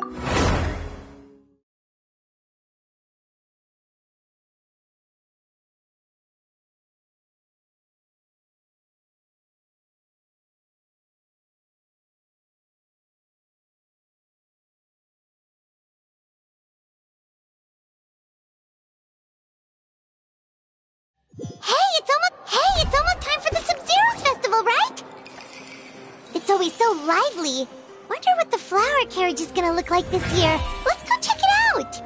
Hey, it's almost time for the Sub-Zero's festival, right? It's always so lively. Wonder what the flower carriage is gonna look like this year. Let's go check it out!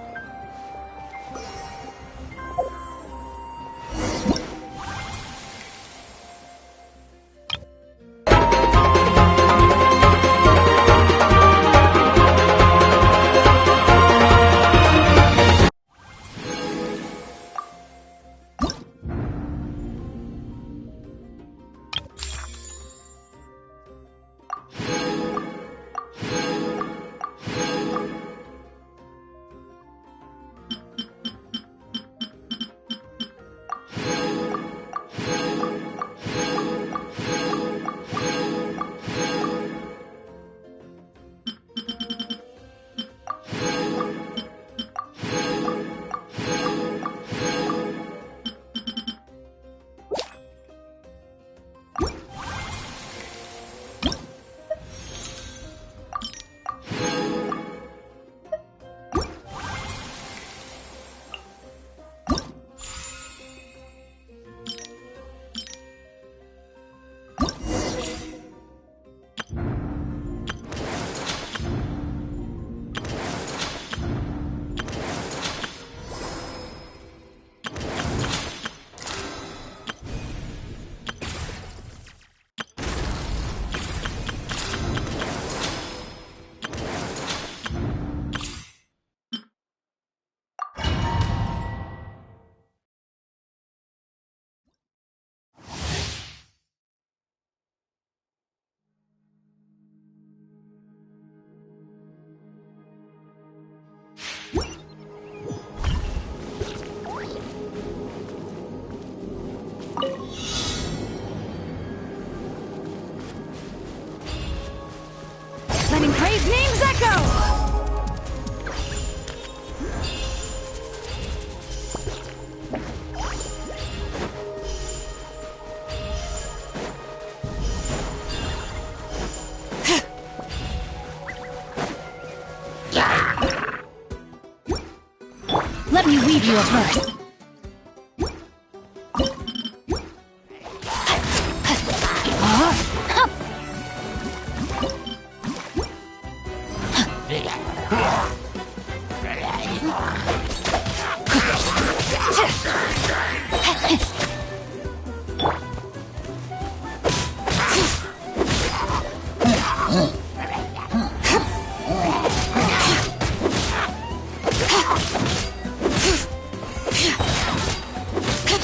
Letting praise names echo! Let me weave you a verse.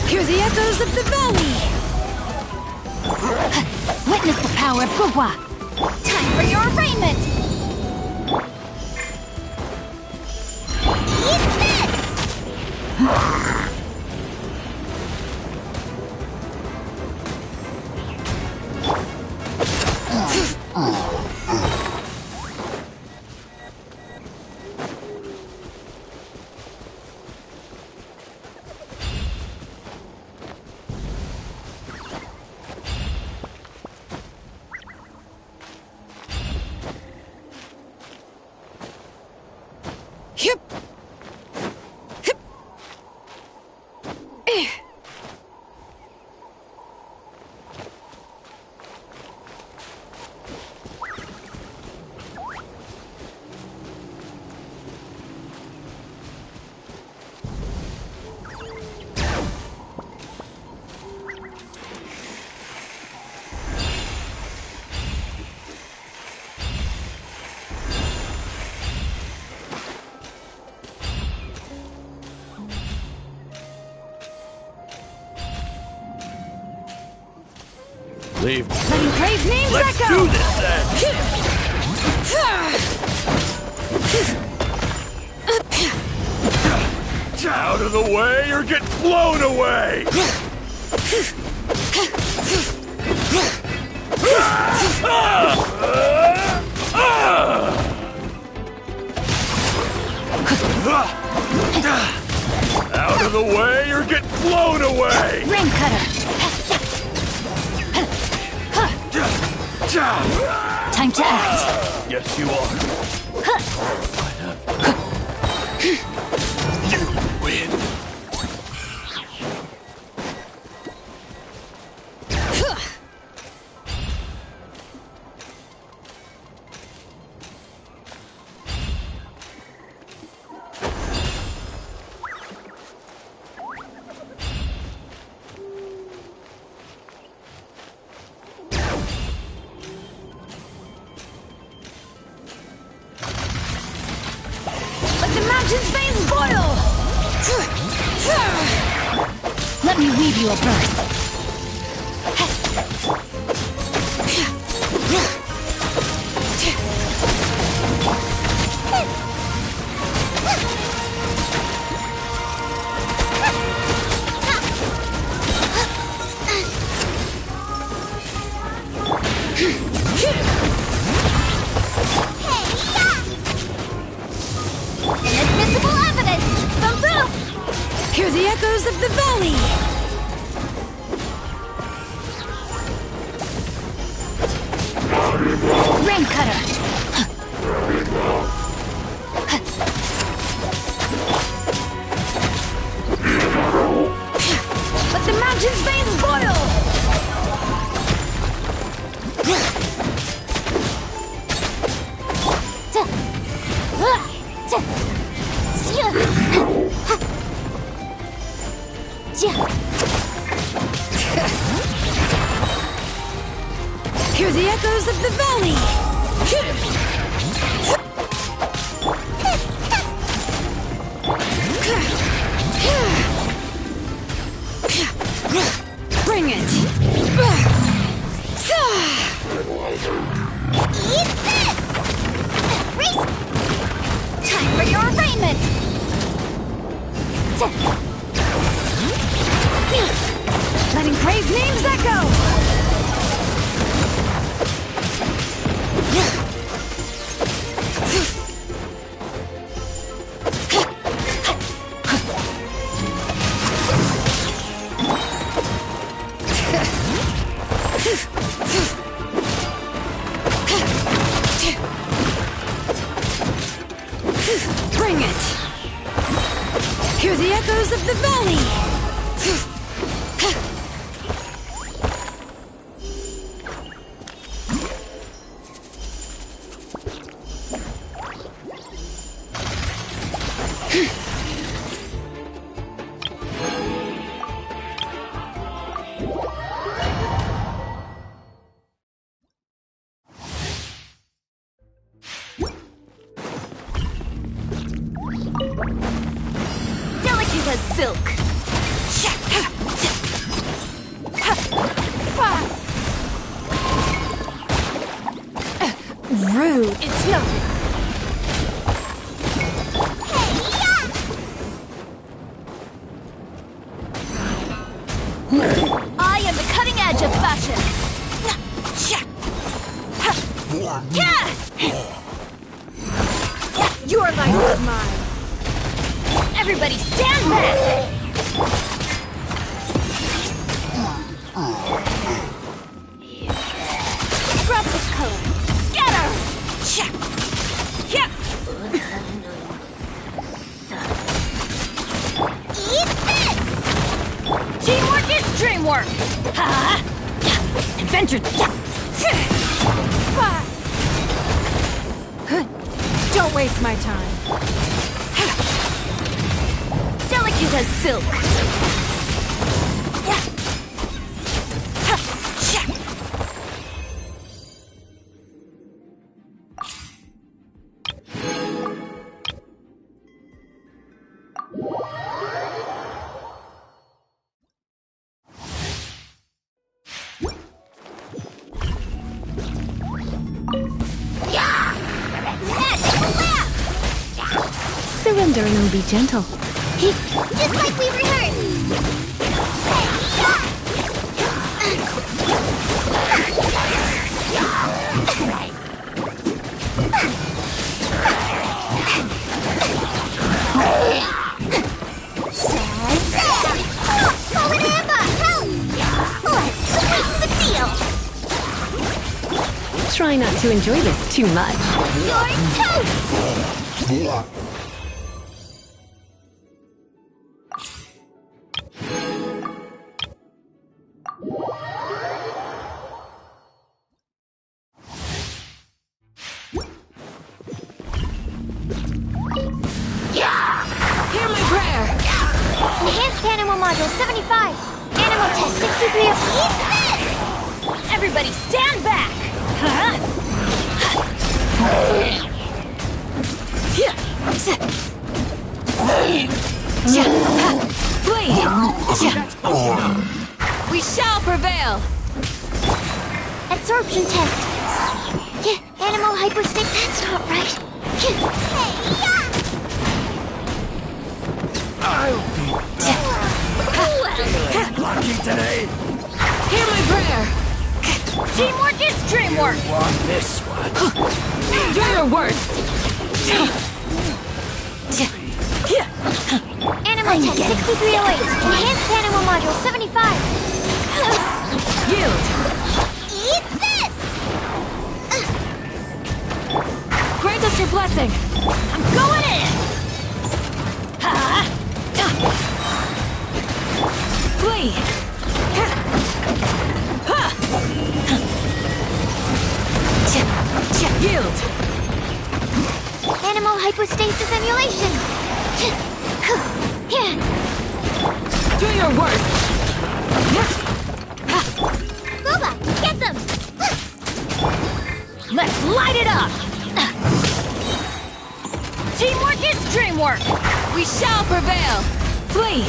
Hear the echoes of the valley! Witness the power of Gugwa! Time for your arraignment! Eat this! Yep. Hip. Leave. Letting praise names Let's echo! do this then! Out of the way or get blown away! of the way or get blown away! Rain cutter! Time to act! Yes, you are. You win. Mountain's veins boil! Let me weave you a burst. Inadmissible evidence! Boom boom! Hear the echoes of the valley! Rain cutter! Let the mountain's veins boil! Hear the echoes of the valley! Bring it! Eat this! Time for your arraignment! Letting brave names echo! Bring it! Hear the echoes of the valley! Delicate as silk! Rude! It's nothing! I am the cutting edge of fashion! Your life is mine! Everybody stand back! Drops of color! Scatter! Eat this! Teamwork is dreamwork! Adventure! Don't waste my time. Delicate as silk! Surrender and I'll be gentle. Just like we rehearsed! Says to enjoy this too much. You're toast! Hear my prayer! Enhanced Animal Module 75. Animal Test 63 of Eat this! Everybody stand back! We shall prevail! Absorption test. Animal hyperstick, that's not right. Hey, yeah! I'll be lucky today. Hear my prayer! Teamwork is dreamwork! Want this one? Do your worst! Animal Test 6308. Enhanced Animal Module 75. Yield! Eat this! Grant us your blessing! I'm going in! Flee! Yield! Animal hypostasis emulation. Do your worst! Boba, get them! Let's light it up! Teamwork is dreamwork! We shall prevail! Flee!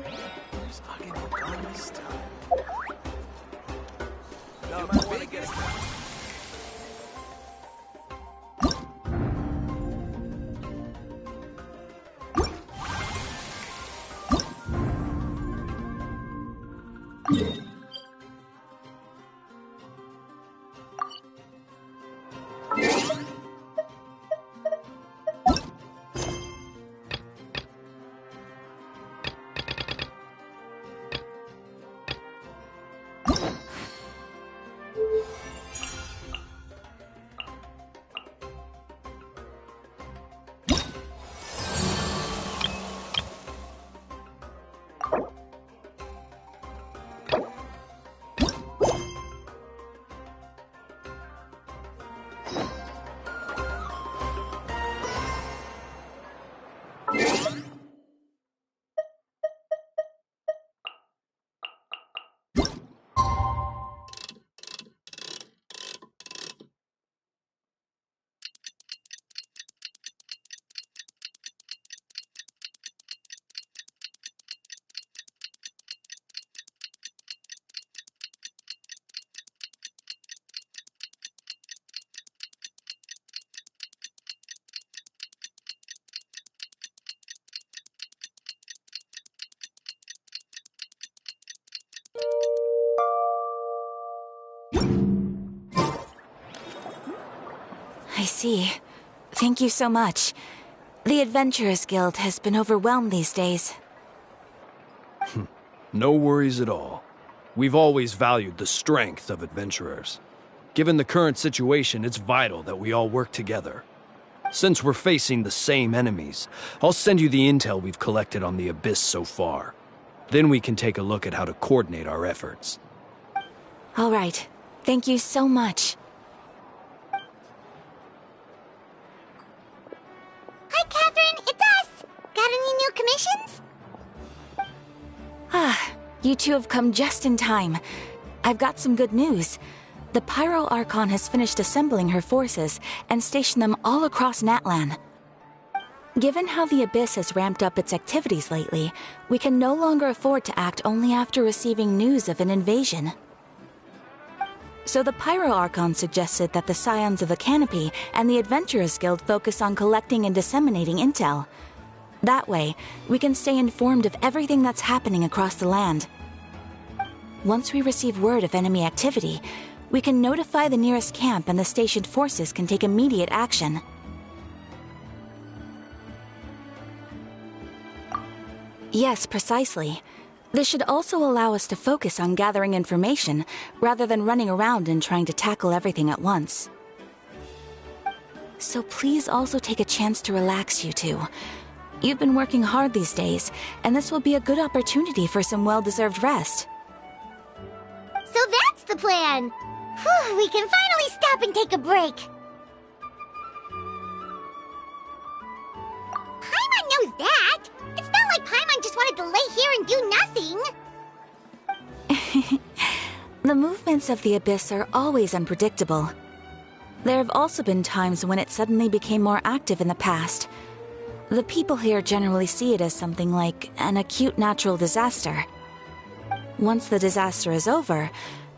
Where's Ageno gone this time? No, I want to get it. I see. Thank you so much. The Adventurers Guild has been overwhelmed these days. No worries at all. We've always valued the strength of adventurers. Given the current situation, it's vital that we all work together. Since we're facing the same enemies, I'll send you the intel we've collected on the Abyss so far. Then we can take a look at how to coordinate our efforts. All right. Thank you so much. Hi, Catherine, it's us! Got any new commissions? You two have come just in time. I've got some good news. The Pyro Archon has finished assembling her forces and stationed them all across Natlan. Given how the Abyss has ramped up its activities lately, we can no longer afford to act only after receiving news of an invasion. So the Pyro Archon suggested that the Scions of the Canopy and the Adventurers Guild focus on collecting and disseminating intel. That way, we can stay informed of everything that's happening across the land. Once we receive word of enemy activity, we can notify the nearest camp and the stationed forces can take immediate action. Yes, precisely. This should also allow us to focus on gathering information, rather than running around and trying to tackle everything at once. So please also take a chance to relax, you two. You've been working hard these days, and this will be a good opportunity for some well-deserved rest. So that's the plan! Whew, we can finally stop and take a break! Paimon knows that! It's not like Paimon just wanted to lay here and do nothing! The movements of the Abyss are always unpredictable. There have also been times when it suddenly became more active in the past. The people here generally see it as something like an acute natural disaster. Once the disaster is over,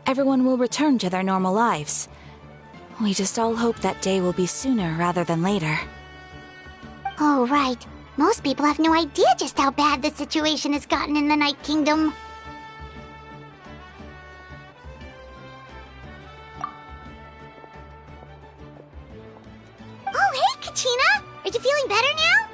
everyone will return to their normal lives. We just all hope that day will be sooner rather than later. Oh, right. Most people have no idea just how bad the situation has gotten in the Night Kingdom. Oh, hey, Kachina! Are you feeling better now?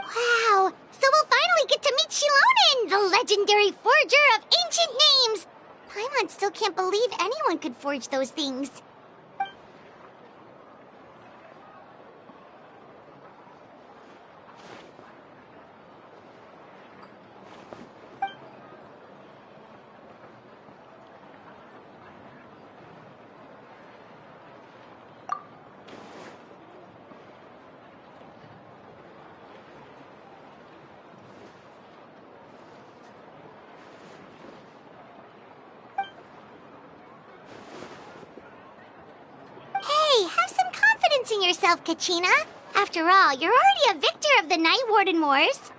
Wow! So we'll finally get to meet Shilonen, the legendary forger of ancient names! Paimon still can't believe anyone could forge those things. distancing yourself, Kachina. After all, you're already a victor of the Night Warden Wars.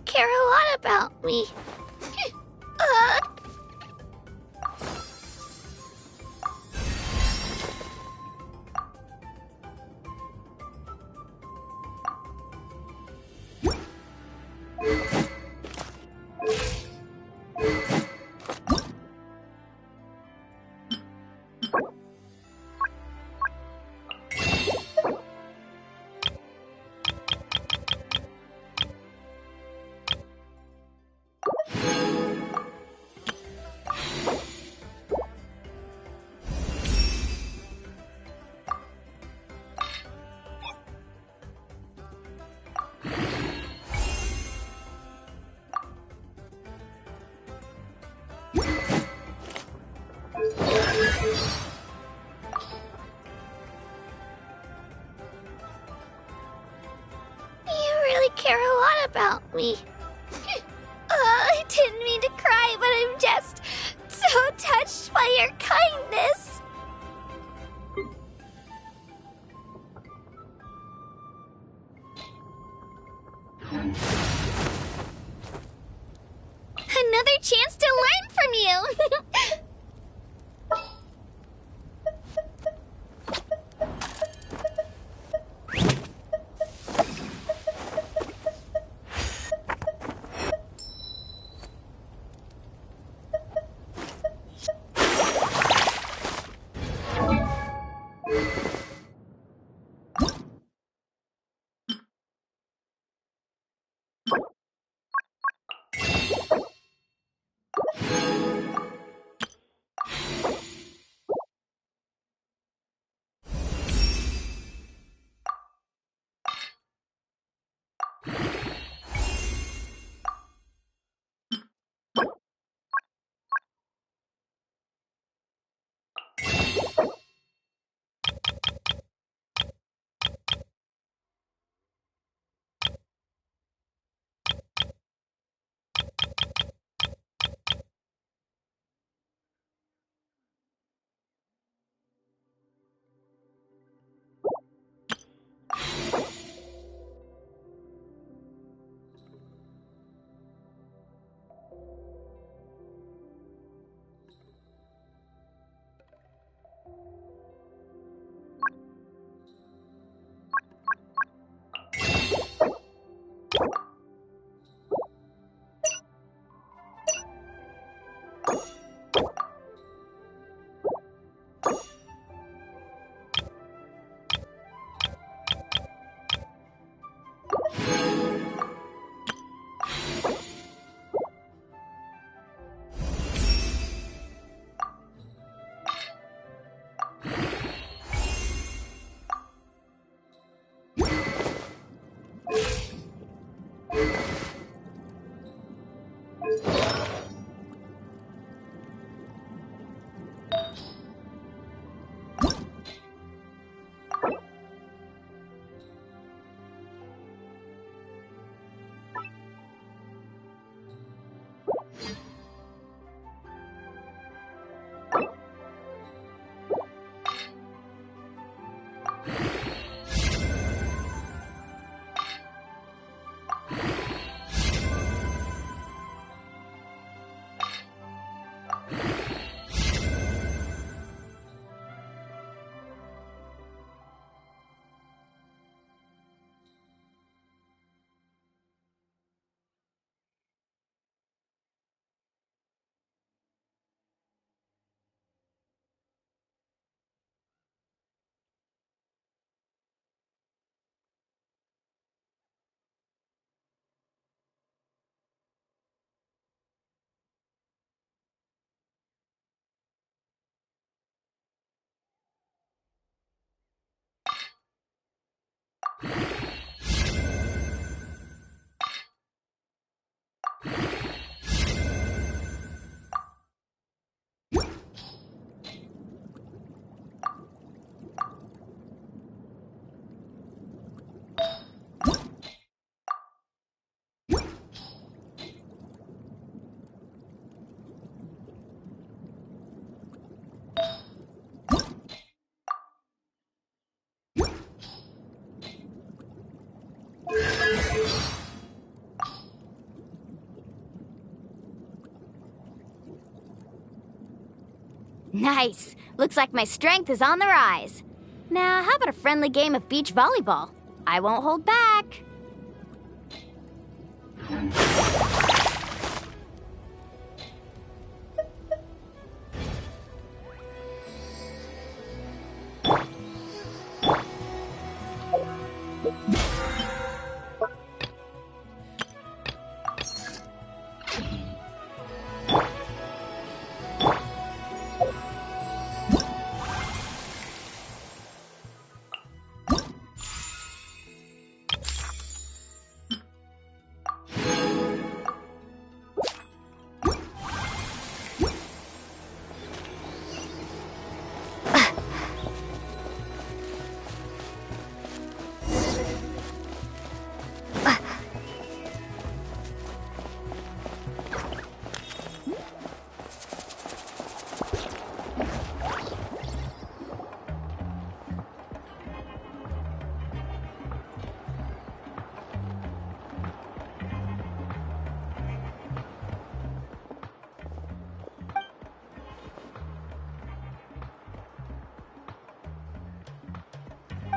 Care a lot about me. Care a lot about me. I didn't mean to cry, but I'm just so touched by your kindness. Another chance to learn from you. Nice. Looks like my strength is on the rise. Now, how about a friendly game of beach volleyball? I won't hold back.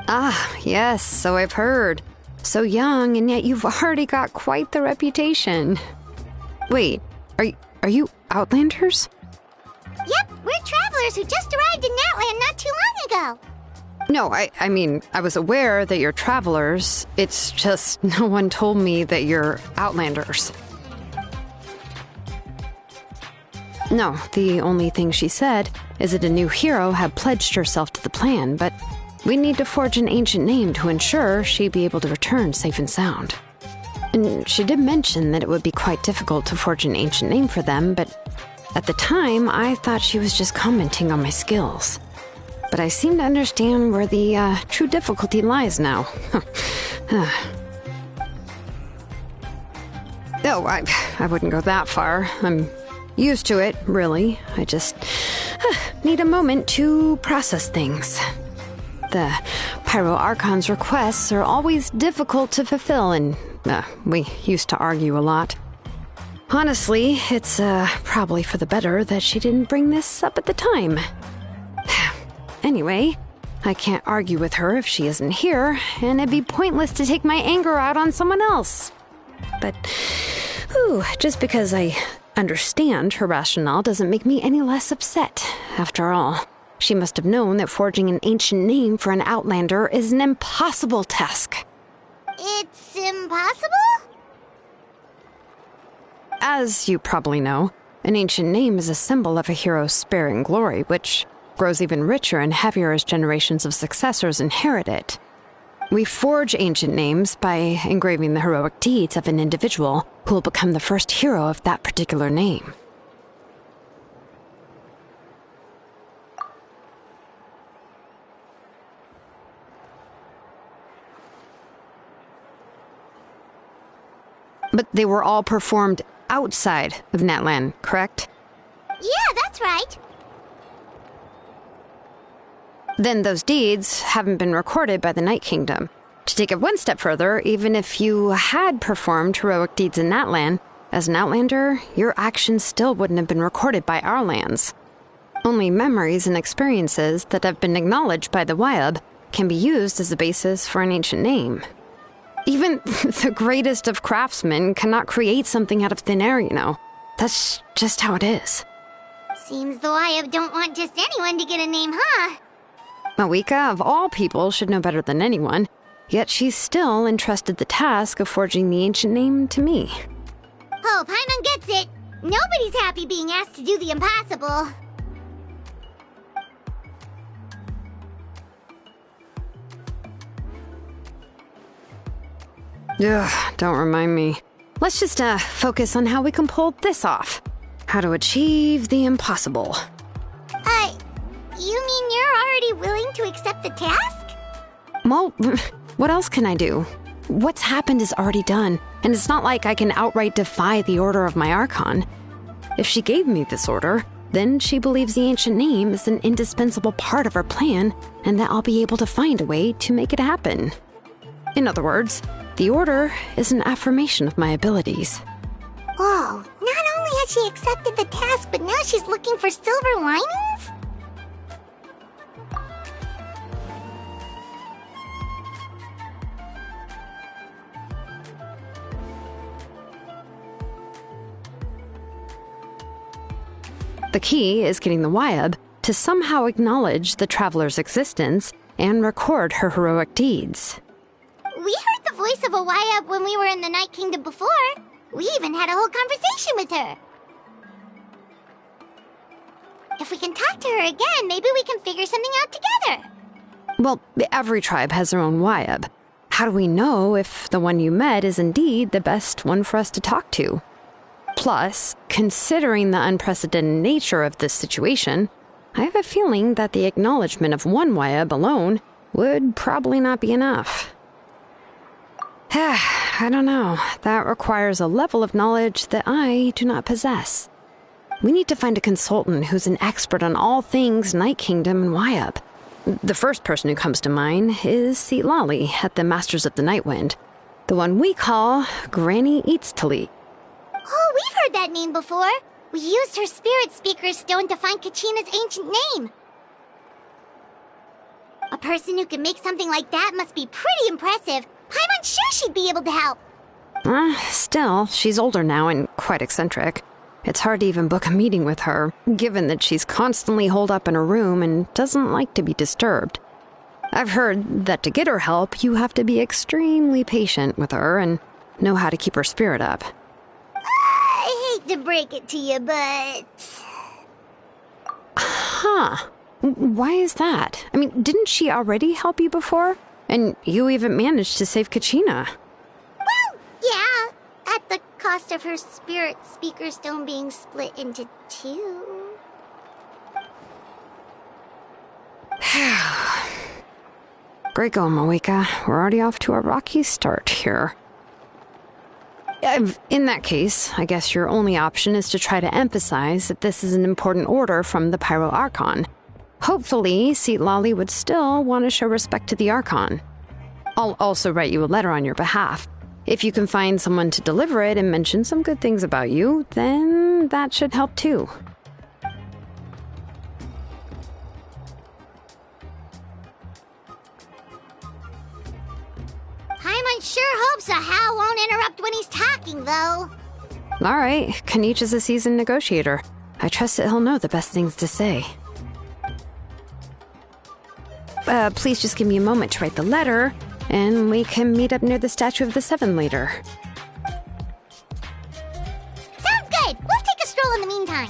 Ah, yes, so I've heard. So young, and yet you've already got quite the reputation. Wait, are you Outlanders? Yep, we're travelers who just arrived in Natland not too long ago. No, I mean, I was aware that you're travelers. It's just no one told me that you're Outlanders. No, the only thing she said is that a new hero had pledged herself to the plan, but we need to forge an ancient name to ensure she'd be able to return safe and sound. And she did mention that it would be quite difficult to forge an ancient name for them, but at the time, I thought she was just commenting on my skills. But I seem to understand where the true difficulty lies now. Oh, I wouldn't go that far. I'm used to it, really. I just need a moment to process things. The Pyro Archon's requests are always difficult to fulfill, and we used to argue a lot. Honestly, it's probably for the better that she didn't bring this up at the time. Anyway, I can't argue with her if she isn't here, and it'd be pointless to take my anger out on someone else. But, just because I understand her rationale doesn't make me any less upset. After all, she must have known that forging an ancient name for an Outlander is an impossible task. It's impossible? As you probably know, an ancient name is a symbol of a hero's spirit and glory, which grows even richer and heavier as generations of successors inherit it. We forge ancient names by engraving the heroic deeds of an individual who will become the first hero of that particular name. But they were all performed outside of Natlan, correct? Yeah, that's right. Then those deeds haven't been recorded by the Night Kingdom. To take it one step further, even if you had performed heroic deeds in Natlan, as an Outlander, your actions still wouldn't have been recorded by our lands. Only memories and experiences that have been acknowledged by the Wyab can be used as a basis for an ancient name. Even the greatest of craftsmen cannot create something out of thin air, you know. That's just how it is. Seems the Wyab don't want just anyone to get a name, huh? Mawika, of all people, should know better than anyone, yet she's still entrusted the task of forging the ancient name to me. Oh, Paimon gets it. Nobody's happy being asked to do the impossible. Ugh, don't remind me. Let's just focus on how we can pull this off. How to achieve the impossible. You mean you're already willing to accept the task? Well, what else can I do? What's happened is already done, and it's not like I can outright defy the order of my Archon. If she gave me this order, then she believes the ancient name is an indispensable part of her plan, and that I'll be able to find a way to make it happen. In other words, the order is an affirmation of my abilities. Whoa, not only has she accepted the task, but now she's looking for silver linings? The key is getting the Wyab to somehow acknowledge the traveler's existence and record her heroic deeds. We heard the voice of a Wyab when we were in the Night Kingdom before. We even had a whole conversation with her. If we can talk to her again, maybe we can figure something out together. Well, every tribe has their own Wyab. How do we know if the one you met is indeed the best one for us to talk to? Plus, considering the unprecedented nature of this situation, I have a feeling that the acknowledgement of one Wyab alone would probably not be enough. I don't know. That requires a level of knowledge that I do not possess. We need to find a consultant who's an expert on all things Night Kingdom and Wyab. The first person who comes to mind is Lali at the Masters of the Nightwind, the one we call Granny Eatstali. Oh, we've heard that name before. We used her Spirit Speaker's Stone to find Kachina's ancient name. A person who can make something like that must be pretty impressive. I'm unsure she'd be able to help. Still, she's older now and quite eccentric. It's hard to even book a meeting with her, given that she's constantly holed up in her room and doesn't like to be disturbed. I've heard that to get her help, you have to be extremely patient with her and know how to keep her spirit up. I hate to break it to you, but... Huh. Why is that? I mean, didn't she already help you before? And you even managed to save Kachina. Well, yeah, at the cost of her Spirit Speaker Stone being split into two. Great going, Moeka. We're already off to a rocky start here. In that case, I guess your only option is to try to emphasize that this is an important order from the Pyro Archon. Hopefully, Lali would still want to show respect to the Archon. I'll also write you a letter on your behalf. If you can find someone to deliver it and mention some good things about you, then that should help too. Paimon sure hopes a Hal won't interrupt when he's talking, though. All right, Kanich is a seasoned negotiator. I trust that he'll know the best things to say. Please just give me a moment to write the letter, and we can meet up near the Statue of the Seven later. Sounds good. We'll take a stroll in the meantime.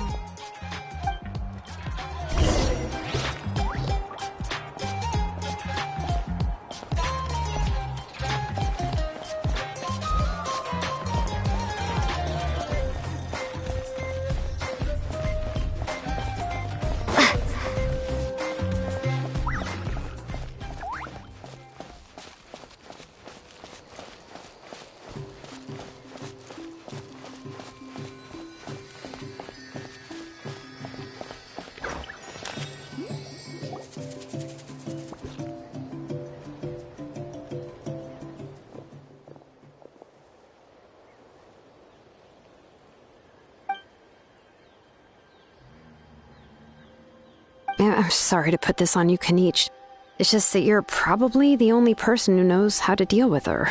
I'm sorry to put this on you, Kanich. It's just that you're probably the only person who knows how to deal with her.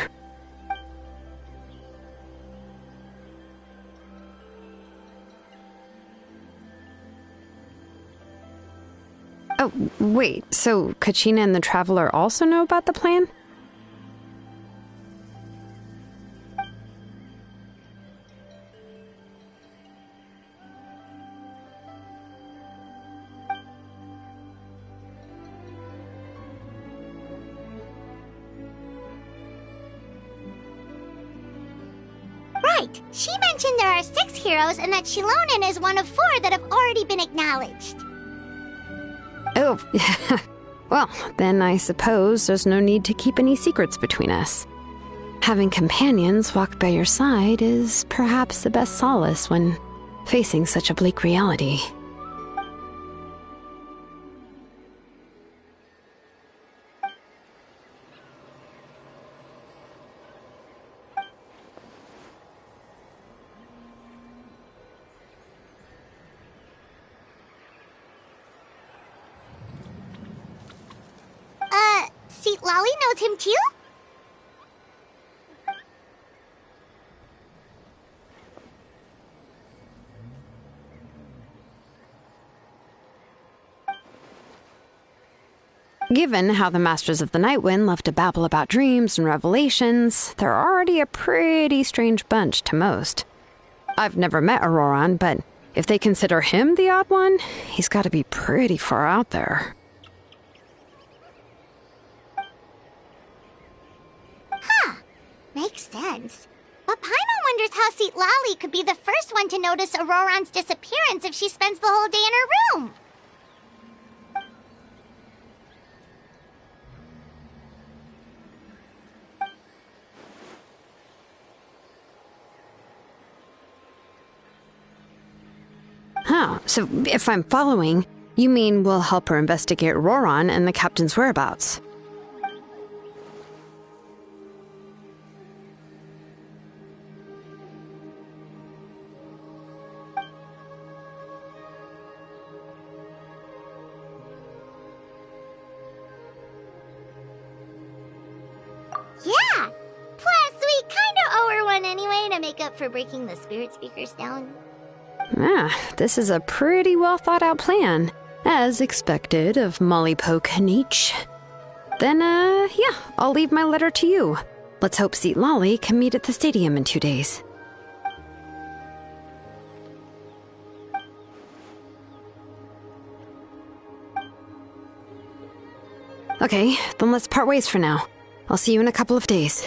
Oh, wait, so Kachina and the Traveler also know about the plan? Right. She mentioned there are 6 heroes and that Shilonen is one of 4 that have already been acknowledged. Oh, well, then I suppose there's no need to keep any secrets between us. Having companions walk by your side is perhaps the best solace when facing such a bleak reality. Lali knows him too? Given how the Masters of the Night Wind love to babble about dreams and revelations, they're already a pretty strange bunch to most. I've never met Auroran, but if they consider him the odd one, he's got to be pretty far out there. Makes sense. But Paimon wonders how Seat Lally could be the first one to notice Auroran's disappearance if she spends the whole day in her room. Huh, so if I'm following, you mean we'll help her investigate Auroran and the captain's whereabouts? Yeah! Plus, we kinda owe her one anyway to make up for breaking the spirit speakers down. This is a pretty well thought out plan, as expected of Molly Poke Nietzsche. Then, yeah, I'll leave my letter to you. Let's hope Seat Lolly can meet at the stadium in 2 days. Okay, then let's part ways for now. I'll see you in a couple of days.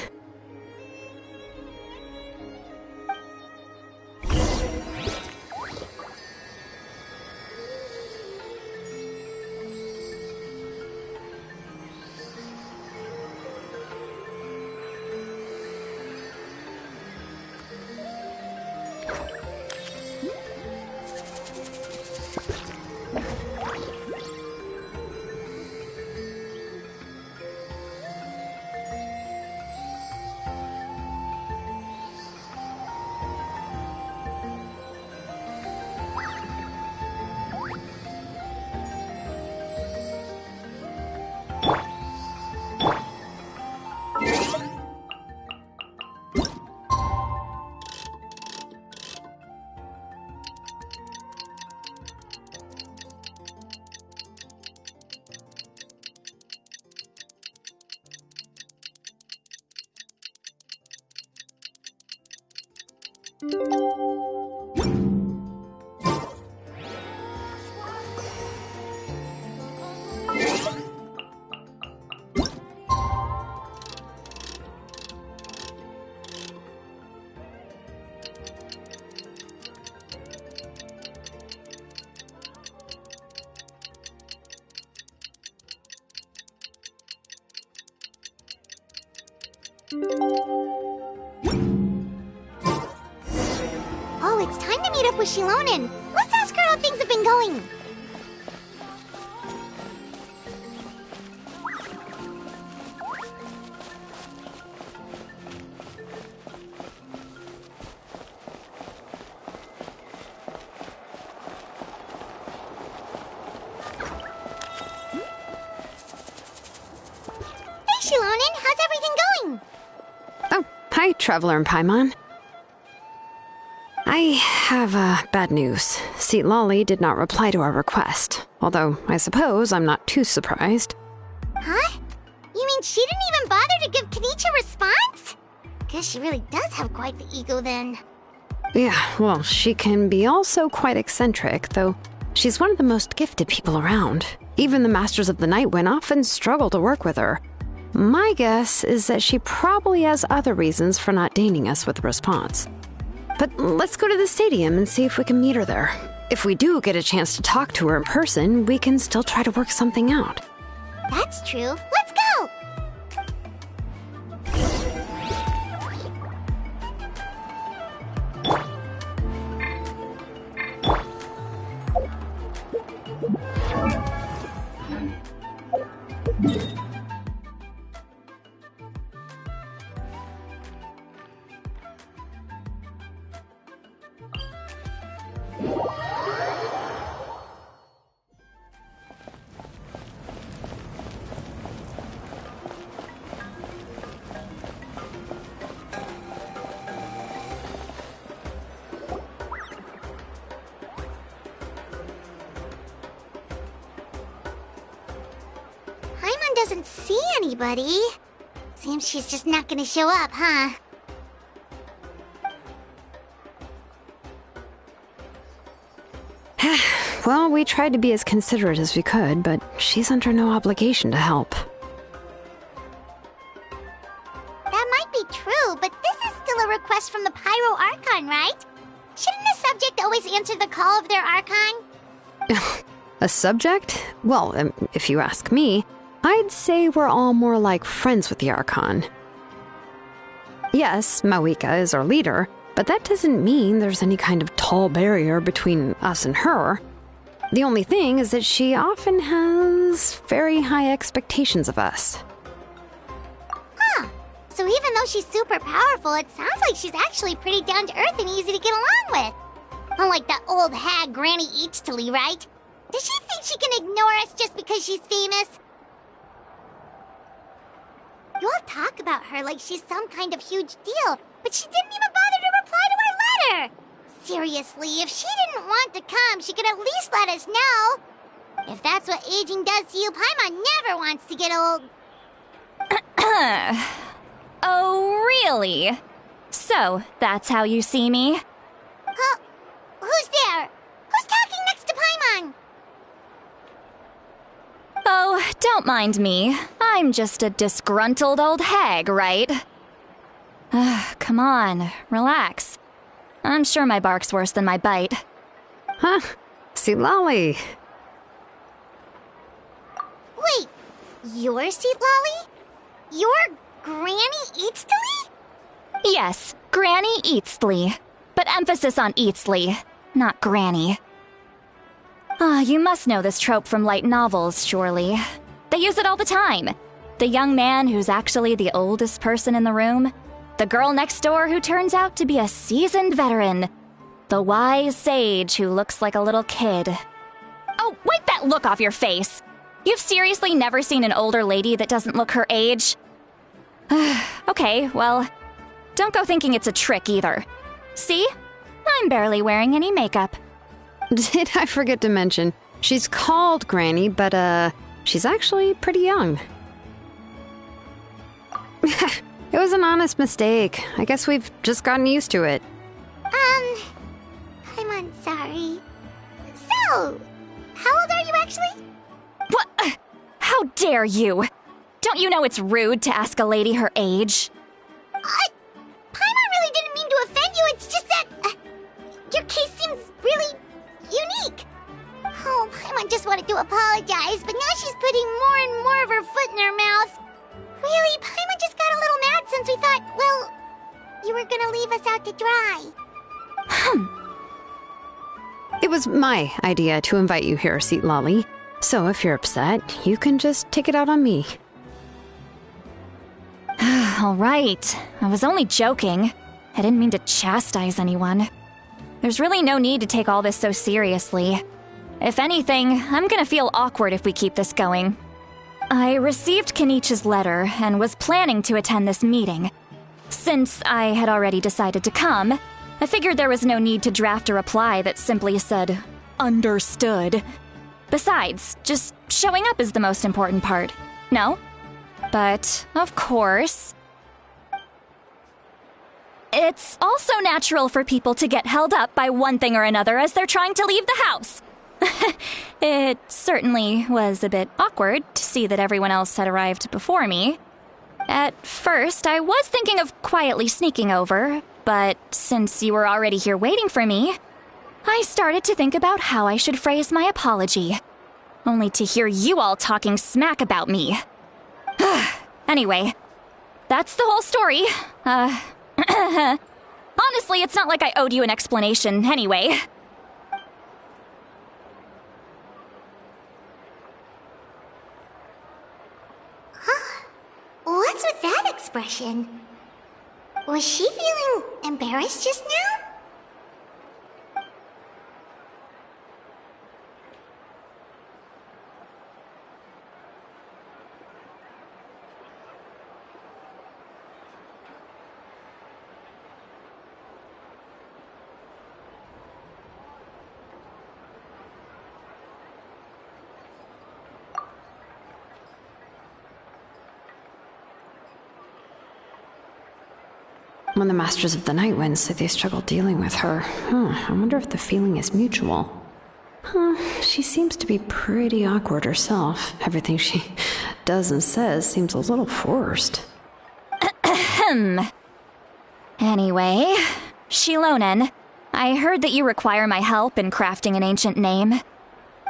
Oh, it's time to meet up with Shilonen. Let's ask her how things have been going. Hey, Shilonen, how's everything going? Oh, hi, Traveler and Paimon. I have bad news. Seat Lolly did not reply to our request, although I suppose I'm not too surprised. Huh? You mean she didn't even bother to give Kenichi a response? Guess she really does have quite the ego then. Yeah, well, she can be also quite eccentric, though she's one of the most gifted people around. Even the Masters of the Night Wind often struggle to work with her. My guess is that she probably has other reasons for not deigning us with a response. But let's go to the stadium and see if we can meet her there. If we do get a chance to talk to her in person, we can still try to work something out. That's true. Let's go! doesn't see anybody. Seems she's just not gonna show up, huh? Well, we tried to be as considerate as we could, but she's under no obligation to help. That might be true, but this is still a request from the Pyro Archon, right? Shouldn't a subject always answer the call of their Archon? A subject? Well, if you ask me, I'd say we're all more like friends with the Archon. Yes, Mawika is our leader, but that doesn't mean there's any kind of tall barrier between us and her. The only thing is that she often has very high expectations of us. Huh. So even though she's super powerful, it sounds like she's actually pretty down to earth and easy to get along with. Unlike that old hag Granny Eachtley, right? Does she think she can ignore us just because she's famous? You all talk about her like she's some kind of huge deal, but she didn't even bother to reply to our letter! Seriously, if she didn't want to come, she could at least let us know. If that's what aging does to you, Paimon never wants to get old. Oh, really? So, that's how you see me? Huh? Who's there? Who's talking next to Paimon? Oh, don't mind me. I'm just a disgruntled old hag, right? Come on, relax. I'm sure my bark's worse than my bite. Huh? See, Lolly. Wait, you're Seat Lolly? You're Granny Eachtley? Yes, Granny Eastly. But emphasis on Eastly, not Granny. You must know this trope from light novels, surely. They use it all the time. The young man who's actually the oldest person in the room. The girl next door who turns out to be a seasoned veteran. The wise sage who looks like a little kid. Oh, wipe that look off your face! You've seriously never seen an older lady that doesn't look her age? Okay, well, don't go thinking it's a trick either. See? I'm barely wearing any makeup. Did I forget to mention, she's called Granny, but, she's actually pretty young. It was an honest mistake. I guess we've just gotten used to it. I'm sorry. So, how old are you actually? What? How dare you? Don't you know it's rude to ask a lady her age? Paimon really didn't mean to offend you, it's just that, your case seems really unique. Oh, Paimon just wanted to apologize, but now she's putting more and more of her foot in her mouth. Really, Paimon just got a little mad since we thought, well, you were gonna leave us out to dry. It was my idea to invite you here, Seat Lolly. So if you're upset, you can just take it out on me. All right. I was only joking. I didn't mean to chastise anyone. There's really no need to take all this so seriously. If anything, I'm gonna feel awkward if we keep this going. I received Kenichi's letter and was planning to attend this meeting. Since I had already decided to come, I figured there was no need to draft a reply that simply said, "Understood." Besides, just showing up is the most important part. No? But, of course, it's also natural for people to get held up by one thing or another as they're trying to leave the house. It certainly was a bit awkward to see that everyone else had arrived before me. At first, I was thinking of quietly sneaking over, but since you were already here waiting for me, I started to think about how I should phrase my apology. Only to hear you all talking smack about me. Anyway, that's the whole story. Honestly, it's not like I owed you an explanation anyway. What's with that expression? Was she feeling embarrassed just now? When the Masters of the Night Winds say they struggle dealing with her, I wonder if the feeling is mutual. She seems to be pretty awkward herself. Everything she does and says seems a little forced. Anyway, Shilonen, I heard that you require my help in crafting an ancient name.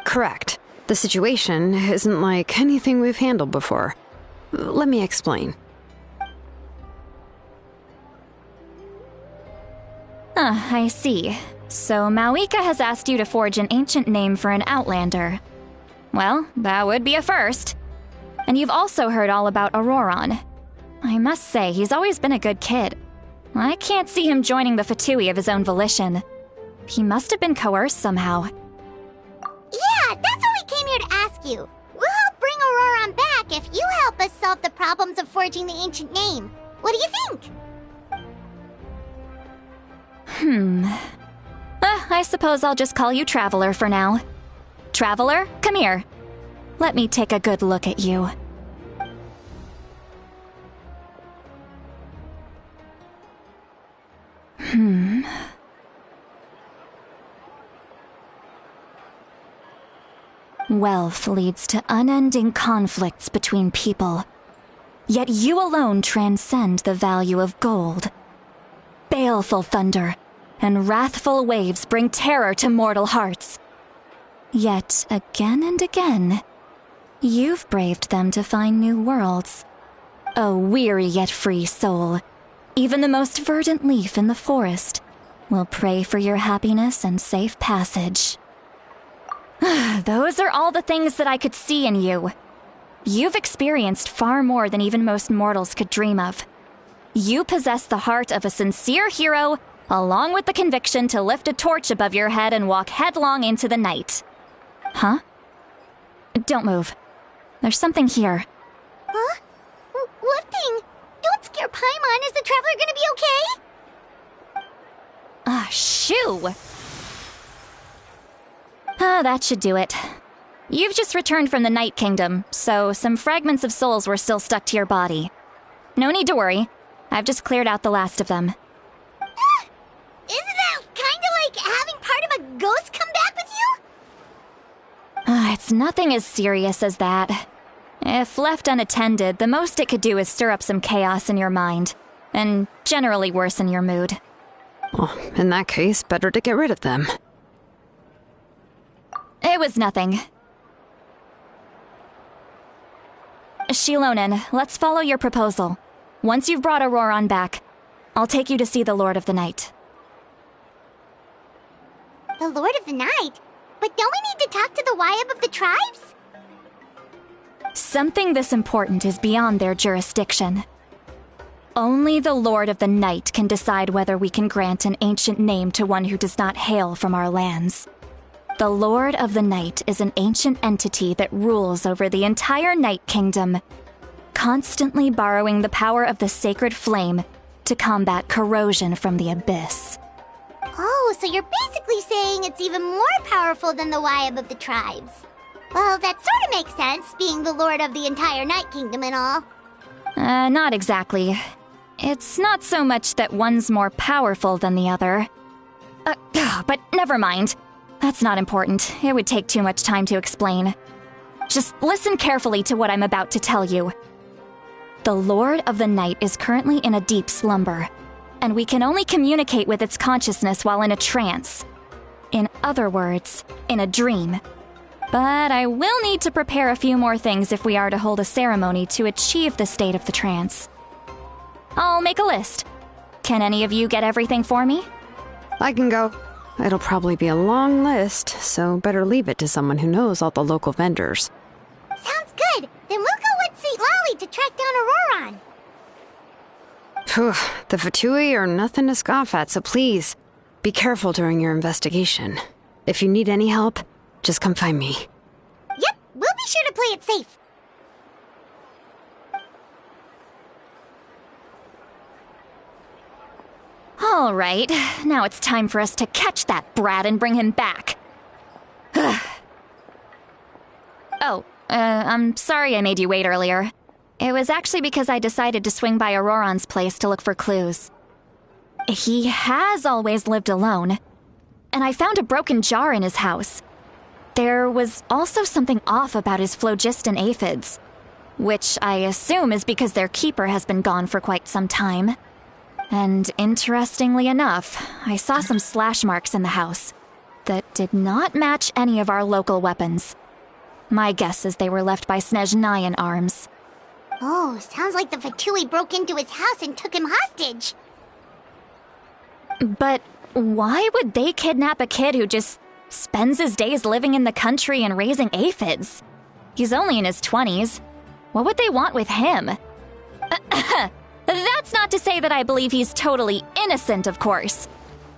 Correct. The situation isn't like anything we've handled before. Let me explain. I see. So Mawika has asked you to forge an ancient name for an Outlander. Well, that would be a first. And you've also heard all about Auroron. I must say, he's always been a good kid. I can't see him joining the Fatui of his own volition. He must have been coerced somehow. Yeah, that's what we came here to ask you. We'll help bring Auroron back if you help us solve the problems of forging the ancient name. What do you think? I suppose I'll just call you Traveler for now. Traveler, come here. Let me take a good look at you. Wealth leads to unending conflicts between people. Yet you alone transcend the value of gold. Baleful thunder and wrathful waves bring terror to mortal hearts. Yet again and again, you've braved them to find new worlds. A weary yet free soul, even the most verdant leaf in the forest will pray for your happiness and safe passage. Those are all the things that I could see in you. You've experienced far more than even most mortals could dream of. You possess the heart of a sincere hero, along with the conviction to lift a torch above your head and walk headlong into the night. Huh? Don't move. There's something here. Huh? What thing? Don't scare Paimon. Is the Traveler gonna be okay? Shoo! That should do it. You've just returned from the Night Kingdom, so some fragments of souls were still stuck to your body. No need to worry. I've just cleared out the last of them. Isn't that kinda like having part of a ghost come back with you? It's nothing as serious as that. If left unattended, the most it could do is stir up some chaos in your mind, and generally worsen your mood. Well, in that case, better to get rid of them. It was nothing. Shilonen, let's follow your proposal. Once you've brought Auroron back, I'll take you to see the Lord of the Night. The Lord of the Night? But don't we need to talk to the Wyab of the tribes? Something this important is beyond their jurisdiction. Only the Lord of the Night can decide whether we can grant an ancient name to one who does not hail from our lands. The Lord of the Night is an ancient entity that rules over the entire Night Kingdom, constantly borrowing the power of the sacred flame to combat corrosion from the abyss. Oh, so you're basically saying it's even more powerful than the Wyab of the tribes. Well, that sort of makes sense, being the lord of the entire Night Kingdom and all. Not exactly. It's not so much that one's more powerful than the other. But never mind. That's not important. It would take too much time to explain. Just listen carefully to what I'm about to tell you. The Lord of the Night is currently in a deep slumber, and we can only communicate with its consciousness while in a trance. In other words, in a dream. But I will need to prepare a few more things if we are to hold a ceremony to achieve the state of the trance. I'll make a list. Can any of you get everything for me? I can go. It'll probably be a long list, so better leave it to someone who knows all the local vendors. Sounds good. Then we'll go with St. Lolly to track down Auroron. Phew, the Fatui are nothing to scoff at, so please, be careful during your investigation. If you need any help, just come find me. Yep, we'll be sure to play it safe. All right, now it's time for us to catch that brat and bring him back. I'm sorry I made you wait earlier. It was actually because I decided to swing by Auroron's place to look for clues. He has always lived alone. And I found a broken jar in his house. There was also something off about his phlogiston aphids, which I assume is because their keeper has been gone for quite some time. And interestingly enough, I saw some slash marks in the house that did not match any of our local weapons. My guess is they were left by Snezhnayan arms. Oh, sounds like the Fatui broke into his house and took him hostage. But why would they kidnap a kid who just spends his days living in the country and raising aphids? He's only in his 20s. What would they want with him? That's not to say that I believe he's totally innocent, of course.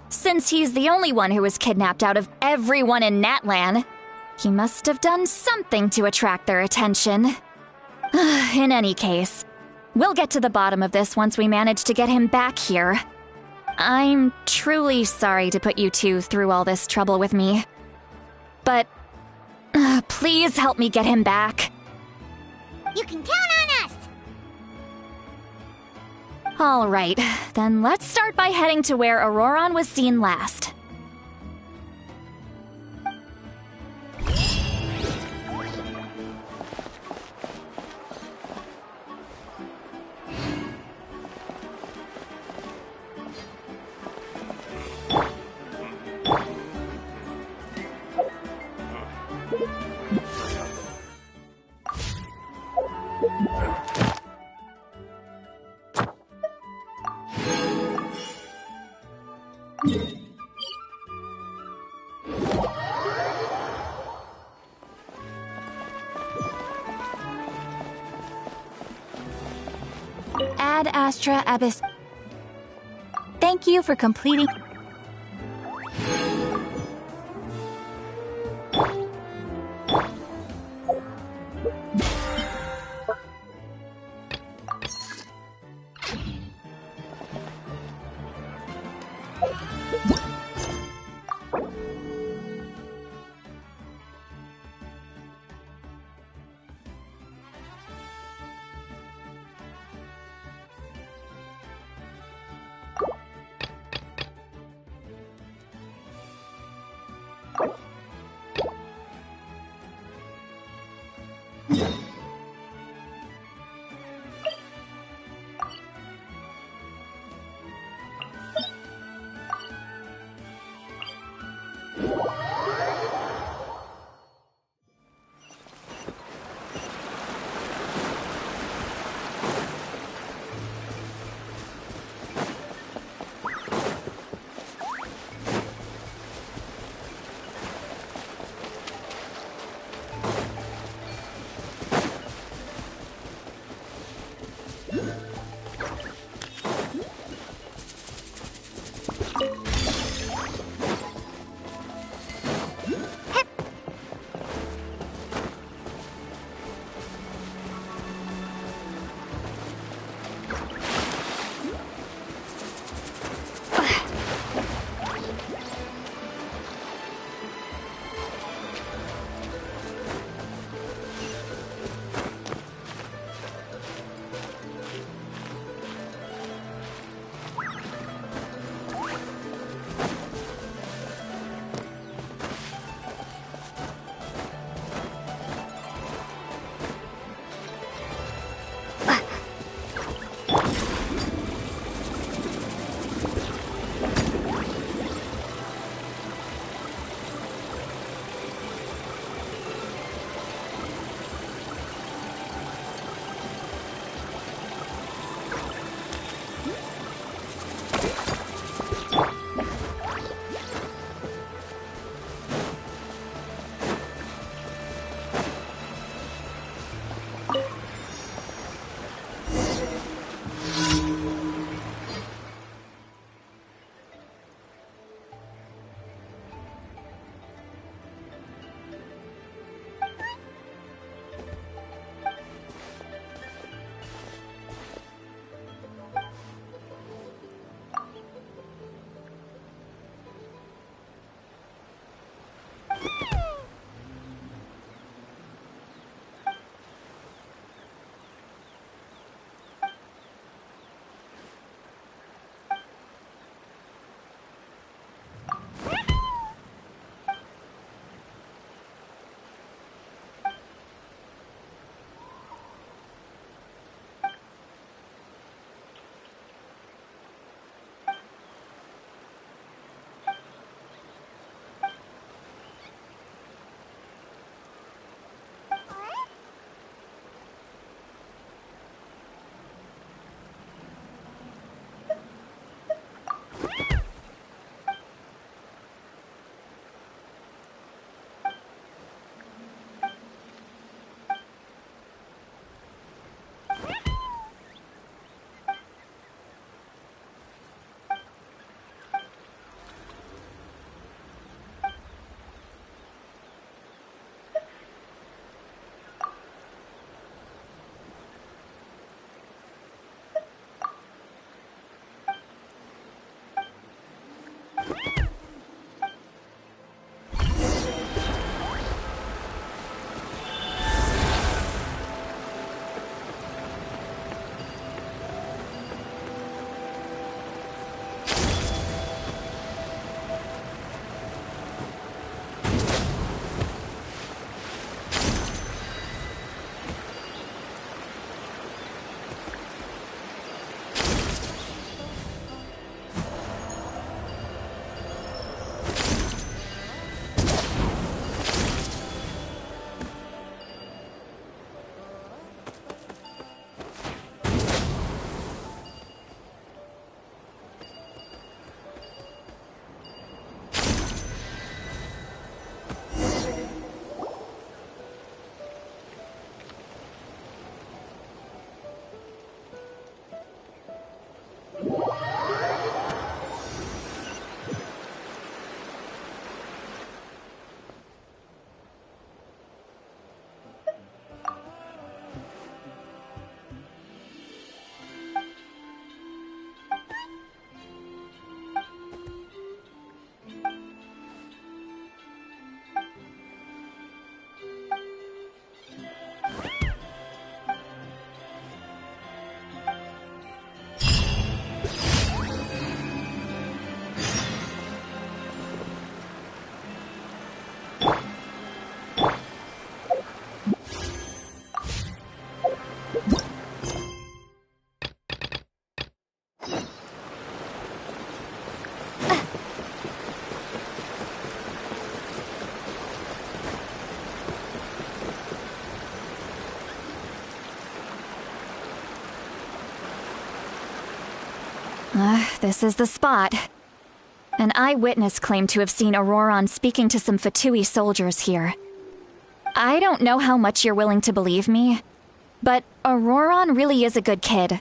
Since he's the only one who was kidnapped out of everyone in Natlan, he must have done something to attract their attention. In any case, we'll get to the bottom of this once we manage to get him back here. I'm truly sorry to put you two through all this trouble with me. But please help me get him back. You can count on us! All right, then let's start by heading to where Auroron was seen last. Ad Astra Abyss. Thank you for completing. This is the spot. An eyewitness claimed to have seen Auroron speaking to some Fatui soldiers here. I don't know how much you're willing to believe me, but Auroron really is a good kid.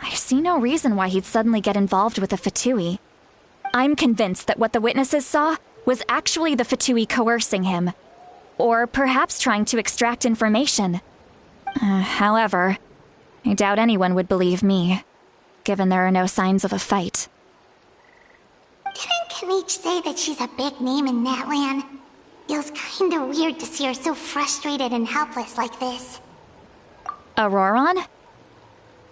I see no reason why he'd suddenly get involved with the Fatui. I'm convinced that what the witnesses saw was actually the Fatui coercing him, or perhaps trying to extract information. However, I doubt anyone would believe me, given there are no signs of a fight. Didn't Kanich say that she's a big name in Natlan? Feels kinda weird to see her so frustrated and helpless like this. Auroron?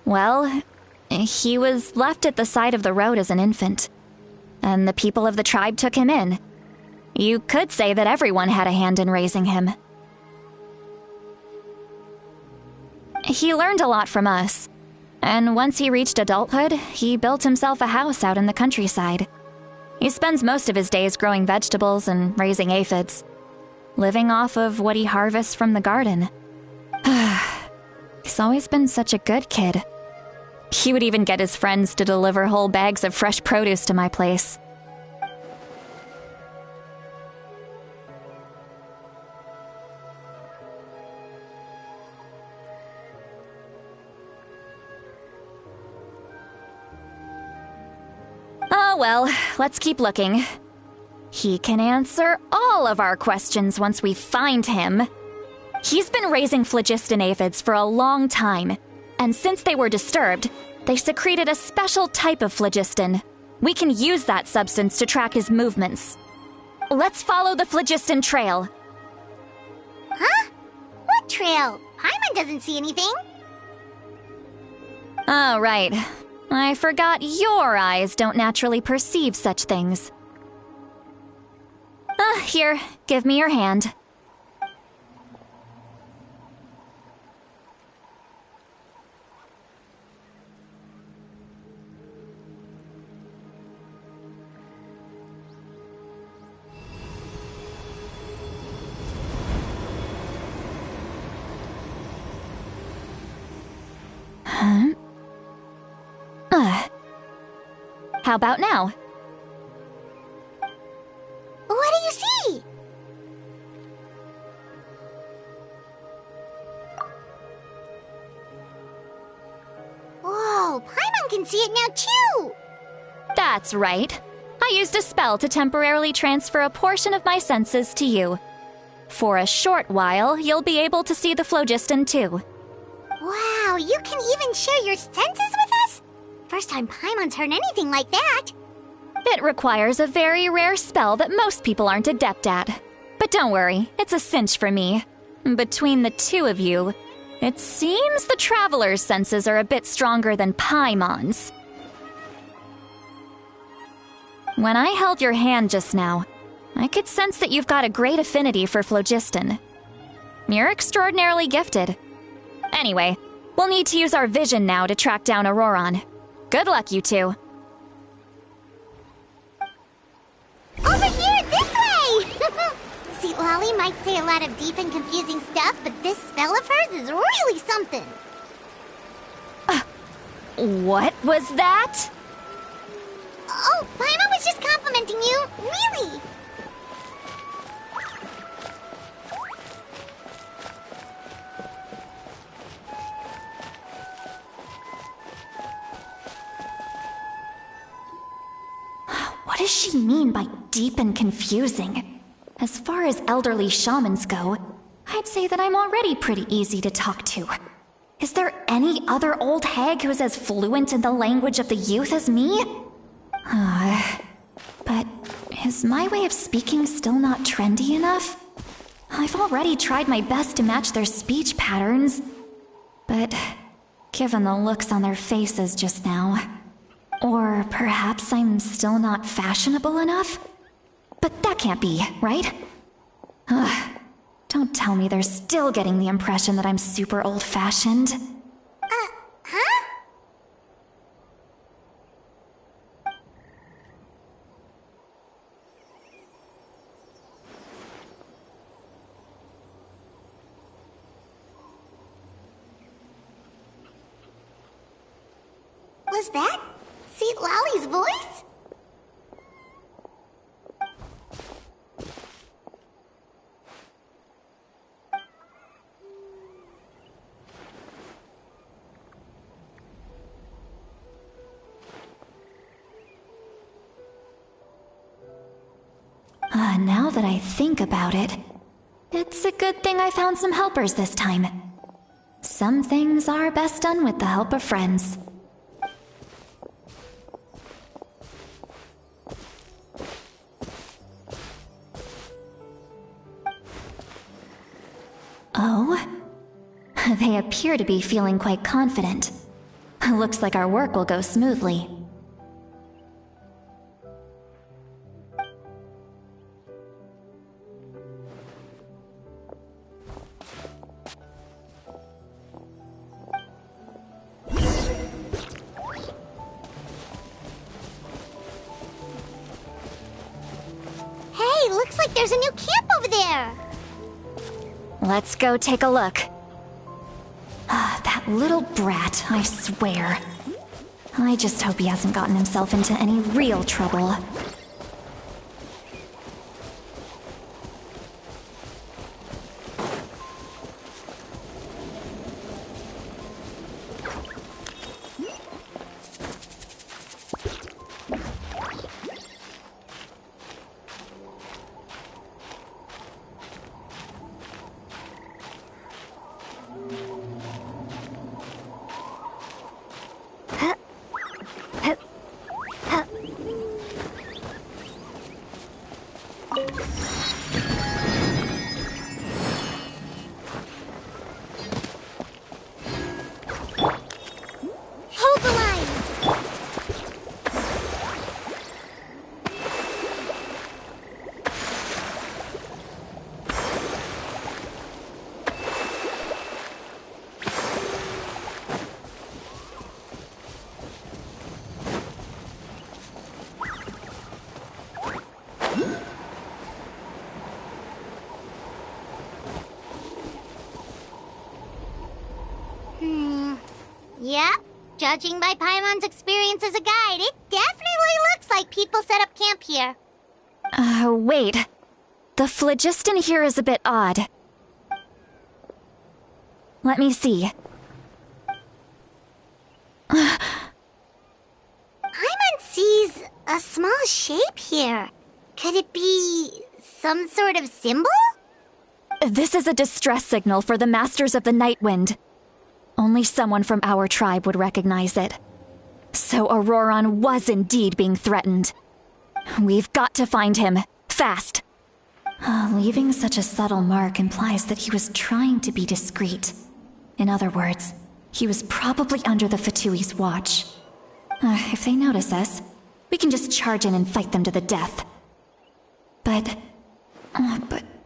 Well, he was left at the side of the road as an infant, and the people of the tribe took him in. You could say that everyone had a hand in raising him. He learned a lot from us, and once he reached adulthood, he built himself a house out in the countryside. He spends most of his days growing vegetables and raising aphids, living off of what he harvests from the garden. He's always been such a good kid. He would even get his friends to deliver whole bags of fresh produce to my place. Oh well, let's keep looking. He can answer all of our questions once we find him. He's been raising phlogiston aphids for a long time, and since they were disturbed, they secreted a special type of phlogiston. We can use that substance to track his movements. Let's follow the phlogiston trail. Huh? What trail? Paimon doesn't see anything. Oh, right. I forgot your eyes don't naturally perceive such things. Here, give me your hand. How about now? What do you see? Whoa, Paimon can see it now too! That's right. I used a spell to temporarily transfer a portion of my senses to you. For a short while, you'll be able to see the phlogiston too. Wow, you can even share your senses with us? First time Paimon's heard anything like that. It requires a very rare spell that most people aren't adept at. But don't worry, it's a cinch for me. Between the two of you, it seems the Traveler's senses are a bit stronger than Paimon's. When I held your hand just now, I could sense that you've got a great affinity for phlogiston. You're extraordinarily gifted. Anyway, we'll need to use our vision now to track down Auroron. Good luck, you two. Over here, this way! See, Lolly might say a lot of deep and confusing stuff, but this spell of hers is really something. What was that? Oh, Paimon was just complimenting you, really. What does she mean by deep and confusing? As far as elderly shamans go, I'd say that I'm already pretty easy to talk to. Is there any other old hag who's as fluent in the language of the youth as me? But is my way of speaking still not trendy enough? I've already tried my best to match their speech patterns. But given the looks on their faces just now, or perhaps I'm still not fashionable enough? But that can't be, right? Don't tell me they're still getting the impression that I'm super old-fashioned. Was that St. Lally's voice? Now that I think about it, it's a good thing I found some helpers this time. Some things are best done with the help of friends. Oh? They appear to be feeling quite confident. Looks like our work will go smoothly. Hey, looks like there's a new camp over there. Let's go take a look. That little brat, I swear. I just hope he hasn't gotten himself into any real trouble. Hold the line. Yep. Judging by Paimon's experience as a guide, it definitely looks like people set up camp here. Wait. The phlogiston here is a bit odd. Let me see. Paimon sees a small shape here. Could it be some sort of symbol? This is a distress signal for the Masters of the Night Wind. Only someone from our tribe would recognize it. So Auroron was indeed being threatened. We've got to find him, fast. Leaving such a subtle mark implies that he was trying to be discreet. In other words, he was probably under the Fatui's watch. If they notice us, we can just charge in and fight them to the death. But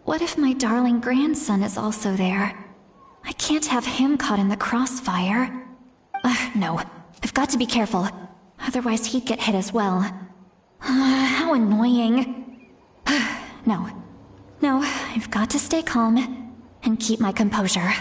what if my darling grandson is also there? I can't have him caught in the crossfire. No, I've got to be careful. Otherwise he'd get hit as well. How annoying. No, I've got to stay calm and keep my composure.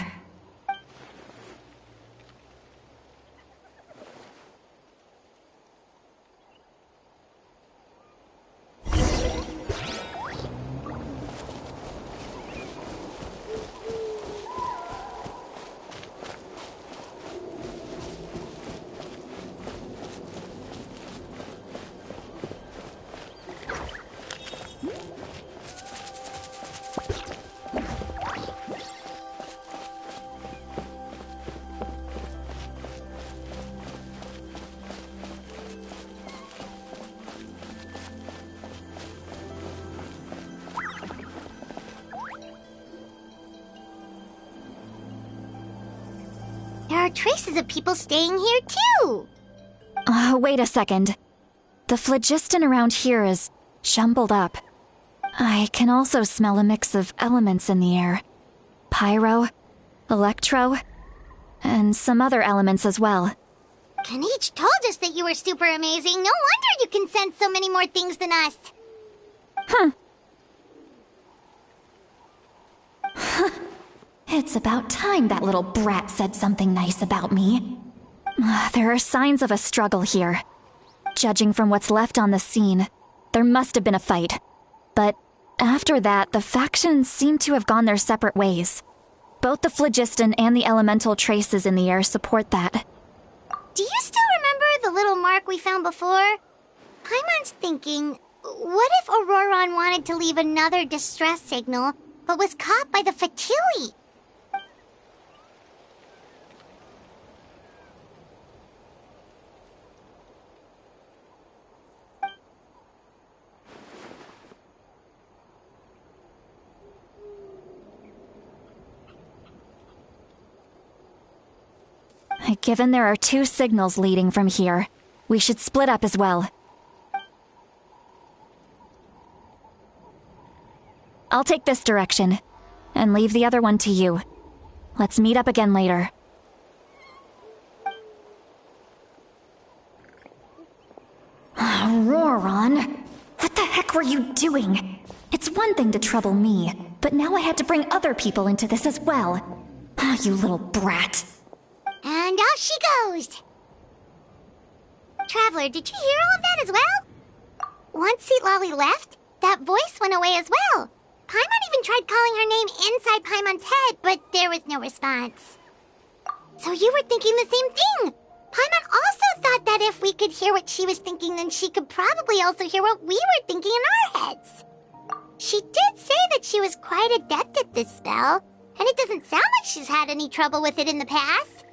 There are traces of people staying here too. Wait a second. The phlogiston around here is jumbled up. I can also smell a mix of elements in the air. Pyro, electro, and some other elements as well. Kanich told us that you were super amazing. No wonder you can sense so many more things than us. It's about time that little brat said something nice about me. There are signs of a struggle here. Judging from what's left on the scene, there must have been a fight. But after that, the factions seem to have gone their separate ways. Both the phlogiston and the elemental traces in the air support that. Do you still remember the little mark we found before? Paimon's thinking, what if Auroron wanted to leave another distress signal, but was caught by the Fatui? Given there are 2 signals leading from here, we should split up as well. I'll take this direction, and leave the other one to you. Let's meet up again later. Auroron, what the heck were you doing? It's one thing to trouble me, but now I had to bring other people into this as well. You little brat. And off she goes! Traveler, did you hear all of that as well? Once Seat Lolly left, that voice went away as well. Paimon even tried calling her name inside Paimon's head, but there was no response. So you were thinking the same thing! Paimon also thought that if we could hear what she was thinking, then she could probably also hear what we were thinking in our heads. She did say that she was quite adept at this spell, and it doesn't sound like she's had any trouble with it in the past.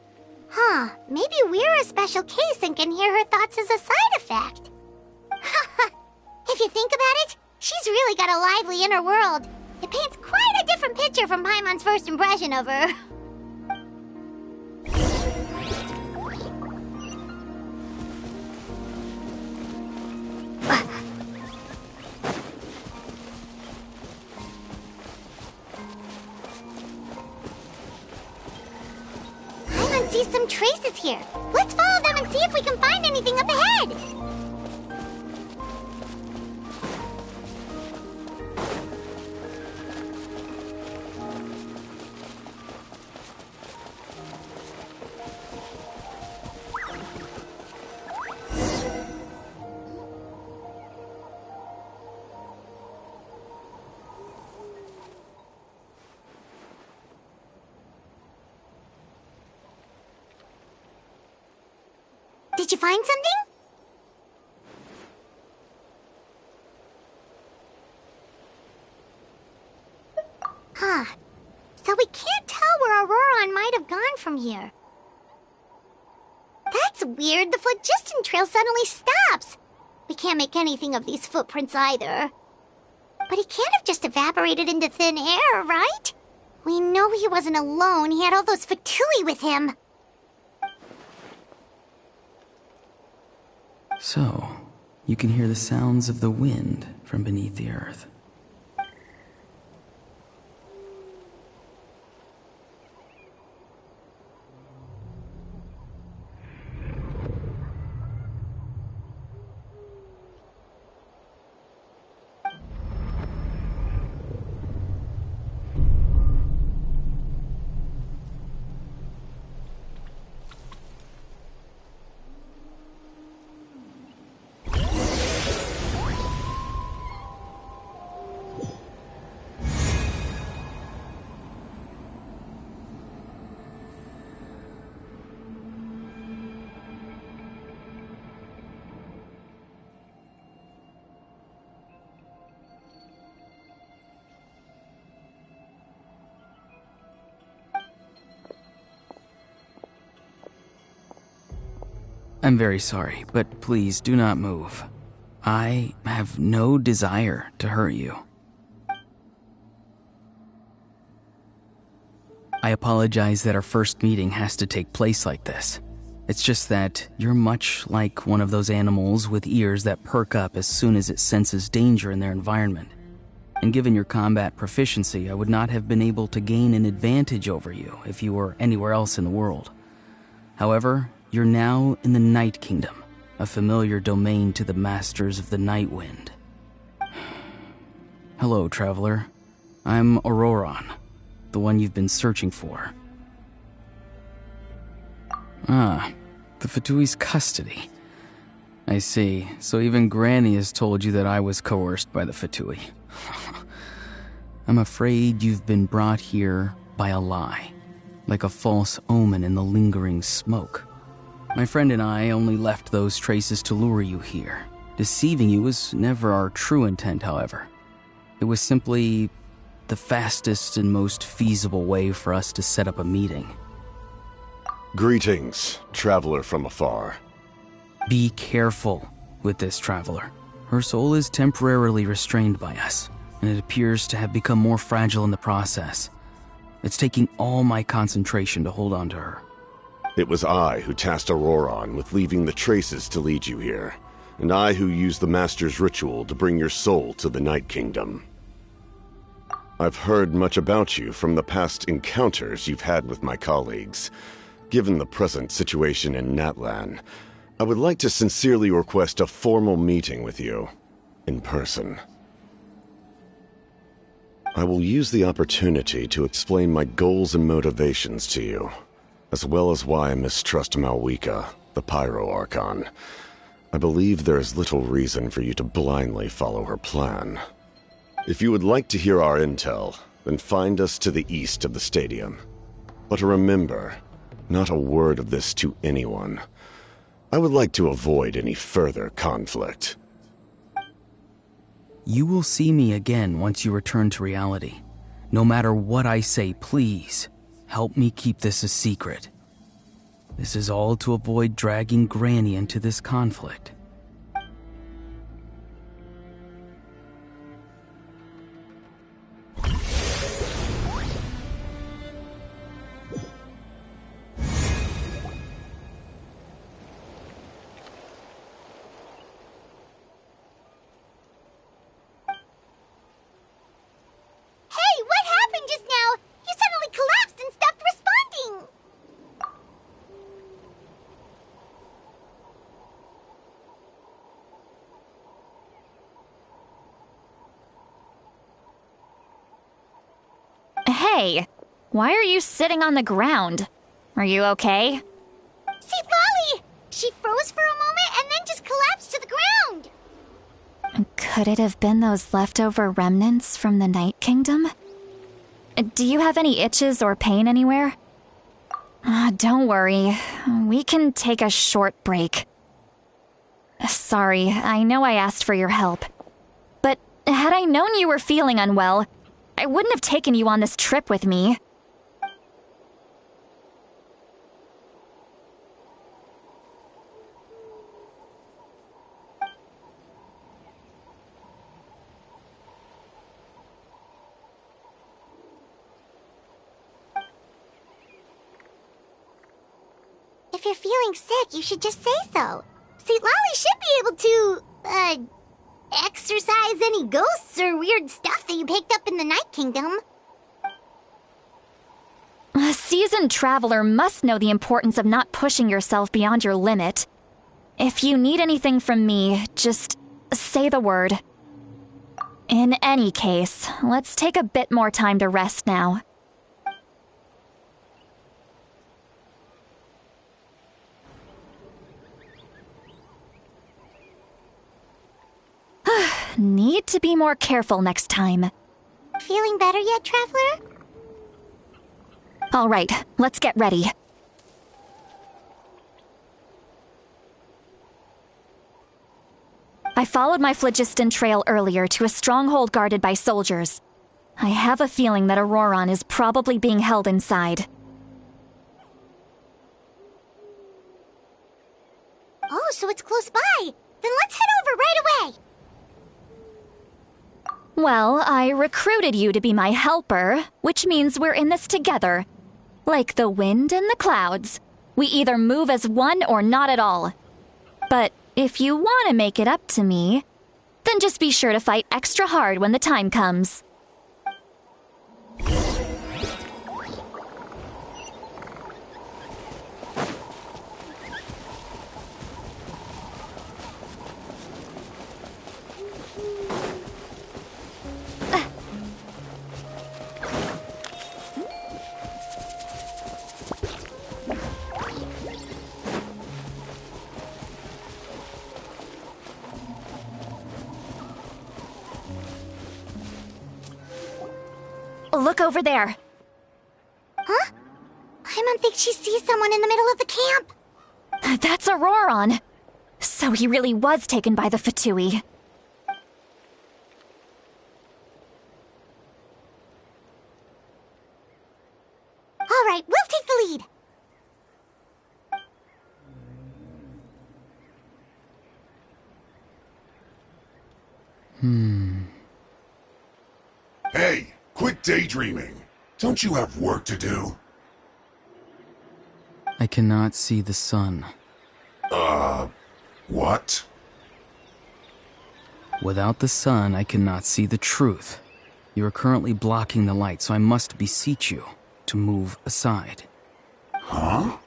Huh, maybe we're a special case and can hear her thoughts as a side effect. If you think about it, she's really got a lively inner world. It paints quite a different picture from Paimon's first impression of her. Paimon sees some traces here. Let's follow them and see if we can find anything up ahead. Did you find something? Huh. So we can't tell where Auroron might have gone from here. That's weird. The phlogiston trail suddenly stops. We can't make anything of these footprints either. But he can't have just evaporated into thin air, right? We know he wasn't alone. He had all those Fatui with him. So, you can hear the sounds of the wind from beneath the earth. I'm very sorry, but please do not move. I have no desire to hurt you. I apologize that our first meeting has to take place like this. It's just that you're much like one of those animals with ears that perk up as soon as it senses danger in their environment. And given your combat proficiency, I would not have been able to gain an advantage over you if you were anywhere else in the world. However, you're now in the Night Kingdom, a familiar domain to the masters of the Night Wind. Hello, traveler. I'm Auroron, the one you've been searching for. The Fatui's custody. I see. So even Granny has told you that I was coerced by the Fatui. I'm afraid you've been brought here by a lie, like a false omen in the lingering smoke. My friend and I only left those traces to lure you here. Deceiving you was never our true intent, however. It was simply the fastest and most feasible way for us to set up a meeting. Greetings, traveler from afar. Be careful with this traveler. Her soul is temporarily restrained by us, and it appears to have become more fragile in the process. It's taking all my concentration to hold on to her. It was I who tasked Auroron with leaving the traces to lead you here, and I who used the Master's ritual to bring your soul to the Night Kingdom. I've heard much about you from the past encounters you've had with my colleagues. Given the present situation in Natlan, I would like to sincerely request a formal meeting with you, in person. I will use the opportunity to explain my goals and motivations to you, as well as why I mistrust Malwika, the Pyro Archon. I believe there is little reason for you to blindly follow her plan. If you would like to hear our intel, then find us to the east of the stadium. But remember, not a word of this to anyone. I would like to avoid any further conflict. You will see me again once you return to reality. No matter what I say, please, help me keep this a secret. This is all to avoid dragging Granny into this conflict. Hey, why are you sitting on the ground? Are you okay? See, Lolly! She froze for a moment and then just collapsed to the ground! Could it have been those leftover remnants from the Night Kingdom? Do you have any itches or pain anywhere? Don't worry, we can take a short break. Sorry, I know I asked for your help. But had I known you were feeling unwell, I wouldn't have taken you on this trip with me. If you're feeling sick, you should just say so. See, Lolly should be able to, exorcise any ghosts or weird stuff that you picked up in the Night Kingdom. A seasoned traveler must know the importance of not pushing yourself beyond your limit. If you need anything from me, just say the word. In any case, let's take a bit more time to rest now. Need to be more careful next time. Feeling better yet, Traveler? All right, let's get ready. I followed my phlogiston trail earlier to a stronghold guarded by soldiers. I have a feeling that Auroron is probably being held inside. Oh, so it's close by. Then let's head over right away. Well, I recruited you to be my helper, which means we're in this together. Like the wind and the clouds. We either move as one or not at all. But if you want to make it up to me, then just be sure to fight extra hard when the time comes. Look over there. Huh? I don't think she sees someone in the middle of the camp. That's Auroron. So he really was taken by the Fatui. All right, we'll take the lead. Hey, quit daydreaming. Don't you have work to do? I cannot see the sun. What? Without the sun, I cannot see the truth. You are currently blocking the light, so I must beseech you to move aside. Huh?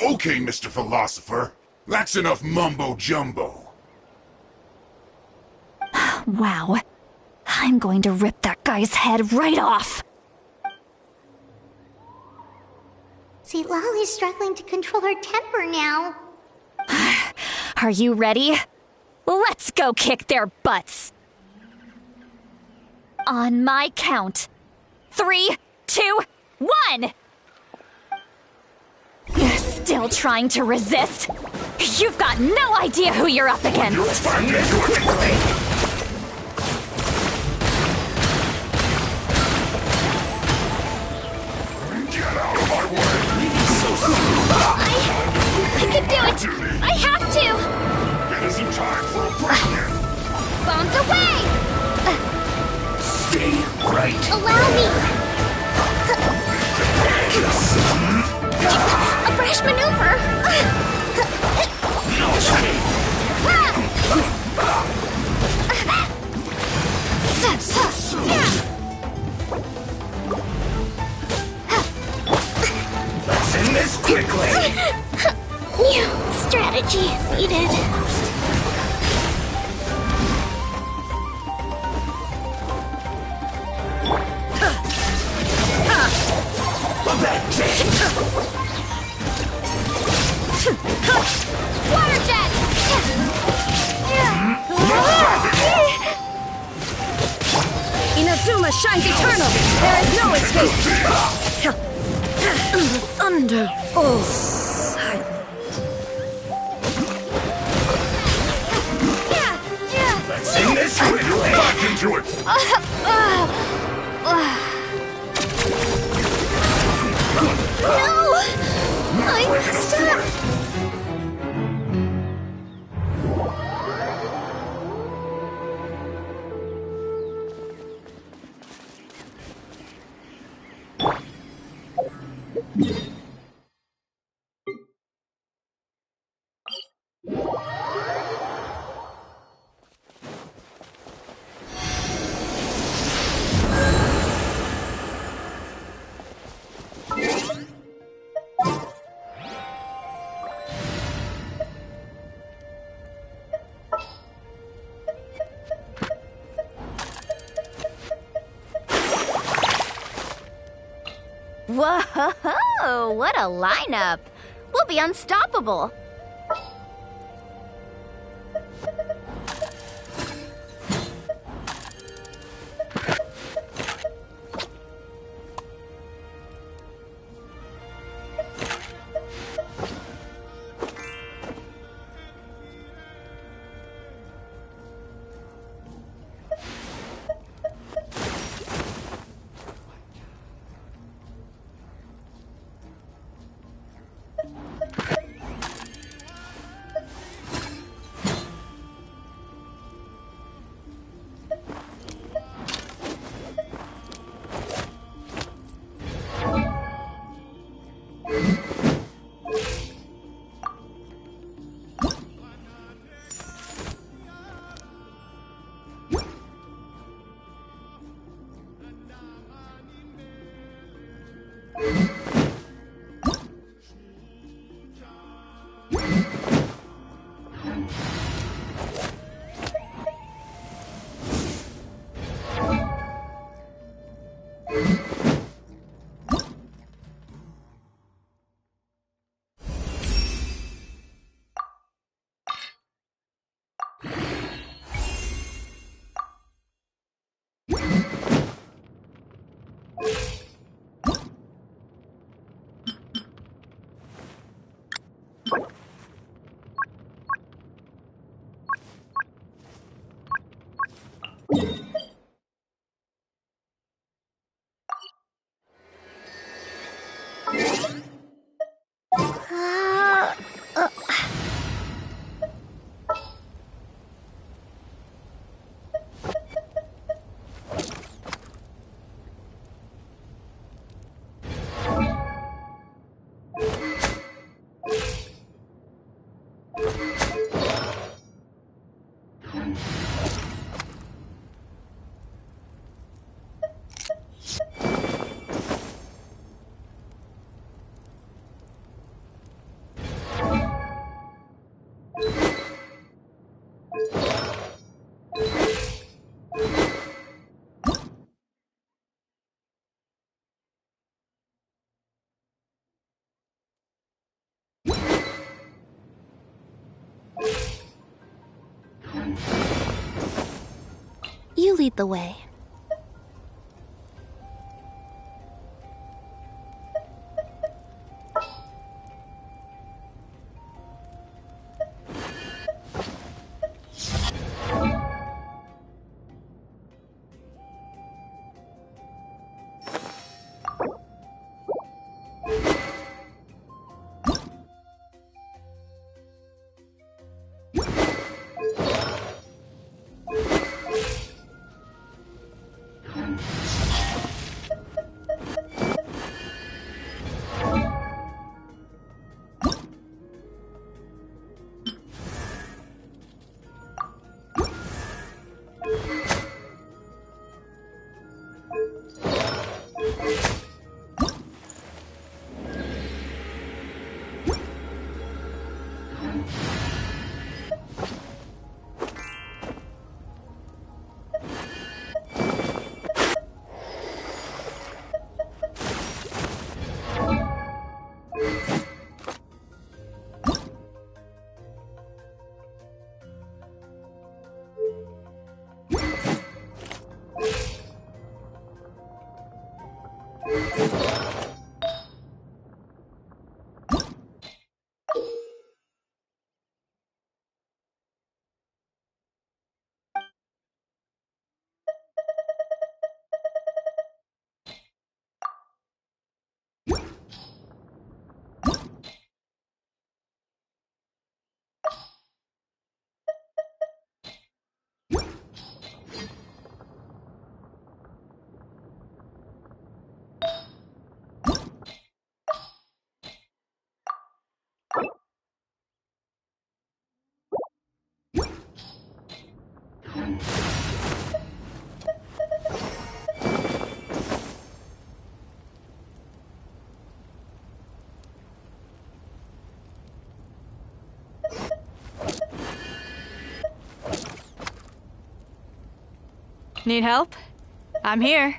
Okay, Mr. Philosopher. That's enough mumbo-jumbo. Wow. I'm going to rip that guy's head right off. See, Lolly's struggling to control her temper now. Are you ready? Let's go kick their butts. On my count. 3, 2, 1! Still trying to resist? You've got no idea who you're up against. You'll find me quickly! Get out of my way! I can do it! I have to! It isn't time for a break-in! Bombs away! Stay right. Allow me! A brash maneuver! Let's end this quickly. New strategy needed. Water jet! Inazuma shines eternal! There is no escape! Under all silence. Let's end this quickly. Back into it! No! I messed up! Whoa, what a lineup! We'll be unstoppable! You lead the way. Need help? I'm here.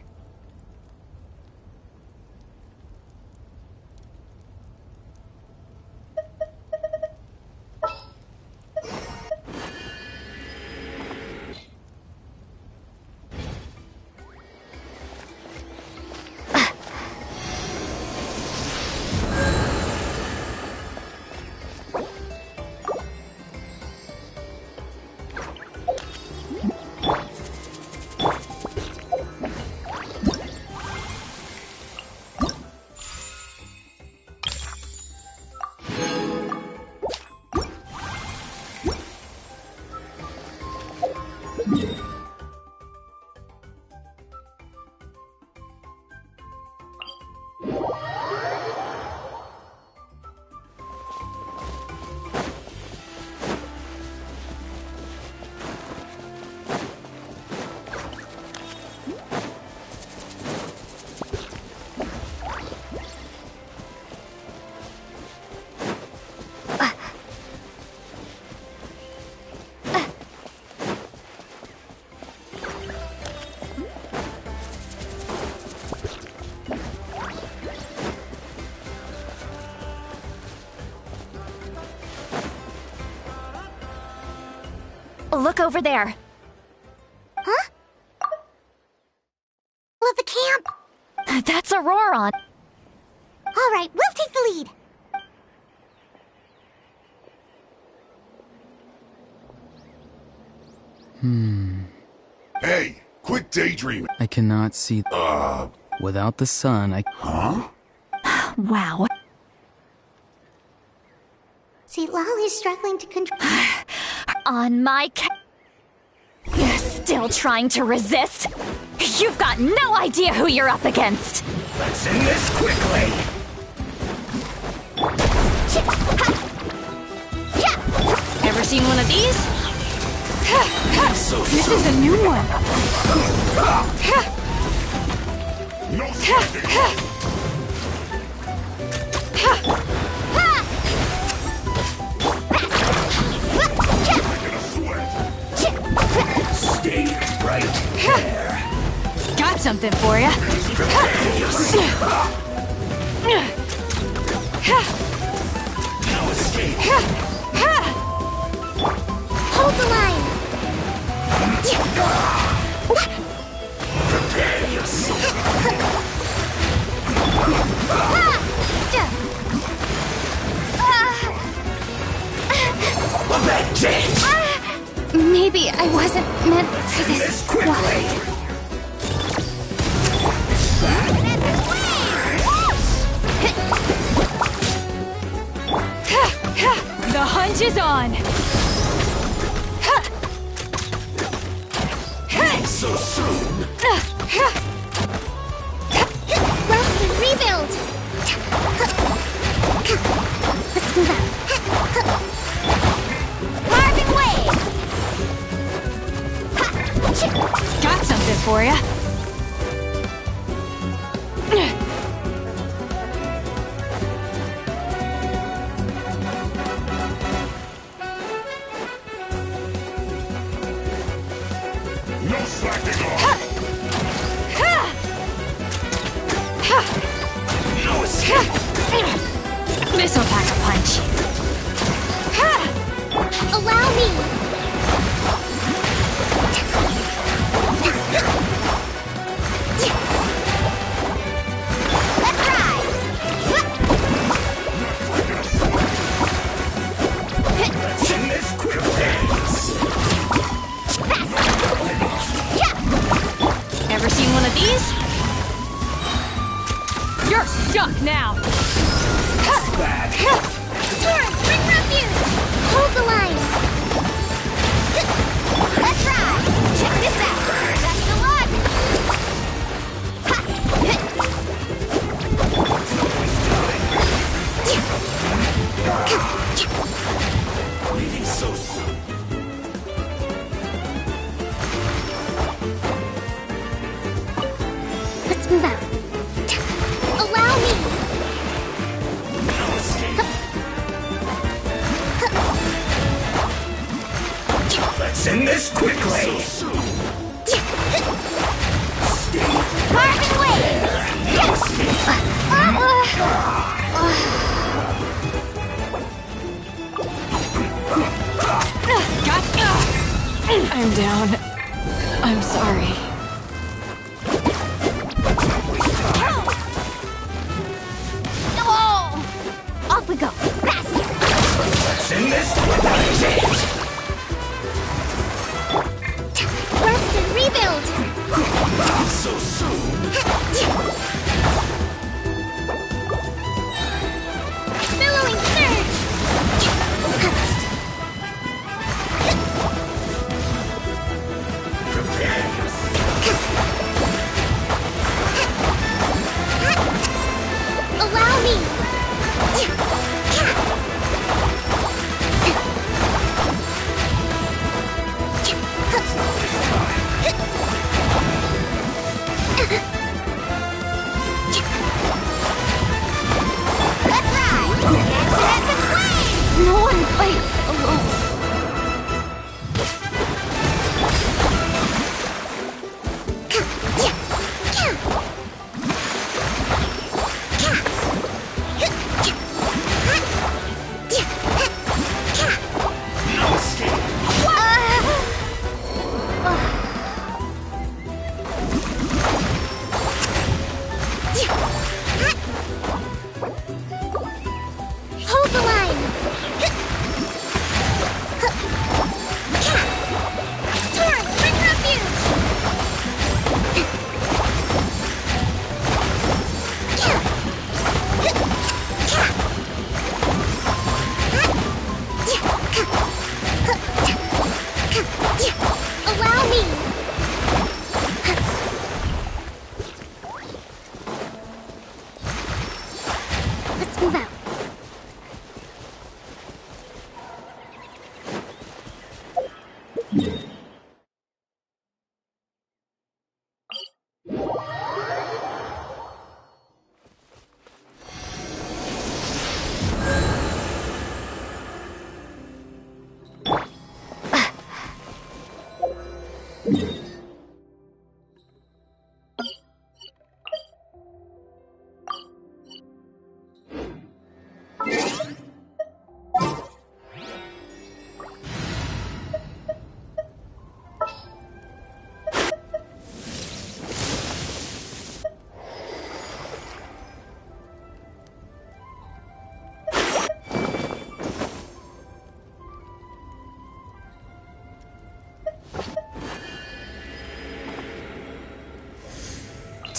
Look over there. Huh? Well, the camp. Hey, quit daydreaming. I cannot see. Without the sun, I. Huh? Wow. See, Lolly's struggling to control. On my You're still trying to resist? You've got no idea who you're up against! Let's end this quickly! Ever seen one of these? This is a new one. No slacking. Stay right there. Got something for ya. No escape. Hold the line! Prepare yourself. Maybe I wasn't meant for this. This quickly. The hunt is on. So soon. Rest and rebuild! Let's move out. Carving waves! Got something for ya. No slacking off. No escape. This'll pack a punch. Allow me! Let's ride! Let's end this quickly. Ever seen one of these? You're stuck now. Turn! Bring refuge! Hold the line! Let's ride! Check this out! Best of luck! Leaving so soon. Let's move out. Allow me! No escape. Let's end this quickly. So soon. Carving waves! No escape. I'm down. I'm sorry. Oh! Off we go! Faster! Let's end this quickly. Rest and rebuild! So soon. Billowing surge! Prepare yourself. Allow me!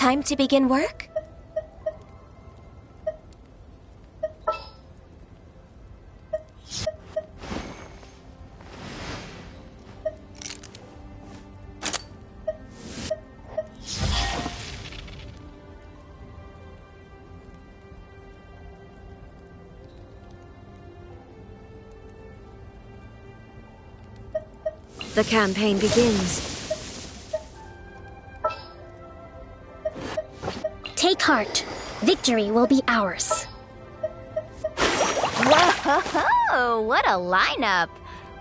Time to begin work? The campaign begins. Take heart. Victory will be ours. Whoa! What a lineup!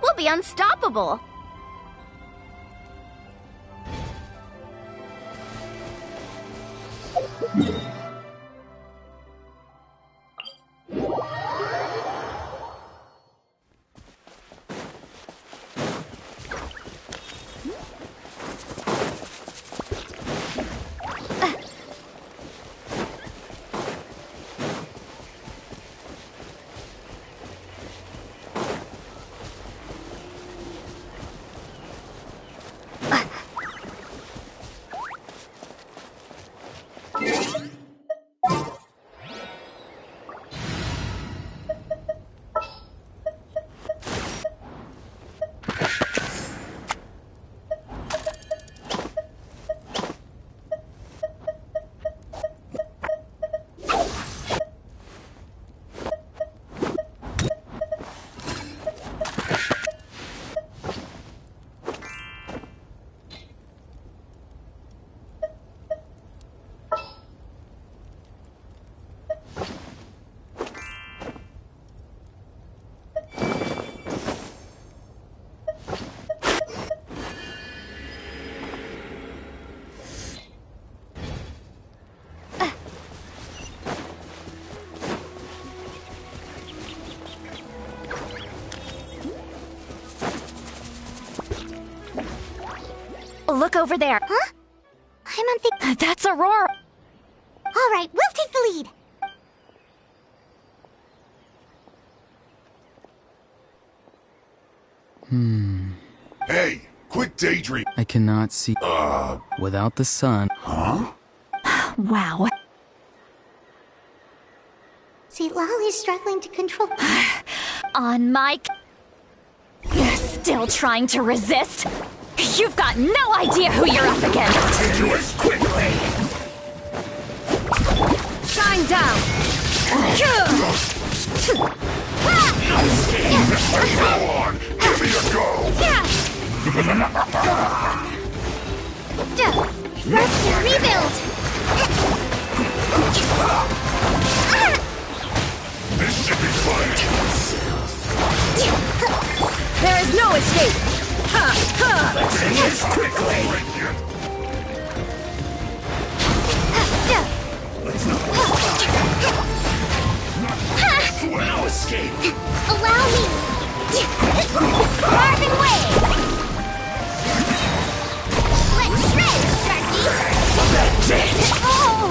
We'll be unstoppable! Look over there. Huh? I'm on the... That's Aurora. All right, we'll take the lead. Hey, quit daydreaming. I cannot see without the sun. Huh? Wow. See, Lolly's struggling to control... On my... You're still trying to resist? You've got no idea who you're up against! Do it quickly! Shine down! Go on! Give me a go! Rest and rebuild! This should be fun! There is no escape! Finish quickly! No escape! Allow me! Carving wave! Let's shred, Sharky! That's it! Oh!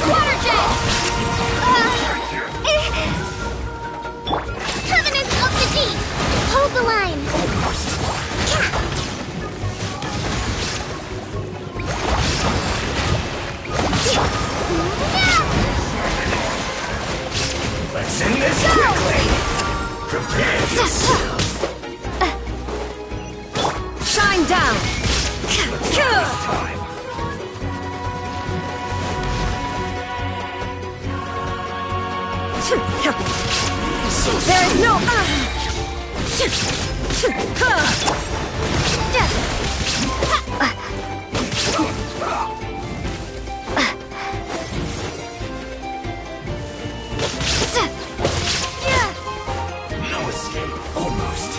Water jet! Covenant of the Deep! Hold the line! Let's end this quickly! Prepare yourself! Shine down! Time! There is no... No escape! Almost!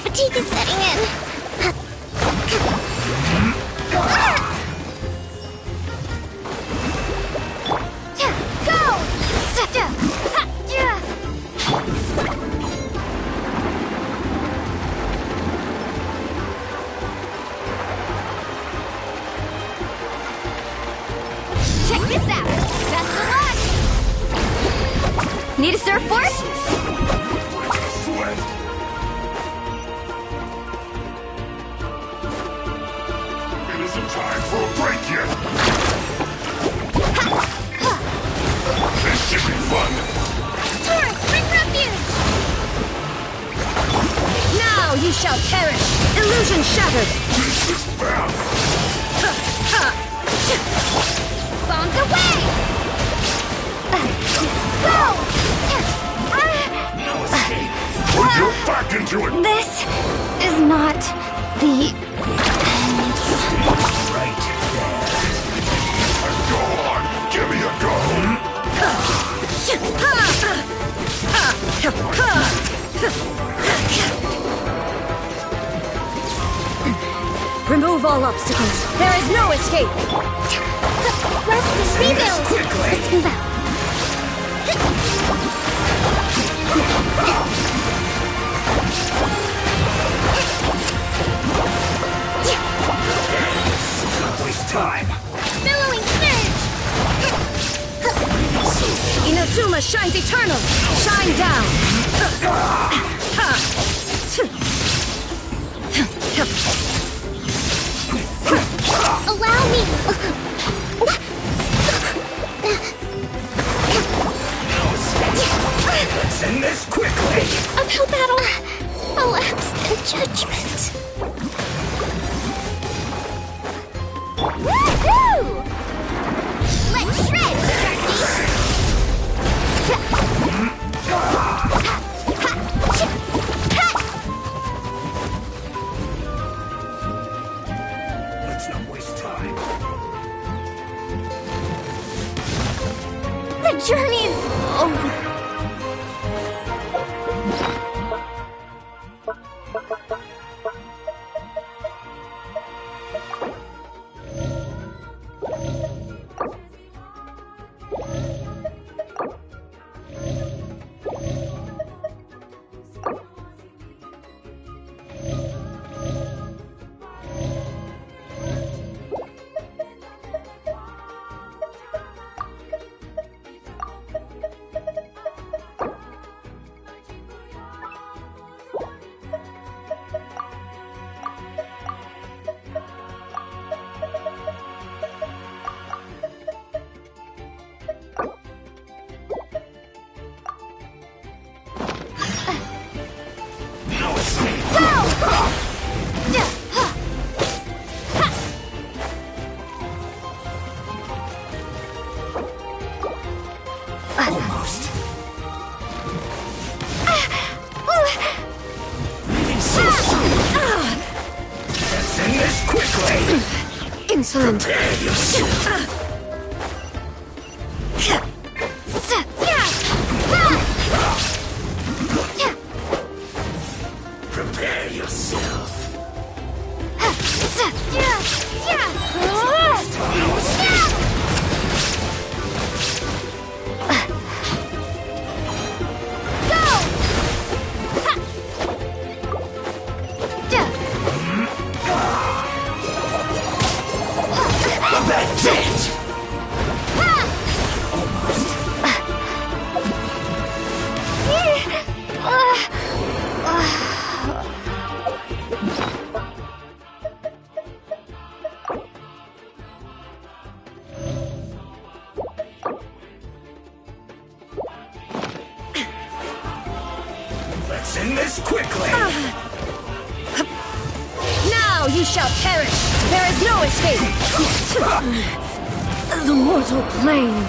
Fatigue is setting in. this out! Best of luck! Need a surfboard? Sweat. It isn't time for a break yet. This should be fun. Torrent, bring refuge! Now you shall perish! Illusion shattered! This is bad. Bombs away! Go! No escape. Put your back into it. This is not the Right there. And go on. Give me a go. Remove all obstacles. There is no escape. Rest and rebuild. Let's move out. Waste time. Billowing surge. Inazuma shines eternal. Shine down. Allow me. Let's end this quickly. Uphill battle. Relax the judgment. Woohoo! Let's shred, Let's not waste time. The journey's over. Almost. Leaving so soon. Let's end this quickly. Insolent. Prepare yourself. Prepare yourself. That's it! Let's end this quickly! Now you shall perish! There is no escape! The mortal plane!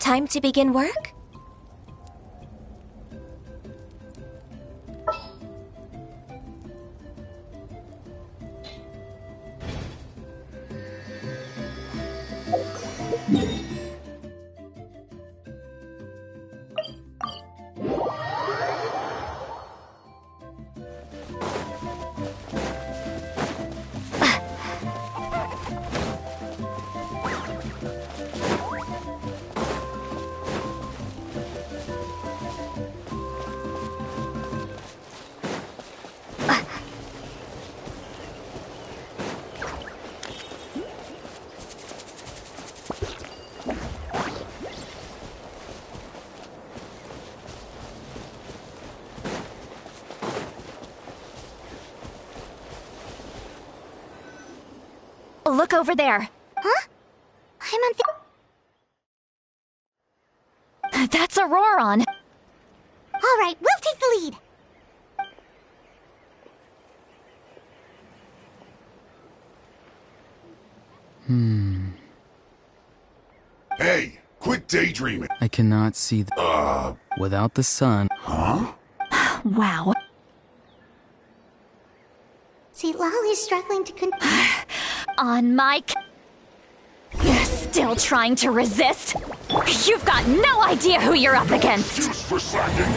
Time to begin work? Look over there. Huh? I'm on the... That's Auroron. All right, we'll take the lead. Hey, quit daydreaming. I cannot see the... Without the sun... Huh? Wow. See, Lolly's struggling to On my... You're still trying to resist? You've got no idea who you're up against. Just for slacking.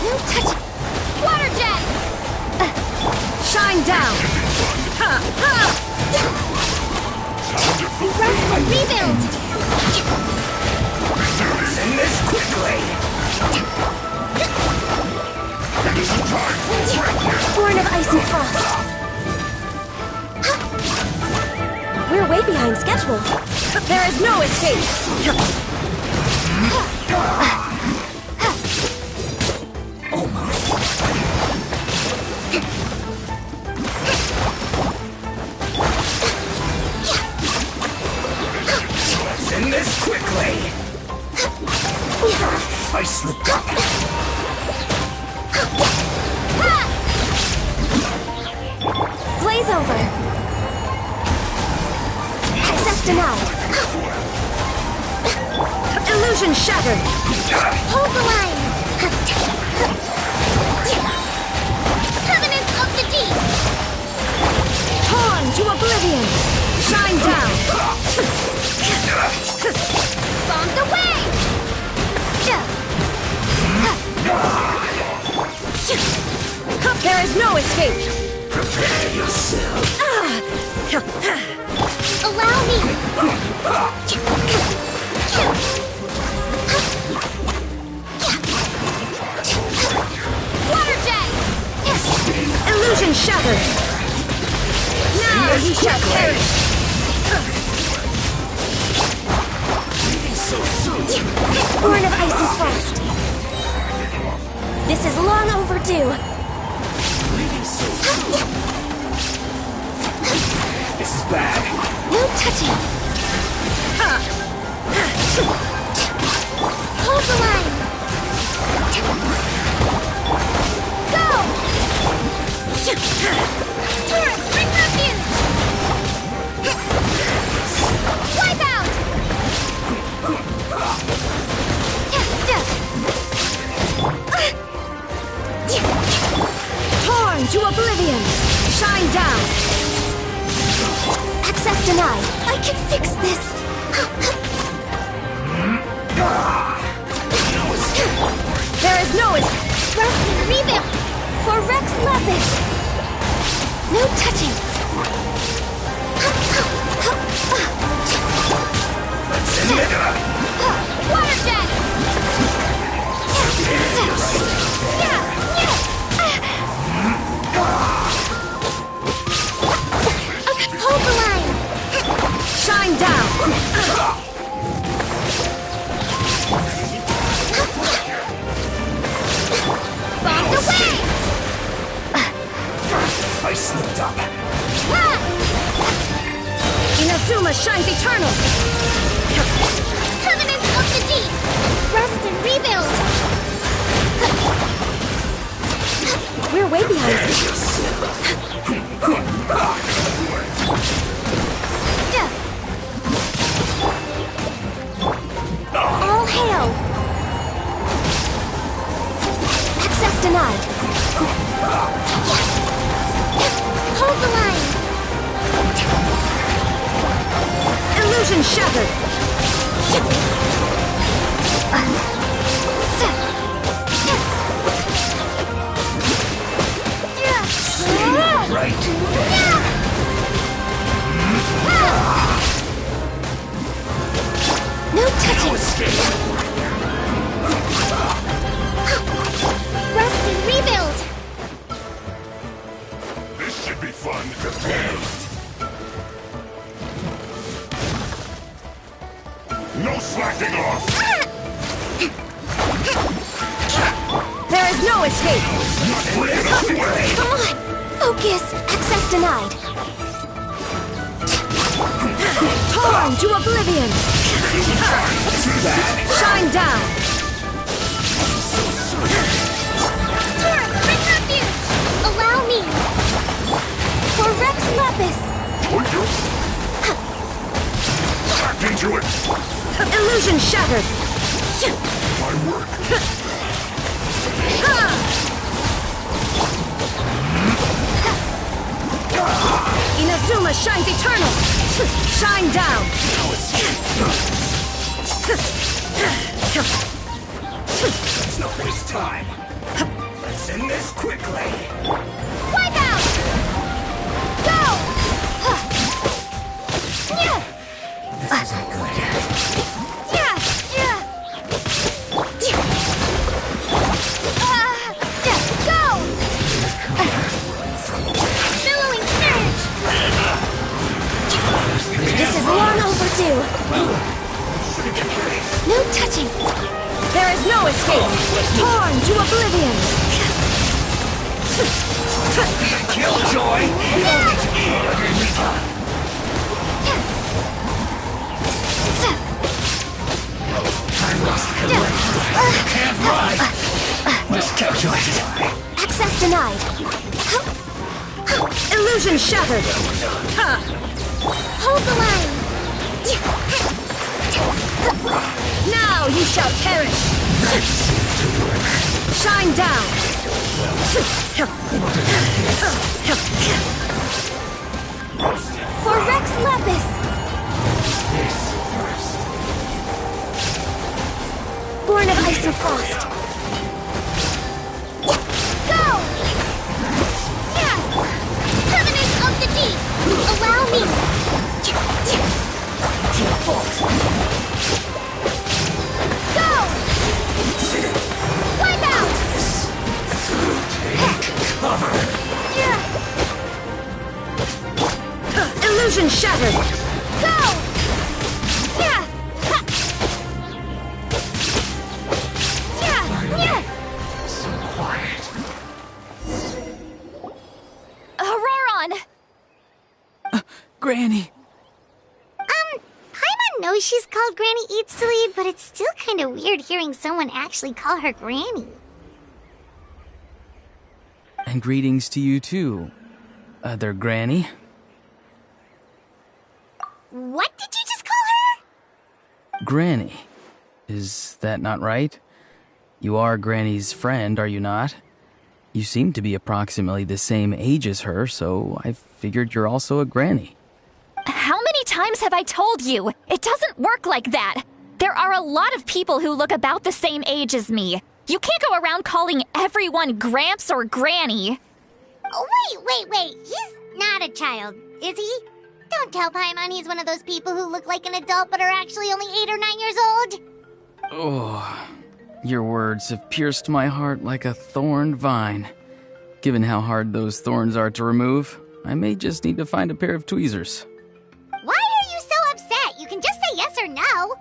No touch. Water jet! Shine down! Rest and rebuild. Send this quickly! It isn't time for practice. Born of ice and frost. We're way behind schedule. There is no escape! Send this quickly! I slipped up. Blaze over. Access denied. Illusion shattered! Hold the line. Covenant of the Deep. Torn to oblivion! Shine down! Bomb the way. There is no escape! Prepare yourself. Allow me. Water jet. Illusion shattered! Now he shall perish! So soon. Born of ice and frost. This is long overdue. Leaving so soon. This is bad. No touching. Hold the line. Go. Turret, bring refuge. Wipe out. Torn to oblivion! Shine down! Access denied. I can fix this. There is no escape! Rest and rebuild. For Rex Levish. No touching. Water jet. Hold the line. Shine down! Bomb the way. I slipped up. Inazuma shines eternal! Covenant of the Deep. Rest and rebuild. We're way behind. Access denied. Hold the line. Illusion shattered. Right. No touching. Rest and rebuild. This should be fun. No slacking off. There is no escape. Not breaking us away. Come on. Focus. Access denied. Torn to oblivion. Shine down. Turn. Bring refuge. Allow me. For Rex Lapis. Back into it. Illusion shattered. My work. Inazuma shines eternal. Shine down. Let's not waste time. Let's end this quickly. Wipe out. Go. This isn't good. Go. Billowing surge. This is long overdue. No touching. There is no escape. Torn to oblivion. Killjoy! Can't ride! Just calculate. Access denied. Illusion shattered. Hold the line. Now you shall perish. Shine down. For Rex Lapis. Born of ice and frost. Go! Covenant of the deep. Allow me. Go! Wipe out! Cover! Illusion shattered. Go! So quiet. Auroron! Granny! Paimon knows she's called Granny Eats to Lead, but it's still kind of weird hearing someone actually call her Granny. And greetings to you too, other Granny. What did you just call her? Granny. Is that not right? You are Granny's friend, are you not? You seem to be approximately the same age as her, so I figured you're also a Granny. How many times have I told you? It doesn't work like that. There are a lot of people who look about the same age as me. You can't go around calling everyone Gramps or Granny. Oh, wait. He's not a child, is he? Don't tell Paimon he's one of those people who look like an adult but are actually only 8 or 9 years old. Oh, your words have pierced my heart like a thorned vine. Given how hard those thorns are to remove, I may just need to find a pair of tweezers. Why are you so upset? You can just say yes or no.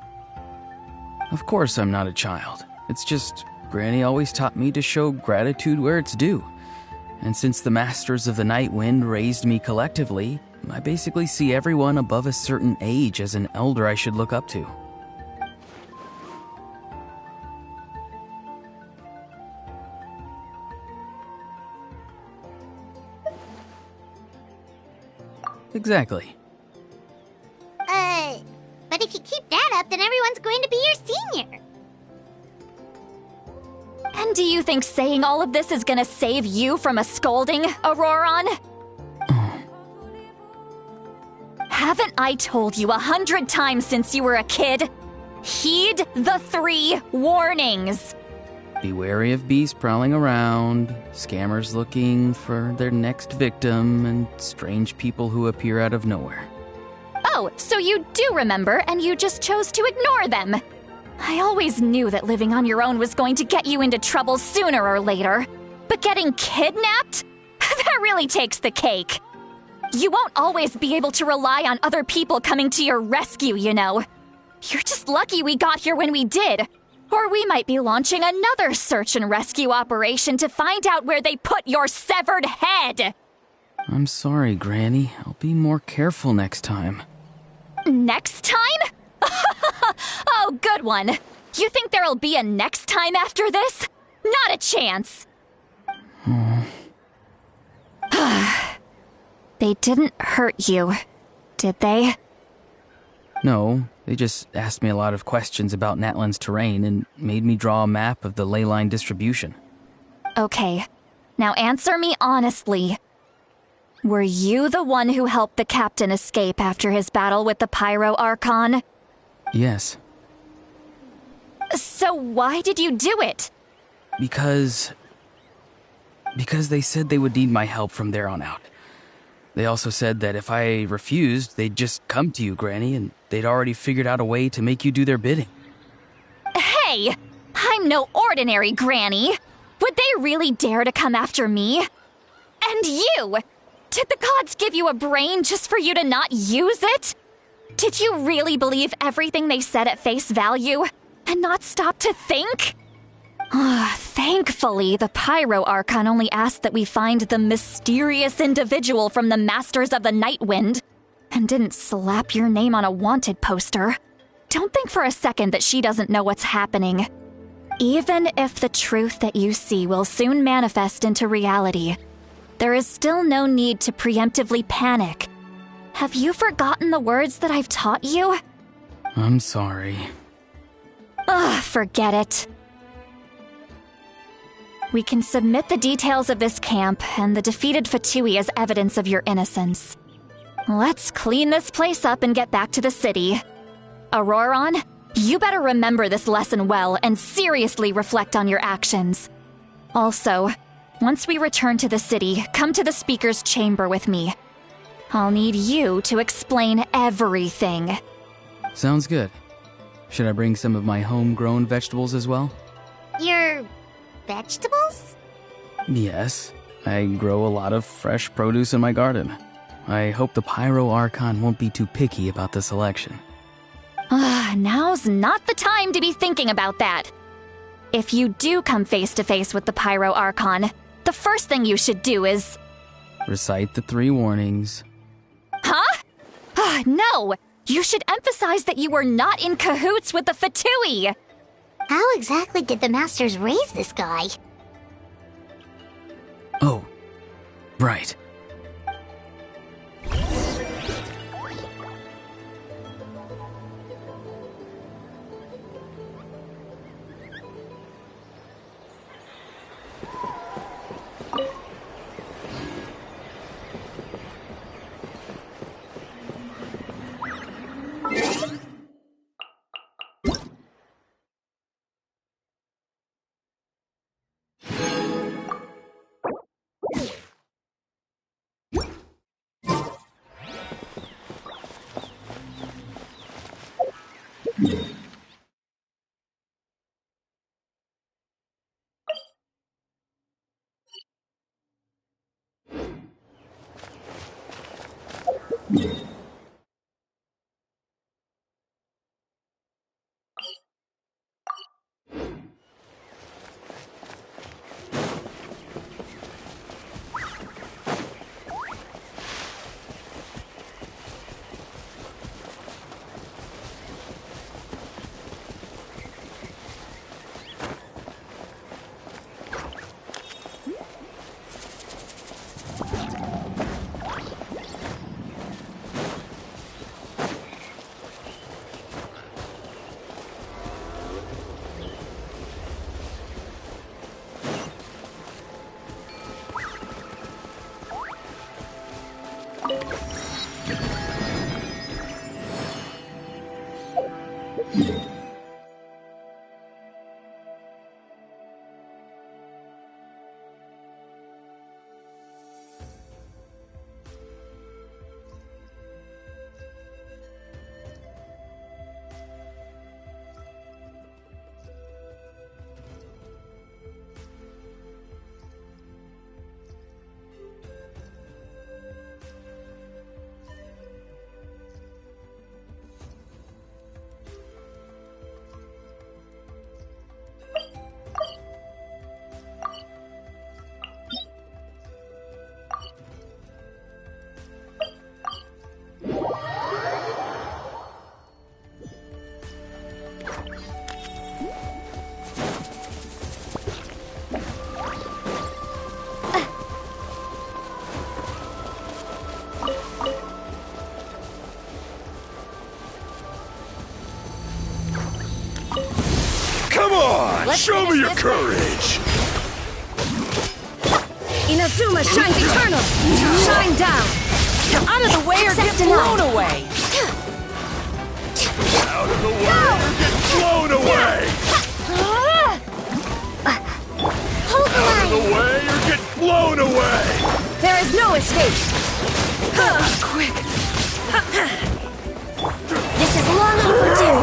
Of course I'm not a child. It's just Granny always taught me to show gratitude where it's due. And since the Masters of the Night Wind raised me collectively, I basically see everyone above a certain age as an elder I should look up to. Exactly. But if you keep that up, then everyone's going to be your senior. And do you think think saying all of this is gonna save you from a scolding, Auroron? Haven't I told you 100 times since you were a kid? Heed the 3 warnings! Be wary of beasts prowling around, scammers looking for their next victim, and strange people who appear out of nowhere. Oh, so you do remember, and you just chose to ignore them. I always knew that living on your own was going to get you into trouble sooner or later. But getting kidnapped? That really takes the cake. You won't always be able to rely on other people coming to your rescue, you know. You're just lucky we got here when we did. Or we might be launching another search and rescue operation to find out where they put your severed head. I'm sorry, Granny. I'll be more careful next time. Next time? Oh, good one. You think there'll be a next time after this? Not a chance. They didn't hurt you, did they? No, they just asked me a lot of questions about Natlan's terrain and made me draw a map of the ley line distribution. Okay, now answer me honestly. Were you the one who helped the captain escape after his battle with the Pyro Archon? Yes. So why did you do it? Because they said they would need my help from there on out. They also said that if I refused, they'd just come to you, Granny, and they'd already figured out a way to make you do their bidding. Hey! I'm no ordinary Granny! Would they really dare to come after me? And you! Did the gods give you a brain just for you to not use it? Did you really believe everything they said at face value and not stop to think? Thankfully, the Pyro Archon only asked that we find the mysterious individual from the Masters of the Night Wind and didn't slap your name on a wanted poster. Don't think for a second that she doesn't know what's happening. Even if the truth that you see will soon manifest into reality, there is still no need to preemptively panic. Have you forgotten the words that I've taught you? I'm sorry. Forget it. We can submit the details of this camp and the defeated Fatui as evidence of your innocence. Let's clean this place up and get back to the city. Auroron, you better remember this lesson well and seriously reflect on your actions. Also, once we return to the city, come to the speaker's chamber with me. I'll need you to explain everything. Sounds good. Should I bring some of my homegrown vegetables as well? Your vegetables? Yes. I grow a lot of fresh produce in my garden. I hope the Pyro Archon won't be too picky about the selection. Now's not the time to be thinking about that. If you do come face to face with the Pyro Archon, the first thing you should do is... recite the 3 warnings. Huh? No! You should emphasize that you were not in cahoots with the Fatui! How exactly did the Masters raise this guy? Oh, right. your courage! Inazuma shines eternal! Shine down! Out of the way or get blown away! Out of the way or get blown away! Hold the Out of line! the way or get blown away! There is no escape! Quick! This is long overdue.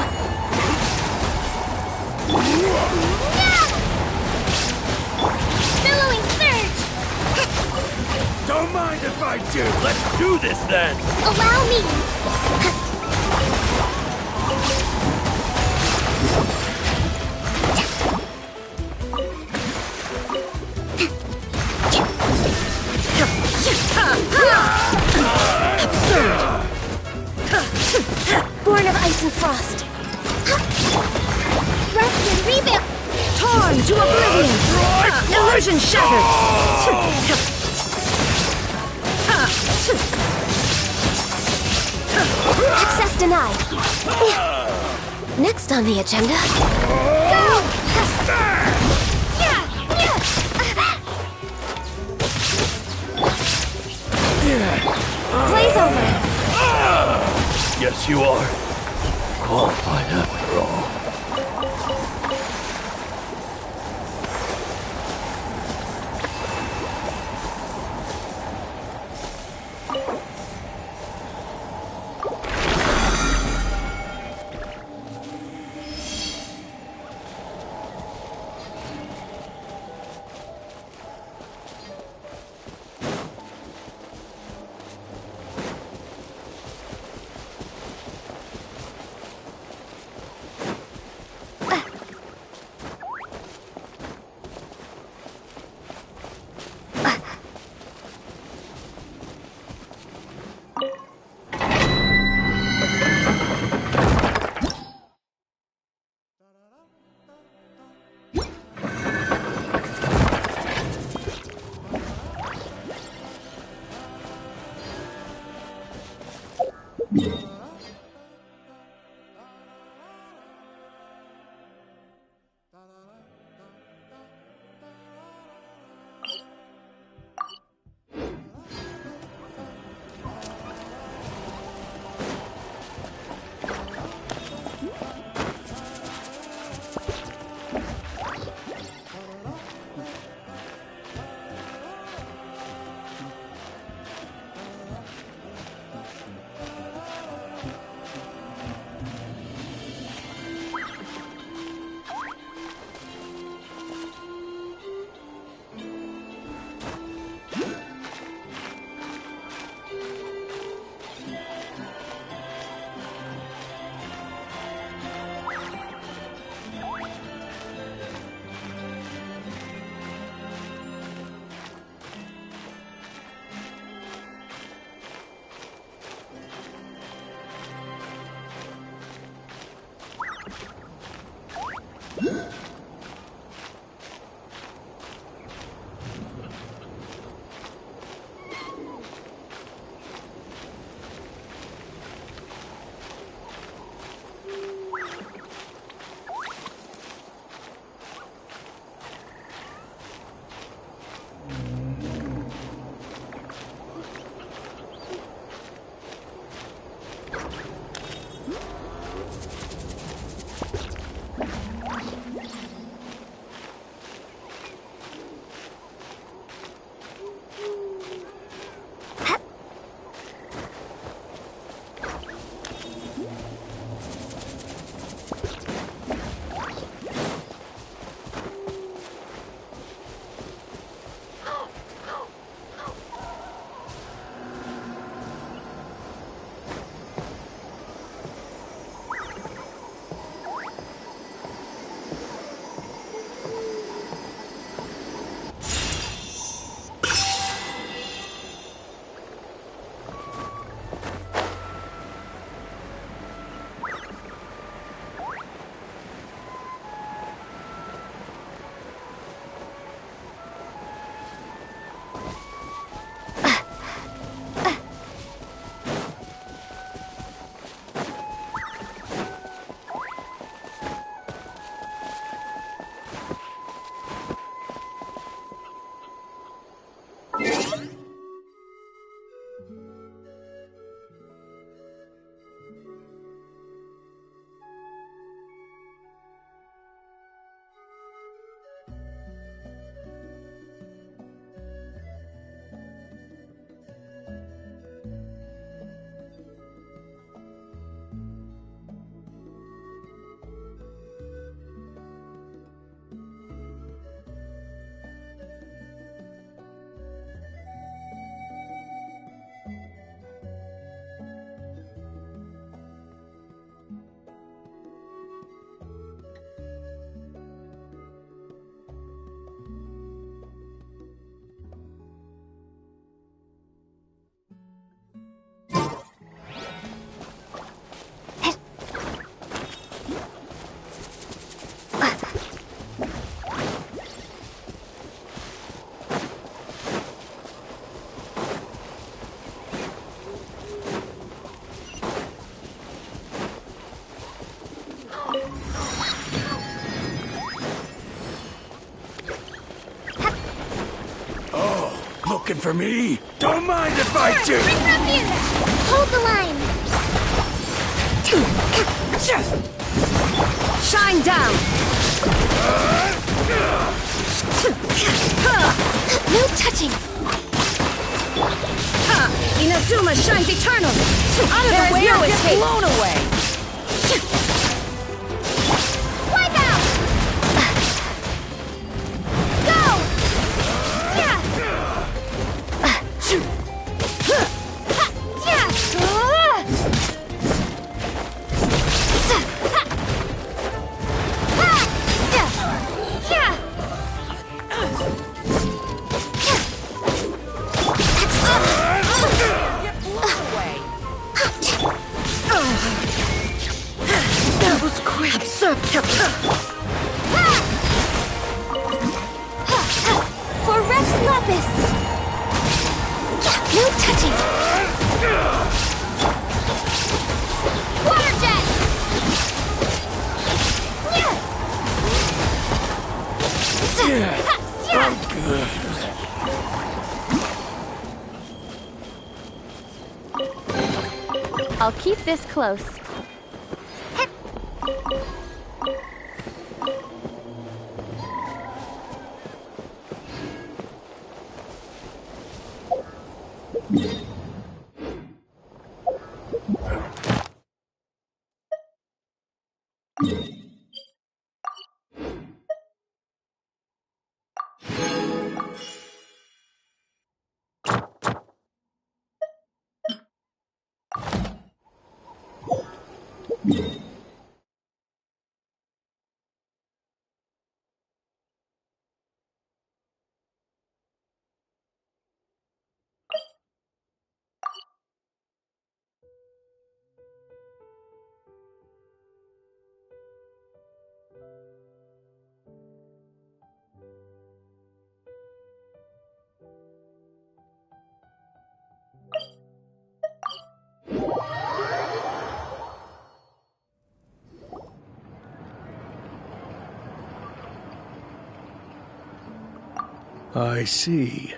Billowing surge! Don't mind if I do! Let's do this then! Allow me! Born of ice and frost. Rest and rebuild! Torn to oblivion! Illusion shattered! Access denied. Next on the agenda. Blaze over! Yes, you are. Qualified after all. looking for me? Don't mind if I do! Hold the line. Shine down! No touching. Inazuma shines eternal! Out of the way or get blown away! Wipe out! Go! Yeah! That was quick. For Rex Lapis! No touching! Water jet! I'm good. I'll keep this close. I see.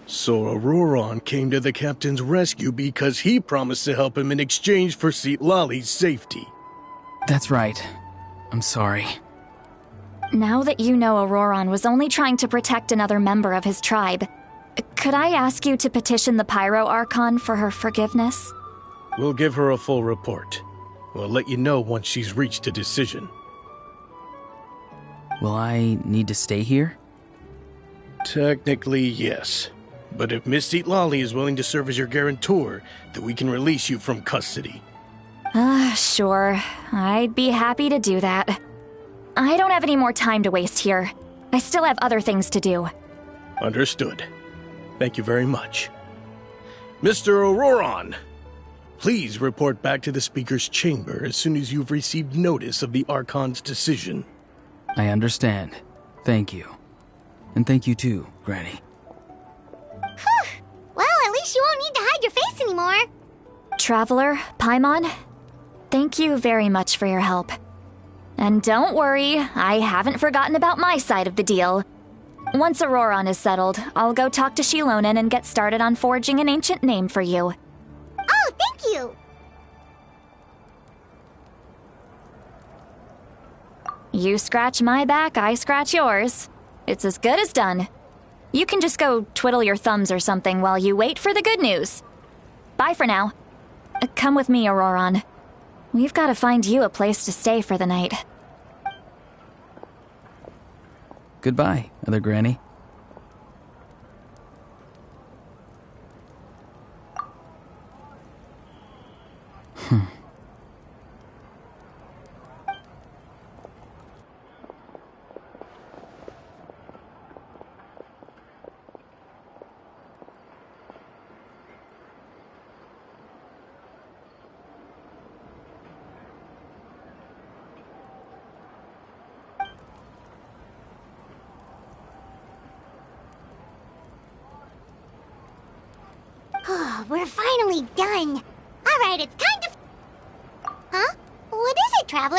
So Auroron came to the captain's rescue because he promised to help him in exchange for Citlali's safety. That's right. I'm sorry. Now that you know Auroron was only trying to protect another member of his tribe, could I ask you to petition the Pyro Archon for her forgiveness? We'll give her a full report. We'll let you know once she's reached a decision. Will I need to stay here? Technically, yes. But if Miss Citlali is willing to serve as your guarantor, then we can release you from custody. Sure. I'd be happy to do that. I don't have any more time to waste here. I still have other things to do. Understood. Thank you very much. Mr. Auroron, please report back to the Speaker's chamber as soon as you've received notice of the Archon's decision. I understand. Thank you. And thank you too, Granny. Well, at least you won't need to hide your face anymore. Traveler, Paimon, thank you very much for your help. And don't worry, I haven't forgotten about my side of the deal. Once Auroron is settled, I'll go talk to Shilonen and get started on forging an ancient name for you. Oh, thank you! You scratch my back, I scratch yours. It's as good as done. You can just go twiddle your thumbs or something while you wait for the good news. Bye for now. Come with me, Auroron. We've got to find you a place to stay for the night. Goodbye, Other Granny. We're finally done. All right, it's time to... Huh? What is it, Traveler?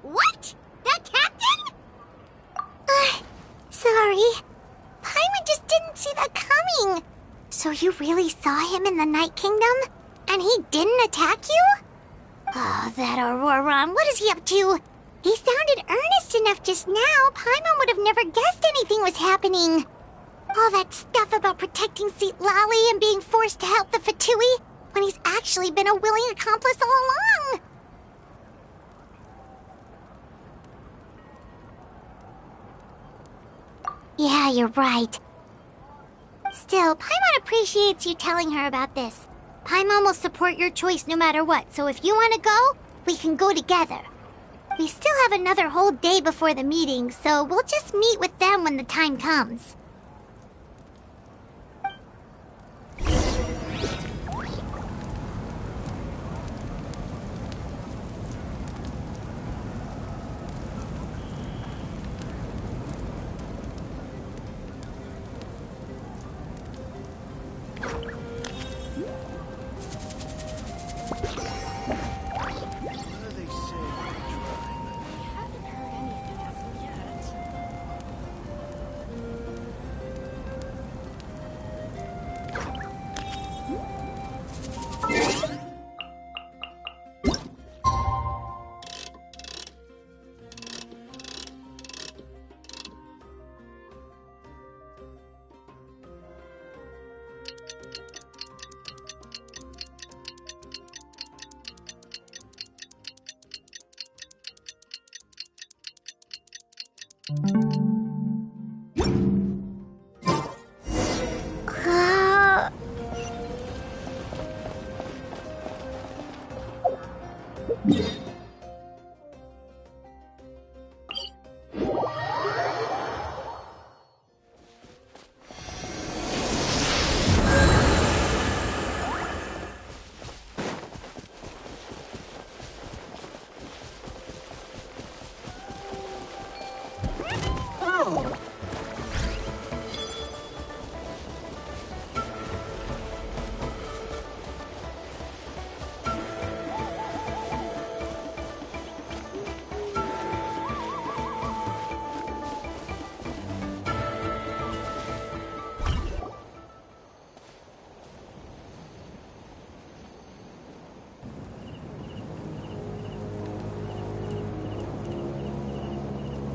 What? The captain? sorry. Paimon just didn't see that coming. So you really saw him in the Night Kingdom? And he didn't attack you? Oh, that Auroron, what is he up to? He sounded earnest enough just now. Paimon would have never guessed anything was happening. All that stuff about protecting Seat Lally and being forced to help the Fatui, when he's actually been a willing accomplice all along. Yeah, you're right. Still, Paimon appreciates you telling her about this. Paimon will support your choice no matter what, so if you want to go, we can go together. We still have another whole day before the meeting, so we'll just meet with them when the time comes.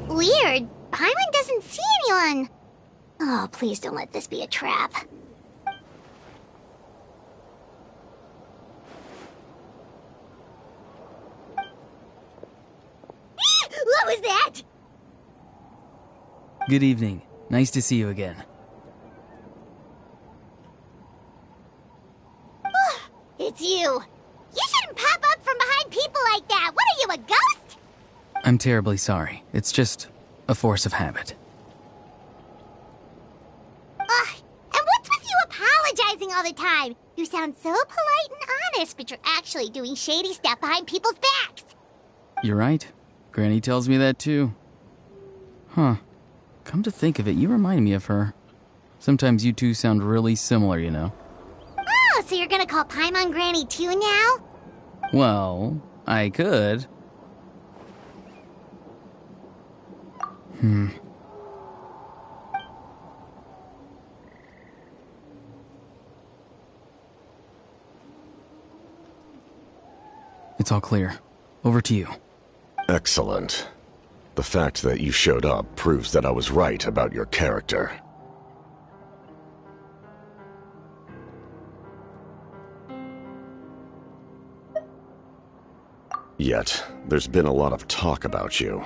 Weird. Paimon doesn't see anyone. Oh, please don't let this be a trap. What was that? Good evening. Nice to see you again. It's you. You shouldn't pop up from behind people like that. What are you, a ghost? I'm terribly sorry. It's just a force of habit. And what's with you apologizing all the time? You sound so polite and honest, but you're actually doing shady stuff behind people's backs. You're right. Granny tells me that too. Huh. Come to think of it, you remind me of her. Sometimes you two sound really similar, you know. Oh, so you're gonna call Paimon Granny too now? Well, I could. It's all clear. Over to you. Excellent. The fact that you showed up proves that I was right about your character. Yet, there's been a lot of talk about you.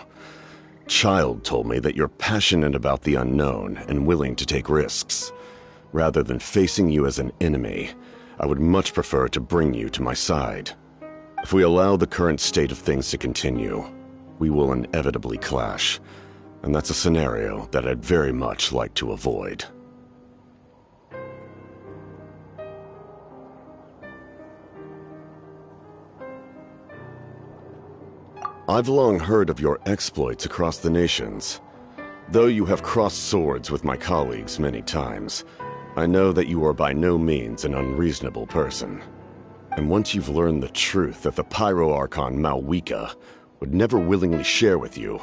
Child told me that you're passionate about the unknown and willing to take risks. Rather than facing you as an enemy, I would much prefer to bring you to my side. If we allow the current state of things to continue, we will inevitably clash, and that's a scenario that I'd very much like to avoid. I've long heard of your exploits across the nations. Though you have crossed swords with my colleagues many times, I know that you are by no means an unreasonable person. And once you've learned the truth that the Pyro Archon Malwika would never willingly share with you,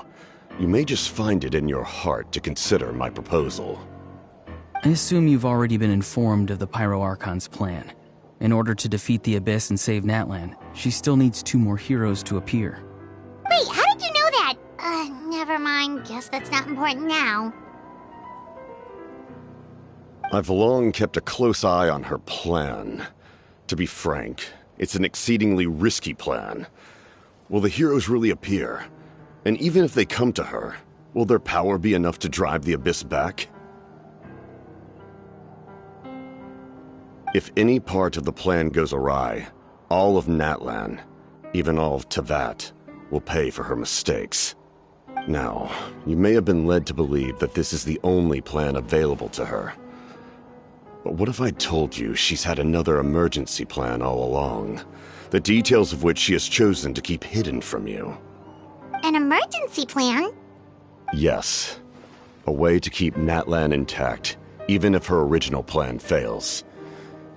You may just find it in your heart to consider my proposal. I assume you've already been informed of the Pyro Archon's plan. In order to defeat the Abyss and save Natlan, she still needs 2 more heroes to appear. Wait, how did you know that? Never mind. Guess that's not important now. I've long kept a close eye on her plan. To be frank, it's an exceedingly risky plan. Will the heroes really appear? And even if they come to her, will their power be enough to drive the Abyss back? If any part of the plan goes awry, all of Natlan, even all of Teyvat, will pay for her mistakes. Now, you may have been led to believe that this is the only plan available to her. But what if I told you she's had another emergency plan all along, the details of which she has chosen to keep hidden from you? An emergency plan? Yes. A way to keep Natlan intact, even if her original plan fails.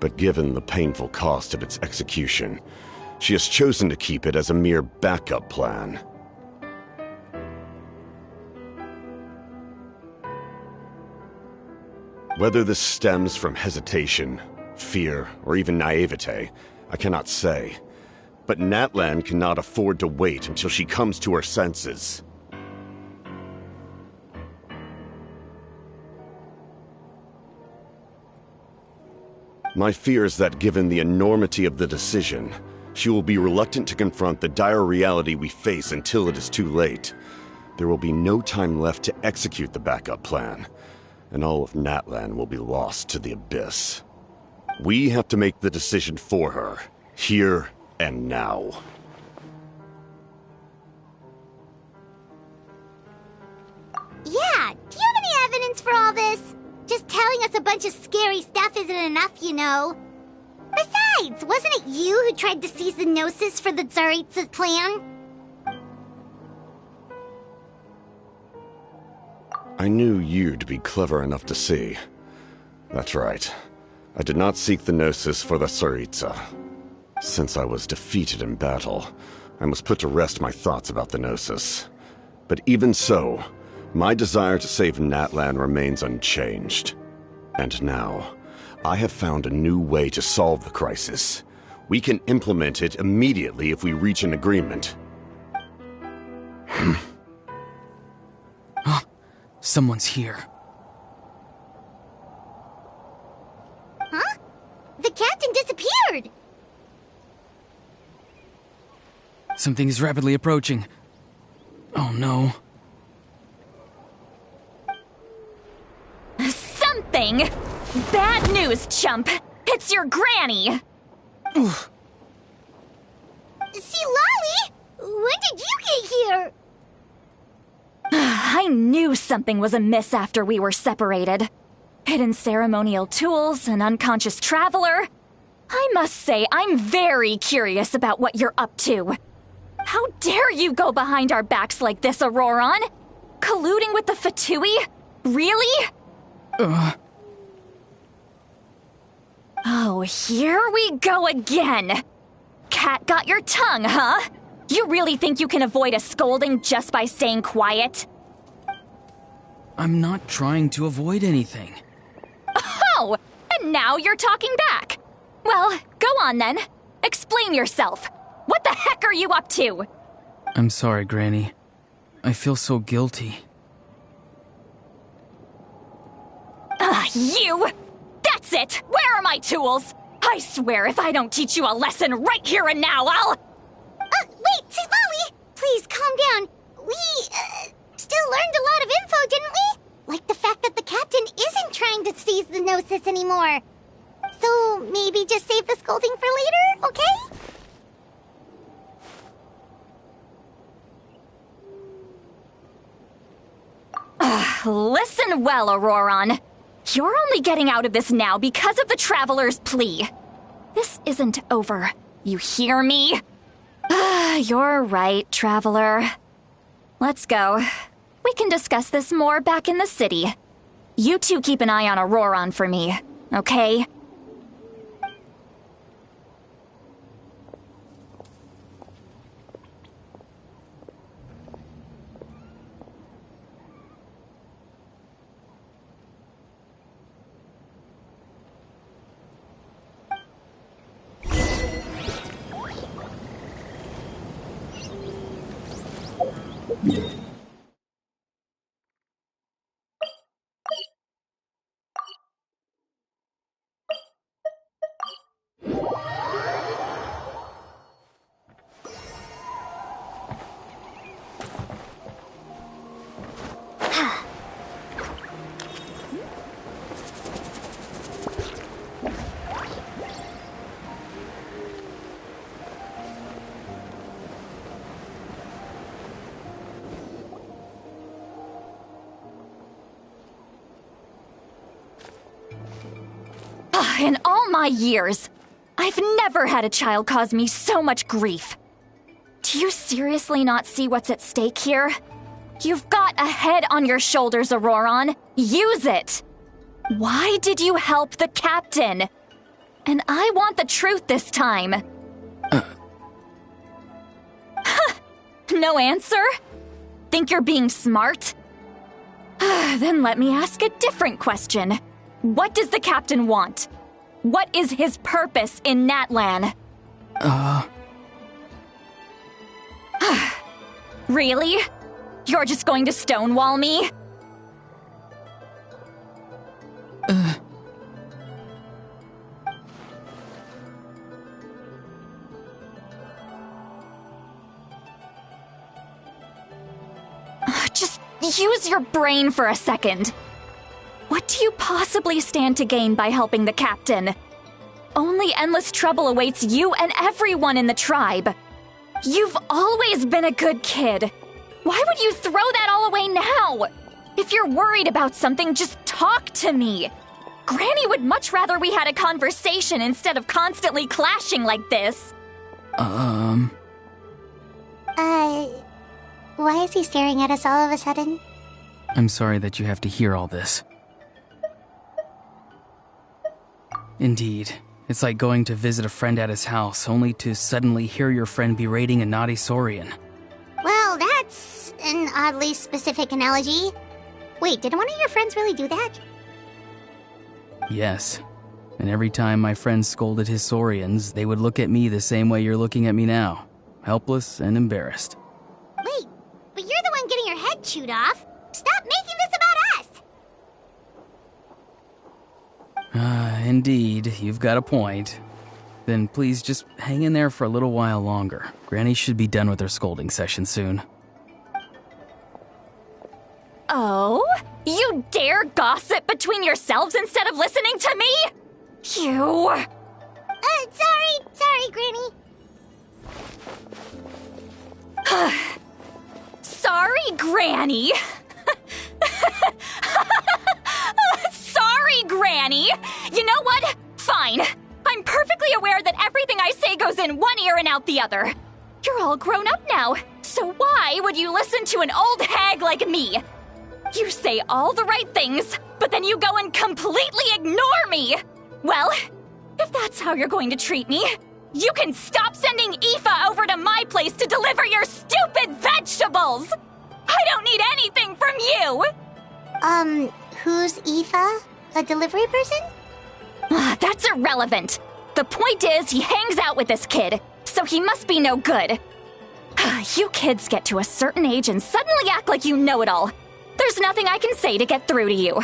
But given the painful cost of its execution, she has chosen to keep it as a mere backup plan. Whether this stems from hesitation, fear, or even naivete, I cannot say. But Natlan cannot afford to wait until she comes to her senses. My fear is that given the enormity of the decision, she will be reluctant to confront the dire reality we face until it is too late. There will be no time left to execute the backup plan, and all of Natlan will be lost to the Abyss. We have to make the decision for her, here and now. Yeah, do you have any evidence for all this? Just telling us a bunch of scary stuff isn't enough, you know. Besides, wasn't it you who tried to seize the Gnosis for the Tsaritsa's plan? I knew you to be clever enough to see. That's right. I did not seek the Gnosis for the Tsaritsa. Since I was defeated in battle, I must put to rest my thoughts about the Gnosis. But even so, my desire to save Natlan remains unchanged. And now, I have found a new way to solve the crisis. We can implement it immediately if we reach an agreement. Someone's here. Huh? The captain disappeared! Something is rapidly approaching. Oh no. Something? Bad news, chump! It's your granny! See, Lolly? When did you get here? I knew something was amiss after we were separated. Hidden ceremonial tools, an unconscious traveler. I must say, I'm very curious about what you're up to. How dare you go behind our backs like this, Auroron? Colluding with the Fatui? Really? Oh, here we go again. Cat got your tongue, huh? You really think you can avoid a scolding just by staying quiet? I'm not trying to avoid anything. Oh, and now you're talking back. Well, go on then. Explain yourself. What the heck are you up to? I'm sorry, Granny. I feel so guilty. You! That's it! Where are my tools? I swear if I don't teach you a lesson right here and now, I'll... Wait, Lolly! Please, calm down. We, still learned a lot of info, didn't we? Like the fact that the captain isn't trying to seize the Gnosis anymore. So, maybe just save the scolding for later, okay? Listen well, Auroron. You're only getting out of this now because of the Traveler's plea. This isn't over. You hear me? You're right, Traveler. Let's go. We can discuss this more back in the city. You two keep an eye on Auroron for me, okay? all my years, I've never had a child cause me so much grief. Do you seriously not see what's at stake here? You've got a head on your shoulders, Auroron. Use it! Why did you help the captain? And I want the truth this time. No answer? Think you're being smart? Then let me ask a different question. What does the captain want? What is his purpose in Natlan? Really? You're just going to stonewall me? Just use your brain for a second. What do you possibly stand to gain by helping the captain? Only endless trouble awaits you and everyone in the tribe. You've always been a good kid. Why would you throw that all away now? If you're worried about something, just talk to me. Granny would much rather we had a conversation instead of constantly clashing like this. Why is he staring at us all of a sudden? I'm sorry that you have to hear all this. Indeed. It's like going to visit a friend at his house, only to suddenly hear your friend berating a naughty Saurian. Well, that's an oddly specific analogy. Wait, did one of your friends really do that? Yes. And every time my friend scolded his Saurians, they would look at me the same way you're looking at me now. Helpless and embarrassed. Wait, but you're the one getting your head chewed off. Stop making this about us! Indeed, you've got a point. Then please just hang in there for a little while longer. Granny should be done with her scolding session soon. Oh? You dare gossip between yourselves instead of listening to me? You... Sorry, Granny. Sorry, Granny. Sorry, Granny. You know what? Fine. I'm perfectly aware that everything I say goes in one ear and out the other. You're all grown up now, so why would you listen to an old hag like me? You say all the right things, but then you go and completely ignore me. Well, if that's how you're going to treat me, you can stop sending Aoife over to my place to deliver your stupid vegetables! I don't need anything from you! Who's Aoife? A delivery person? That's irrelevant. The point is, he hangs out with this kid, so he must be no good. You kids get to a certain age and suddenly act like you know it all. There's nothing I can say to get through to you.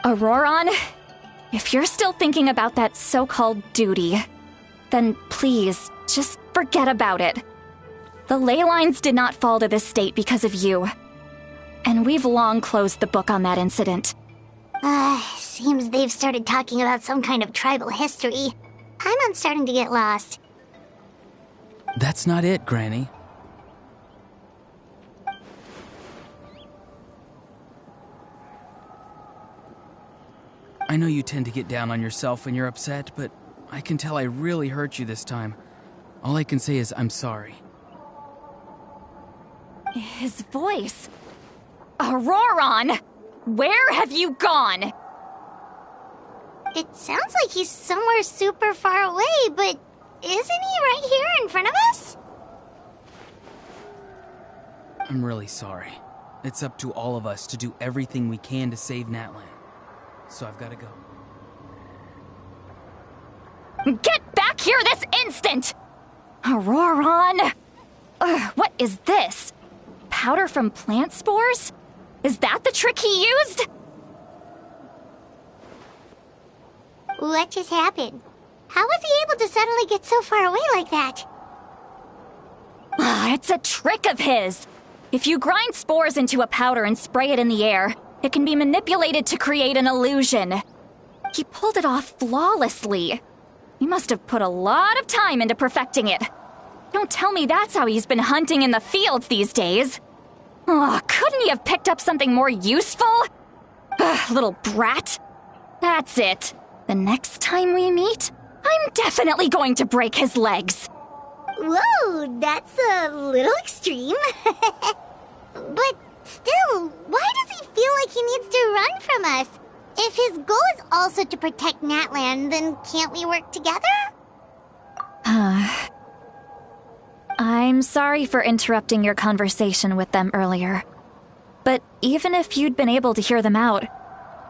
Auroron, if you're still thinking about that so-called duty, then please, just forget about it. The ley lines did not fall to this state because of you. And we've long closed the book on that incident. Seems they've started talking about some kind of tribal history. I'm starting to get lost. That's not it, Granny. I know you tend to get down on yourself when you're upset, but I can tell I really hurt you this time. All I can say is I'm sorry. His voice. Auroron! Where have you gone? It sounds like he's somewhere super far away, but isn't he right here in front of us? I'm really sorry. It's up to all of us to do everything we can to save Natlan. So I've got to go. Get back here this instant! Auroron! What is this? Powder from plant spores? Is that the trick he used? What just happened? How was he able to suddenly get so far away like that? It's a trick of his. If you grind spores into a powder and spray it in the air, it can be manipulated to create an illusion. He pulled it off flawlessly. He must have put a lot of time into perfecting it. Don't tell me that's how he's been hunting in the fields these days. Oh, couldn't he have picked up something more useful? Little brat. That's it. The The next time we meet, I'm definitely going to break his legs. Whoa, that's a little extreme. But still, why does he feel like he needs to run from us? If his goal is also to protect Natlan, then can't we work together? I'm sorry for interrupting your conversation with them earlier. But even if you'd been able to hear them out,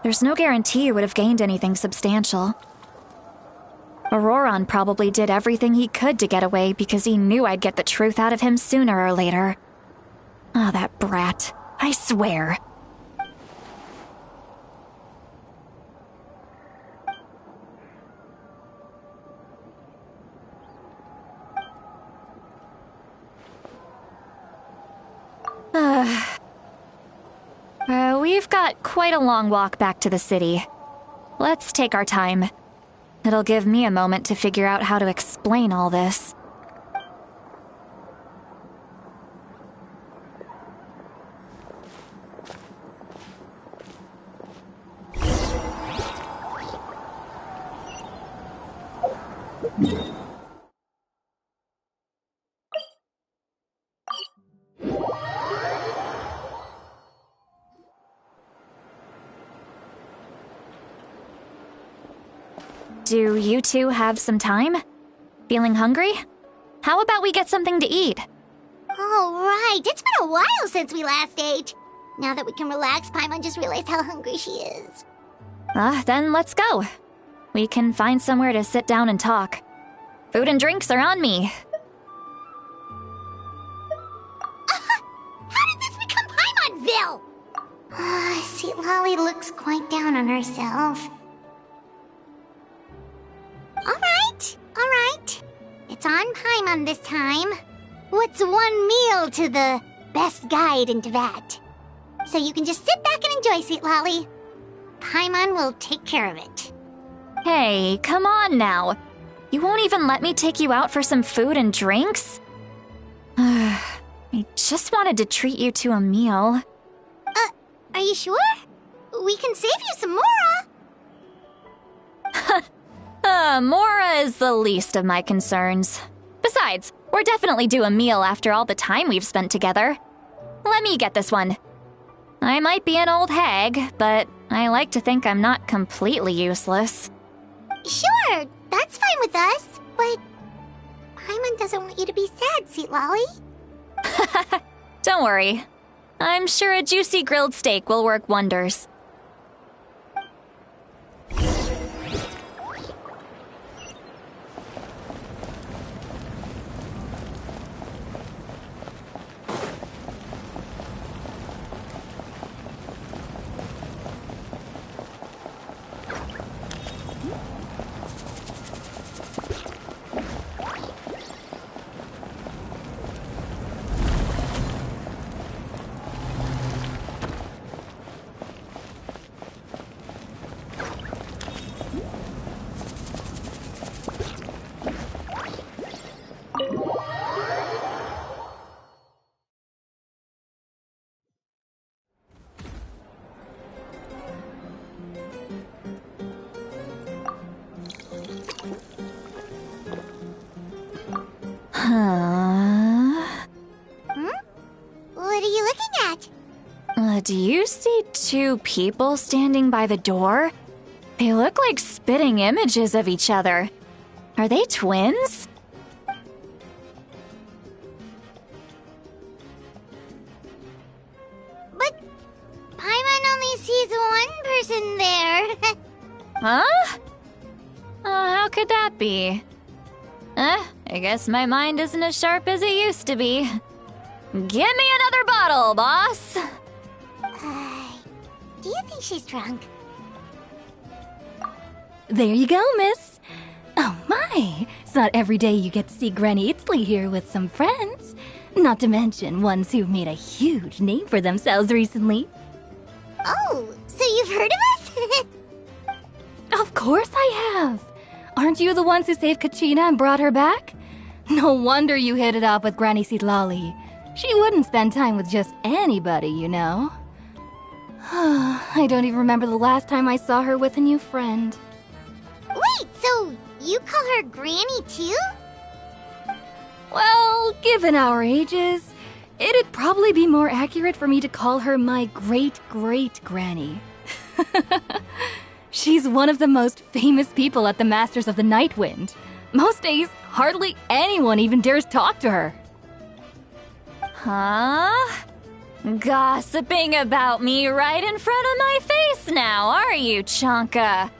there's no guarantee you would have gained anything substantial. Auroron probably did everything he could to get away because he knew I'd get the truth out of him sooner or later. Oh, that brat. I swear. We've got quite a long walk back to the city. Let's take our time. It'll give me a moment to figure out how to explain all this. Do you two have some time? Feeling hungry? How about we get something to eat? Oh, right. It's been a while since we last ate. Now that we can relax, Paimon just realized how hungry she is. Then let's go. We can find somewhere to sit down and talk. Food and drinks are on me. How did this become Paimonville? Sweet Lolly looks quite down on herself. All right. It's on Paimon this time. What's one meal to the best guide into that? So you can just sit back and enjoy, Sweet Lolly. Paimon will take care of it. Hey, come on now. You won't even let me take you out for some food and drinks? I just wanted to treat you to a meal. Are you sure? We can save you some Mora. Mora is the least of my concerns. Besides, we're definitely due a meal after all the time we've spent together. Let me get this one. I might be an old hag, but I like to think I'm not completely useless. Sure, that's fine with us, but Paimon doesn't want you to be sad, Sweet Lolly. Don't worry. I'm sure a juicy grilled steak will work wonders. What are you looking at? Do you see two people standing by the door? They look like spitting images of each other. Are they twins? But Paimon only sees one person there. Huh? How could that be? I guess my mind isn't as sharp as it used to be. Give me another bottle, boss! Do you think she's drunk? There you go, miss. Oh my, it's not every day you get to see Granny Itzley here with some friends. Not to mention ones who've made a huge name for themselves recently. Oh, so you've heard of us? Of course I have. Aren't you the ones who saved Kachina and brought her back? No wonder you hit it off with Granny Sitlali. She wouldn't spend time with just anybody, you know. I don't even remember the last time I saw her with a new friend. So, you call her Granny too? Well, given our ages, it'd probably be more accurate for me to call her my great-great-granny. She's one of the most famous people at the Masters of the Nightwind. Most days, hardly anyone even dares talk to her. Huh? Gossiping about me right in front of my face now, are you, Chonka?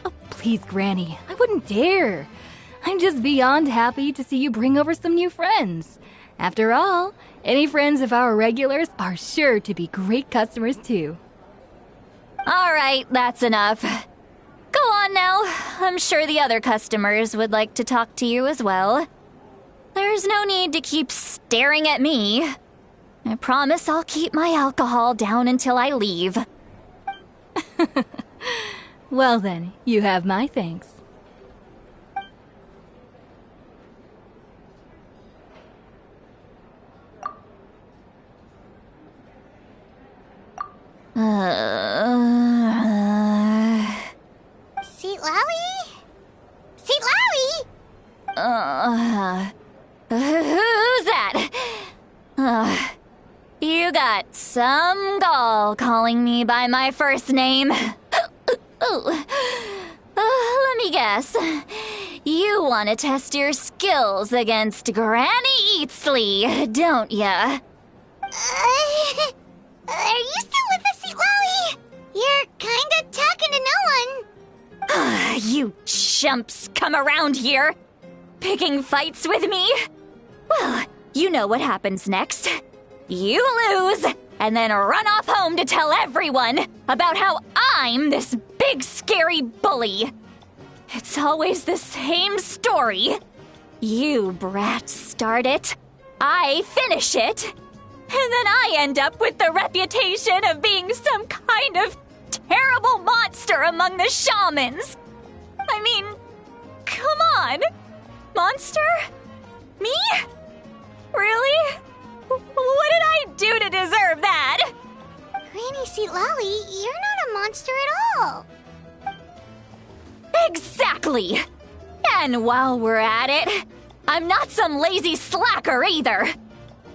Oh, please, Granny, I wouldn't dare. I'm just beyond happy to see you bring over some new friends. After all, any friends of our regulars are sure to be great customers too. All right, that's enough. Go on now. I'm sure the other customers would like to talk to you as well. There's no need to keep staring at me. I promise I'll keep my alcohol down until I leave. Well then, you have my thanks. Seat Lally? Seat Lally? Who's that? You got some gall calling me by my first name. Let me guess. You want to test your skills against Granny Eatsley, don't ya? Are you still with us, Seat Lally? You're kinda talking to no one. You chumps come around here, picking fights with me? Well, you know what happens next. You lose, and then run off home to tell everyone about how I'm this big scary bully. It's always the same story. You brats start it, I finish it, and then I end up with the reputation of being some kind of terrible monster among the shamans. I mean, come on. Monster? Me? Really? What did I do to deserve that? Granny Seat Lally, you're not a monster at all. Exactly! And while we're at it, I'm not some lazy slacker either.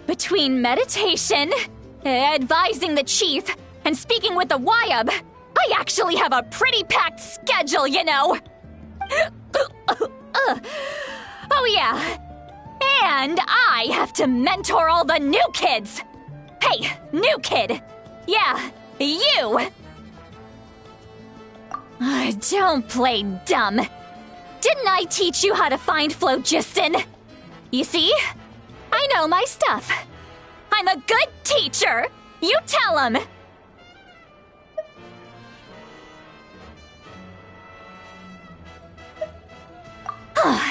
Between meditation, advising the chief, and speaking with the Wyab, I actually have a pretty packed schedule, you know. Oh yeah. And I have to mentor all the new kids. Hey, new kid. Yeah, you. Don't play dumb. Didn't I teach you how to find phlogiston? You see? I know my stuff. I'm a good teacher. You tell him.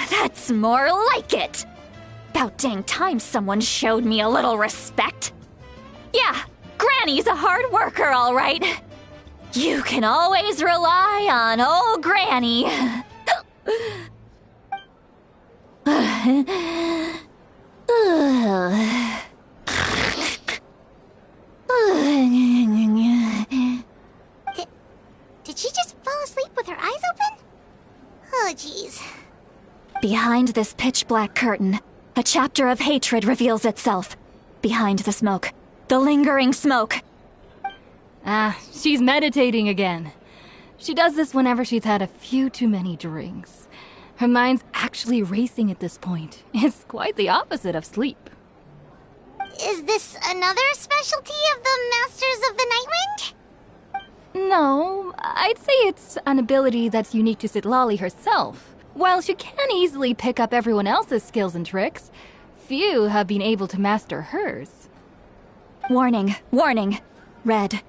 That's more like it. About dang time someone showed me a little respect. Yeah, Granny's a hard worker, all right. You can always rely on old Granny. Did she just fall asleep with her eyes open? Oh, jeez. Behind this pitch-black curtain, a chapter of hatred reveals itself. Behind the smoke. The lingering smoke. She's meditating again. She does this whenever she's had a few too many drinks. Her mind's actually racing at this point. It's quite the opposite of sleep. Is this another specialty of the Masters of the Nightwind? No, I'd say it's an ability that's unique to Citlali herself. While she can easily pick up everyone else's skills and tricks, few have been able to master hers. Warning, warning. Red,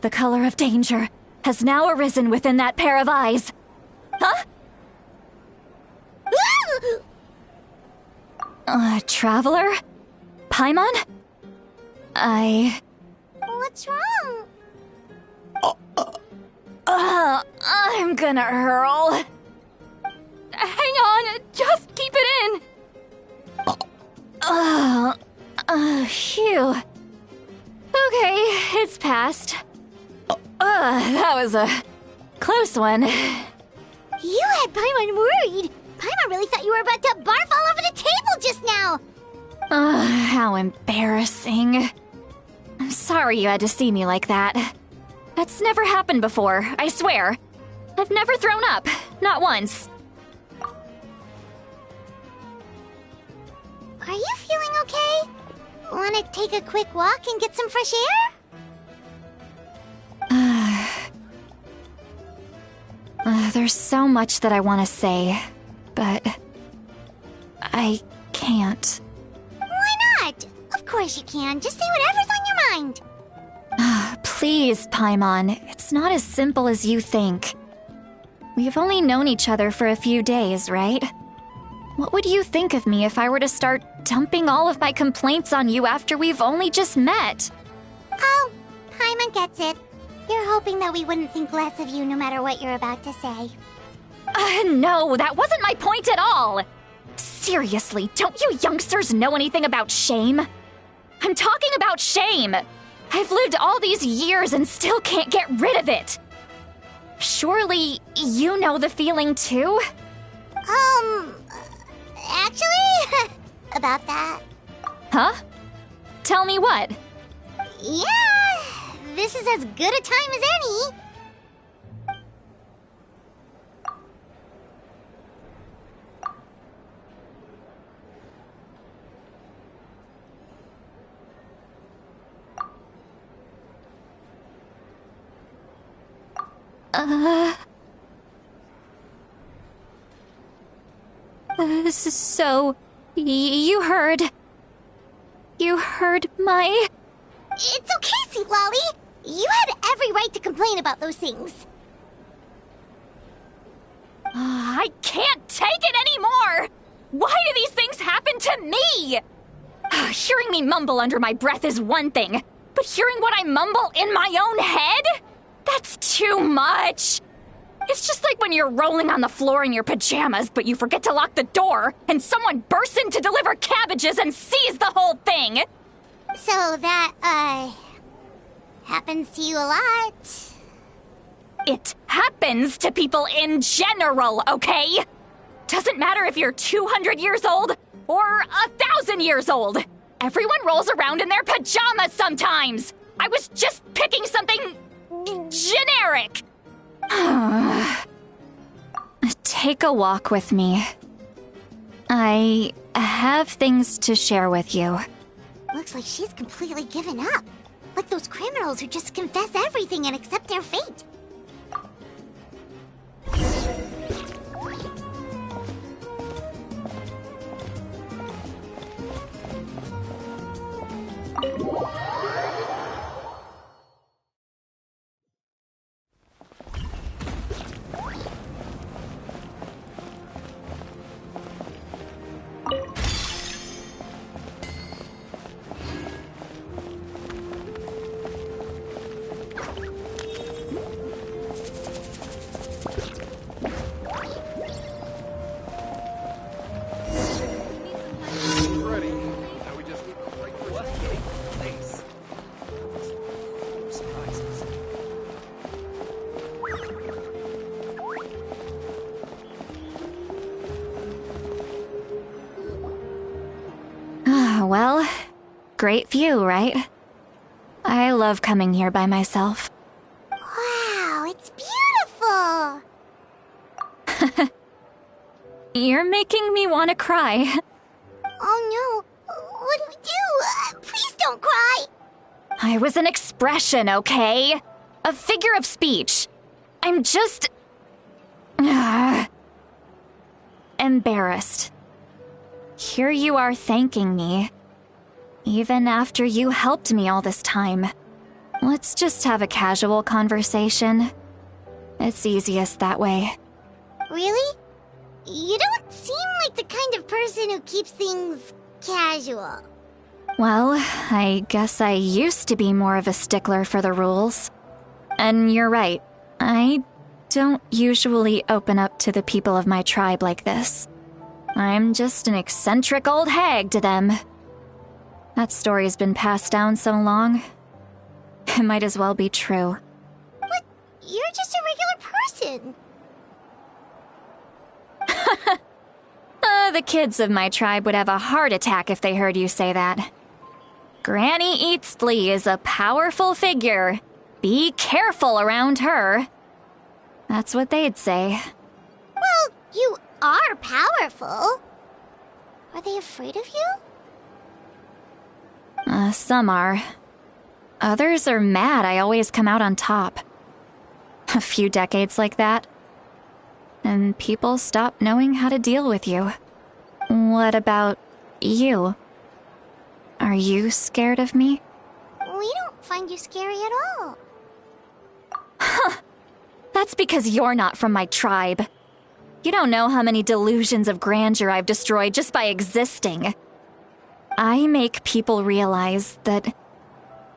the color of danger, has now arisen within that pair of eyes. Huh? Traveler? Paimon? What's wrong? I'm gonna hurl. Hang on, just keep it in. Phew. Okay, it's passed. That was a close one. You had Paimon worried! Paimon really thought you were about to barf all over the table just now! How embarrassing. I'm sorry you had to see me like that. That's never happened before, I swear. I've never thrown up. Not once. Are you feeling okay? Want to take a quick walk and get some fresh air? There's so much that I want to say, but I can't. Why not? Of course you can. Just say whatever's on your mind. Please, Paimon. It's not as simple as you think. We've only known each other for a few days, right? What would you think of me if I were to start dumping all of my complaints on you after we've only just met? Oh, Paimon gets it. You're hoping that we wouldn't think less of you no matter what you're about to say. No, that wasn't my point at all! Seriously, don't you youngsters know anything about shame? I'm talking about shame! I've lived all these years and still can't get rid of it! Surely, you know the feeling too? Actually, about that. Huh? Tell me what? Yeah, this is as good a time as any. So, you heard my... It's okay, Sweet Lolly. You had every right to complain about those things. I can't take it anymore! Why do these things happen to me? Hearing me mumble under my breath is one thing, but hearing what I mumble in my own head? That's too much! It's just like when you're rolling on the floor in your pajamas, but you forget to lock the door, and someone bursts in to deliver cabbages and sees the whole thing! So that, happens to you a lot. It happens to people in general, okay? Doesn't matter if you're 200 years old or 1,000 years old. Everyone rolls around in their pajamas sometimes. I was just picking something generic. Take a walk with me. I have things to share with you. Looks like she's completely given up. Like those criminals who just confess everything and accept their fate. Well, great view, right? I love coming here by myself. Wow, it's beautiful! You're making me want to cry. Oh no, what do we do? Please don't cry! I was an expression, okay? A figure of speech. I'm just... embarrassed. Here you are thanking me. Even after you helped me all this time. Let's just have a casual conversation. It's easiest that way. Really? You don't seem like the kind of person who keeps things casual. Well, I guess I used to be more of a stickler for the rules. And you're right, I don't usually open up to the people of my tribe like this. I'm just an eccentric old hag to them. That story's been passed down so long, it might as well be true. But you're just a regular person. The kids of my tribe would have a heart attack if they heard you say that. Granny Eatsley is a powerful figure. Be careful around her. That's what they'd say. Well, you are powerful. Are they afraid of you? Some are. Others are mad I always come out on top. A few decades like that, and people stop knowing how to deal with you. What about you? Are you scared of me? We don't find you scary at all. That's because you're not from my tribe. You don't know how many delusions of grandeur I've destroyed just by existing. I make people realize that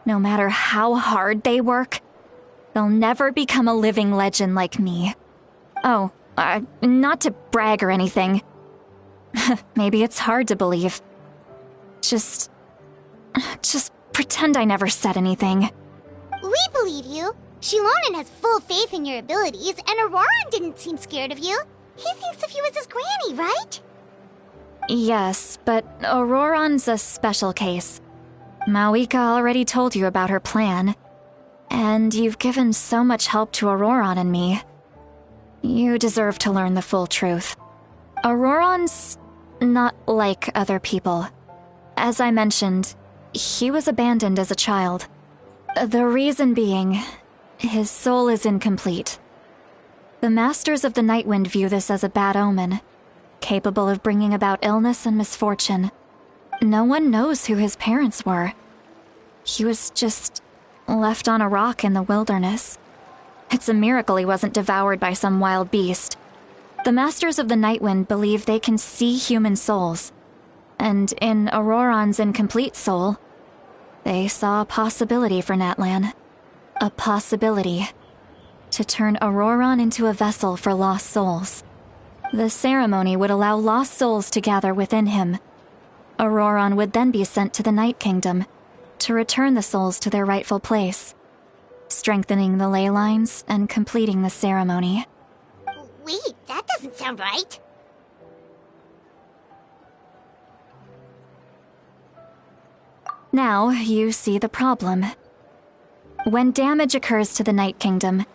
no matter how hard they work, they'll never become a living legend like me. Oh, not to brag or anything. Maybe it's hard to believe. Just pretend I never said anything. We believe you. Shilonen has full faith in your abilities, and Auroran didn't seem scared of you. He thinks of you as his granny, right? Yes, but Auroran's a special case. Mawika already told you about her plan. And you've given so much help to Auroran and me. You deserve to learn the full truth. Auroran's not like other people. As I mentioned, he was abandoned as a child. The reason being, his soul is incomplete. The Masters of the Nightwind view this as a bad omen, capable of bringing about illness and misfortune. No one knows who his parents were. He was just left on a rock in the wilderness. It's a miracle he wasn't devoured by some wild beast. The Masters of the Nightwind believe they can see human souls, and in Auroran's incomplete soul, they saw a possibility for Natlan. A possibility to turn Auroran into a vessel for lost souls. The ceremony would allow lost souls to gather within him. Auroran would then be sent to the Night Kingdom to return the souls to their rightful place, strengthening the ley lines and completing the ceremony. Wait, that doesn't sound right. Now you see the problem. When damage occurs to the Night Kingdom,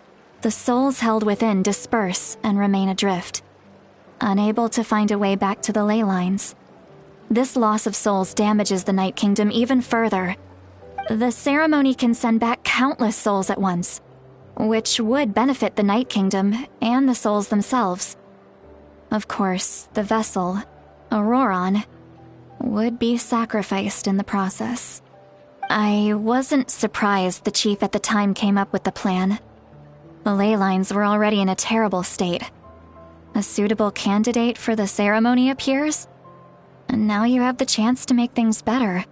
the souls held within disperse and remain adrift, unable to find a way back to the ley lines. This loss of souls damages the Night Kingdom even further. The ceremony can send back countless souls at once, which would benefit the Night Kingdom and the souls themselves. Of course, the vessel, Auroran, would be sacrificed in the process. I wasn't surprised the chief at the time came up with the plan. The ley lines were already in a terrible state. A suitable candidate for the ceremony appears, and now you have the chance to make things better.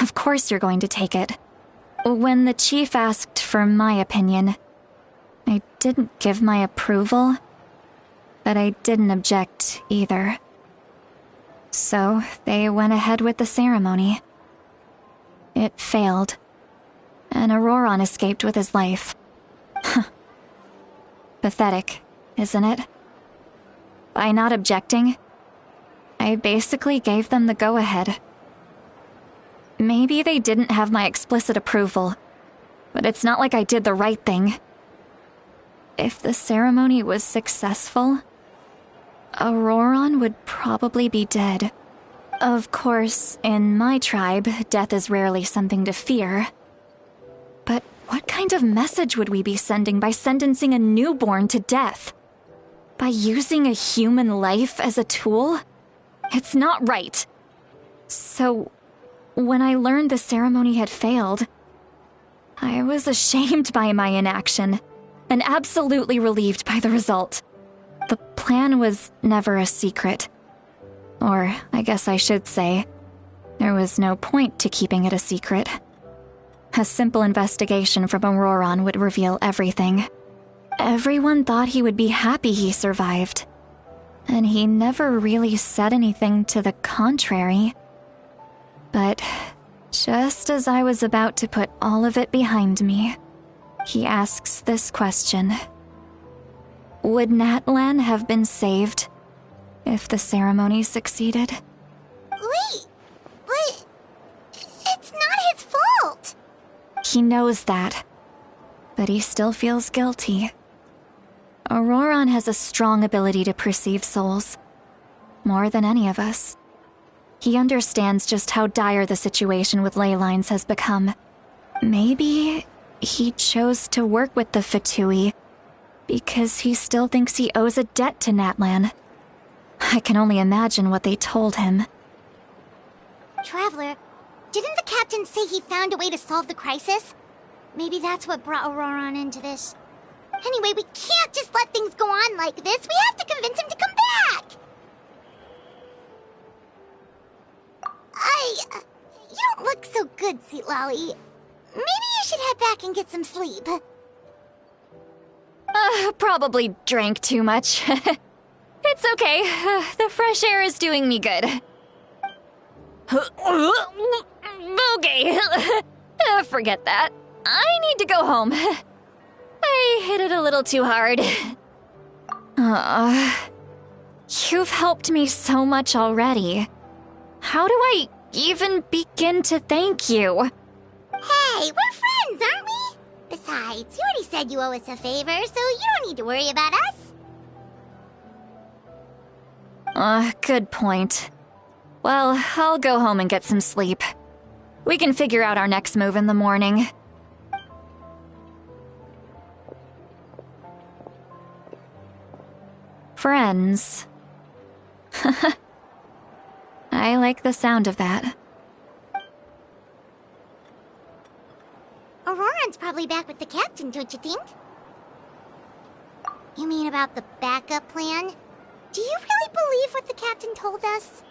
Of course you're going to take it. When the chief asked for my opinion, I didn't give my approval, but I didn't object either. So they went ahead with the ceremony. It failed, and Auroran escaped with his life. Pathetic, isn't it? By not objecting, I basically gave them the go-ahead. Maybe they didn't have my explicit approval, but it's not like I did the right thing. If the ceremony was successful, Auroran would probably be dead. Of course, in my tribe, death is rarely something to fear. But what kind of message would we be sending by sentencing a newborn to death? By using a human life as a tool? It's not right. So, when I learned the ceremony had failed, I was ashamed by my inaction, and absolutely relieved by the result. The plan was never a secret. Or, I guess I should say, there was no point to keeping it a secret. A simple investigation from Auroran would reveal everything. Everyone thought he would be happy he survived, and he never really said anything to the contrary. But just as I was about to put all of it behind me, he asks this question. Would Natlan have been saved if the ceremony succeeded. Wait, but it's not his fault. He knows that, but he still feels guilty. Auroron has a strong ability to perceive souls, more than any of us. He understands just how dire the situation with ley lines has become. Maybe he chose to work with the Fatui because he still thinks he owes a debt to Natlan. I can only imagine what they told him. Traveler, didn't the captain say he found a way to solve the crisis? Maybe that's what brought Auroron into this. Anyway, we can't just let things go on like this. We have to convince him to come back! You don't look so good, Sweet Lolly. Maybe you should head back and get some sleep. Probably drank too much. It's okay. The fresh air is doing me good. Okay. Forget that. I need to go home. I hit it a little too hard. You've helped me so much already. How do I even begin to thank you? Hey, we're friends, aren't we? Besides, you already said you owe us a favor, so you don't need to worry about us. Good point. Well, I'll go home and get some sleep. We can figure out our next move in the morning. Friends. I like the sound of that. Auroron's probably back with the captain, don't you think? You mean about the backup plan? Do you really believe what the captain told us?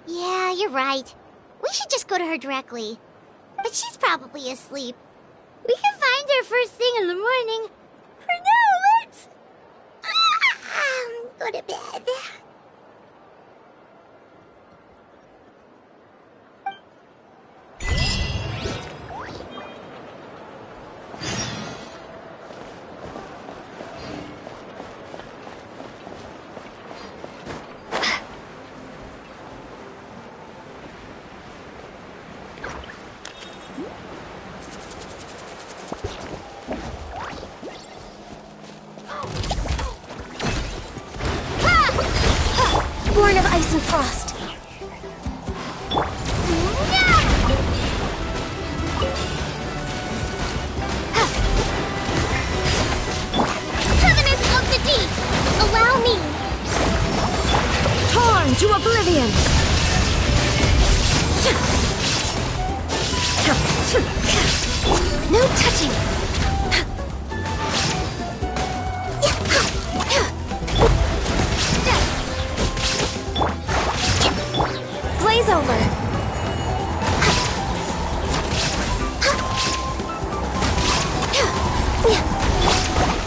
Yeah, you're right. We should just go to her directly. But she's probably asleep. We can find her first thing in the morning. For now, let's... go to bed. Born of ice and frost. Covenant of the Deep! Allow me! Torn to oblivion! No touching! Blaze over!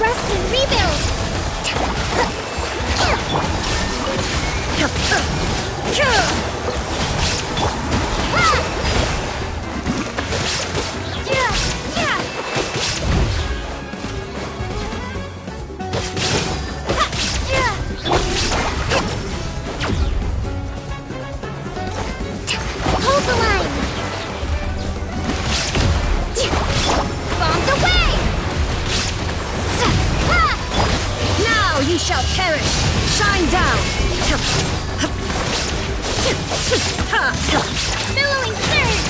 Rest and rebuild! Hold the line! Bombs away! Now you shall perish! Shine down! Billowing surge!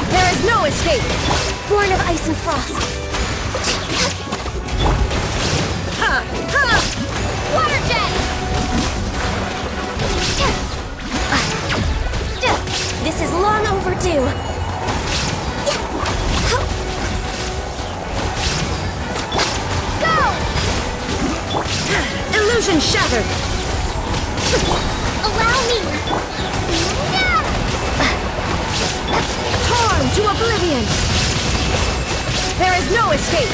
There is no escape! Born of ice and frost. Water jet! This is long overdue. Go! Illusion shattered! Allow me! Torn to oblivion! There is no escape!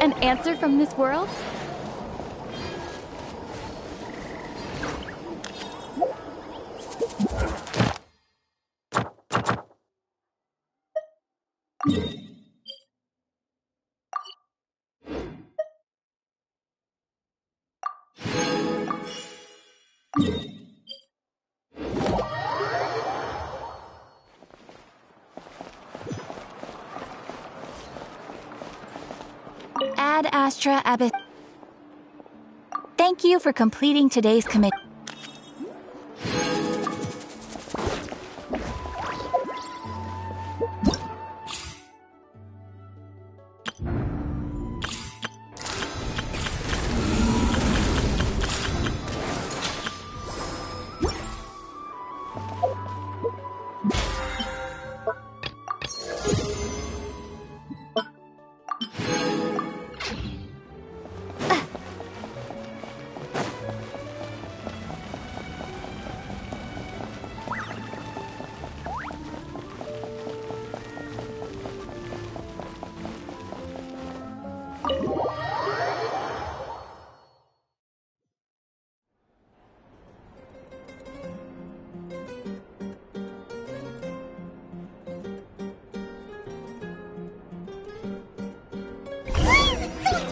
An answer from this world? Ad Astra Abyss. Thank you for completing today's commit.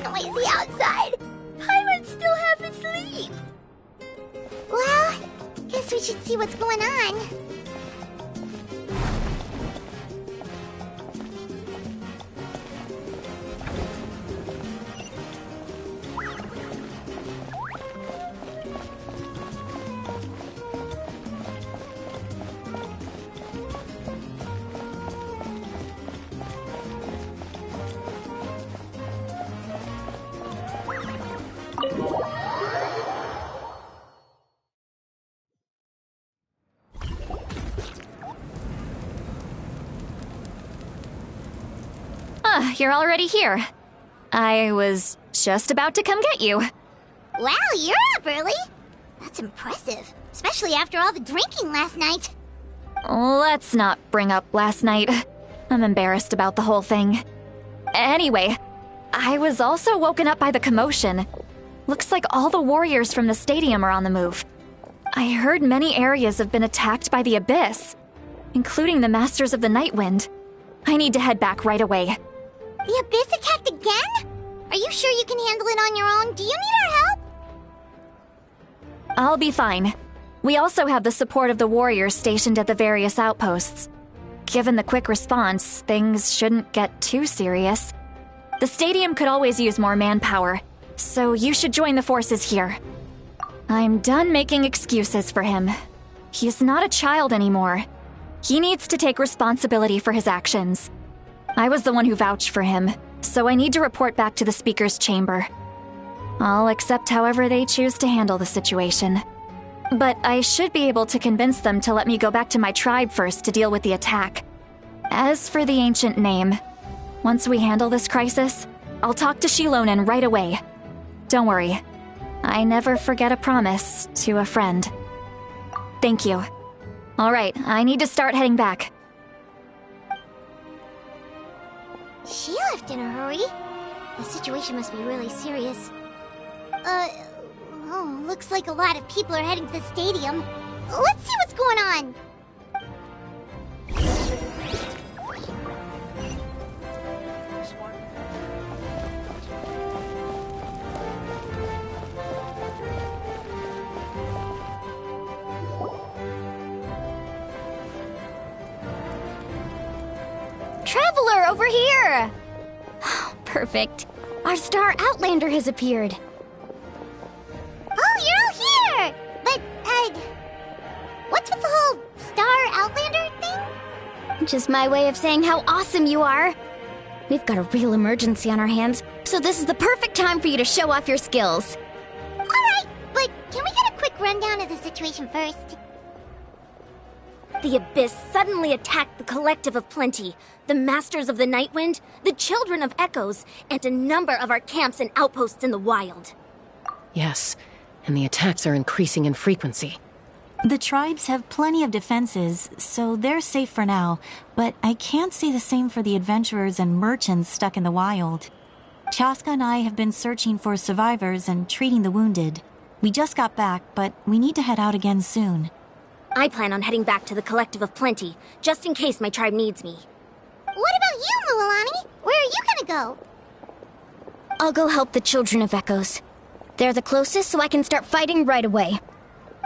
Noisy outside. Pirates still haven't sleep. Well, guess we should see what's going on. You're already here. I was just about to come get you. Wow, you're up early. That's impressive, especially after all the drinking last night. Let's not bring up last night. I'm embarrassed about the whole thing. Anyway, I was also woken up by the commotion. Looks like all the warriors from the stadium are on the move. I heard many areas have been attacked by the Abyss, including the Masters of the Nightwind. I need to head back right away. The Abyss attacked again? Are you sure you can handle it on your own? Do you need our help? I'll be fine. We also have the support of the warriors stationed at the various outposts. Given the quick response, things shouldn't get too serious. The stadium could always use more manpower, so you should join the forces here. I'm done making excuses for him. He's not a child anymore. He needs to take responsibility for his actions. I was the one who vouched for him, so I need to report back to the Speaker's chamber. I'll accept however they choose to handle the situation. But I should be able to convince them to let me go back to my tribe first to deal with the attack. As for the ancient name, once we handle this crisis, I'll talk to Shilonen right away. Don't worry, I never forget a promise to a friend. Thank you. All right, I need to start heading back. She left in a hurry. The situation must be really serious. Oh, looks like a lot of people are heading to the stadium. Let's see what's going on. Traveler, over here! Perfect. Our star Outlander has appeared. Oh, you're all here! But, what's with the whole Star Outlander thing? Just my way of saying how awesome you are. We've got a real emergency on our hands, so this is the perfect time for you to show off your skills. Alright, but can we get a quick rundown of the situation first? The Abyss suddenly attacked the Collective of Plenty, the Masters of the Nightwind, the Children of Echoes, and a number of our camps and outposts in the wild. Yes, and the attacks are increasing in frequency. The tribes have plenty of defenses, so they're safe for now, but I can't say the same for the adventurers and merchants stuck in the wild. Chaska and I have been searching for survivors and treating the wounded. We just got back, but we need to head out again soon. I plan on heading back to the Collective of Plenty, just in case my tribe needs me. What about you, Mualani? Where are you gonna go? I'll go help the Children of Echoes. They're the closest, so I can start fighting right away.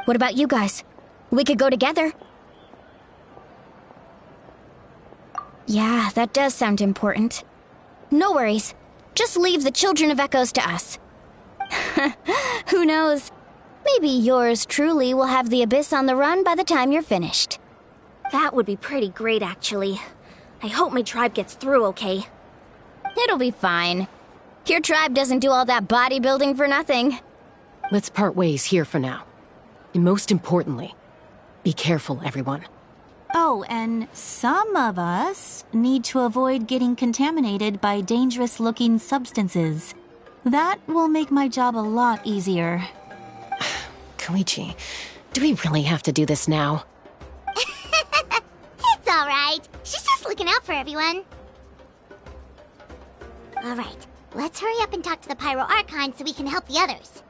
What about you guys? We could go together. Yeah, that does sound important. No worries. Just leave the Children of Echoes to us. Who knows? Maybe yours truly will have the Abyss on the run by the time you're finished. That would be pretty great, actually. I hope my tribe gets through okay. It'll be fine. Your tribe doesn't do all that bodybuilding for nothing. Let's part ways here for now. And most importantly, be careful, everyone. Oh, and some of us need to avoid getting contaminated by dangerous-looking substances. That will make my job a lot easier. Koichi, do we really have to do this now? It's alright. She's just looking out for everyone. Alright, let's hurry up and talk to the Pyro Archon so we can help the others.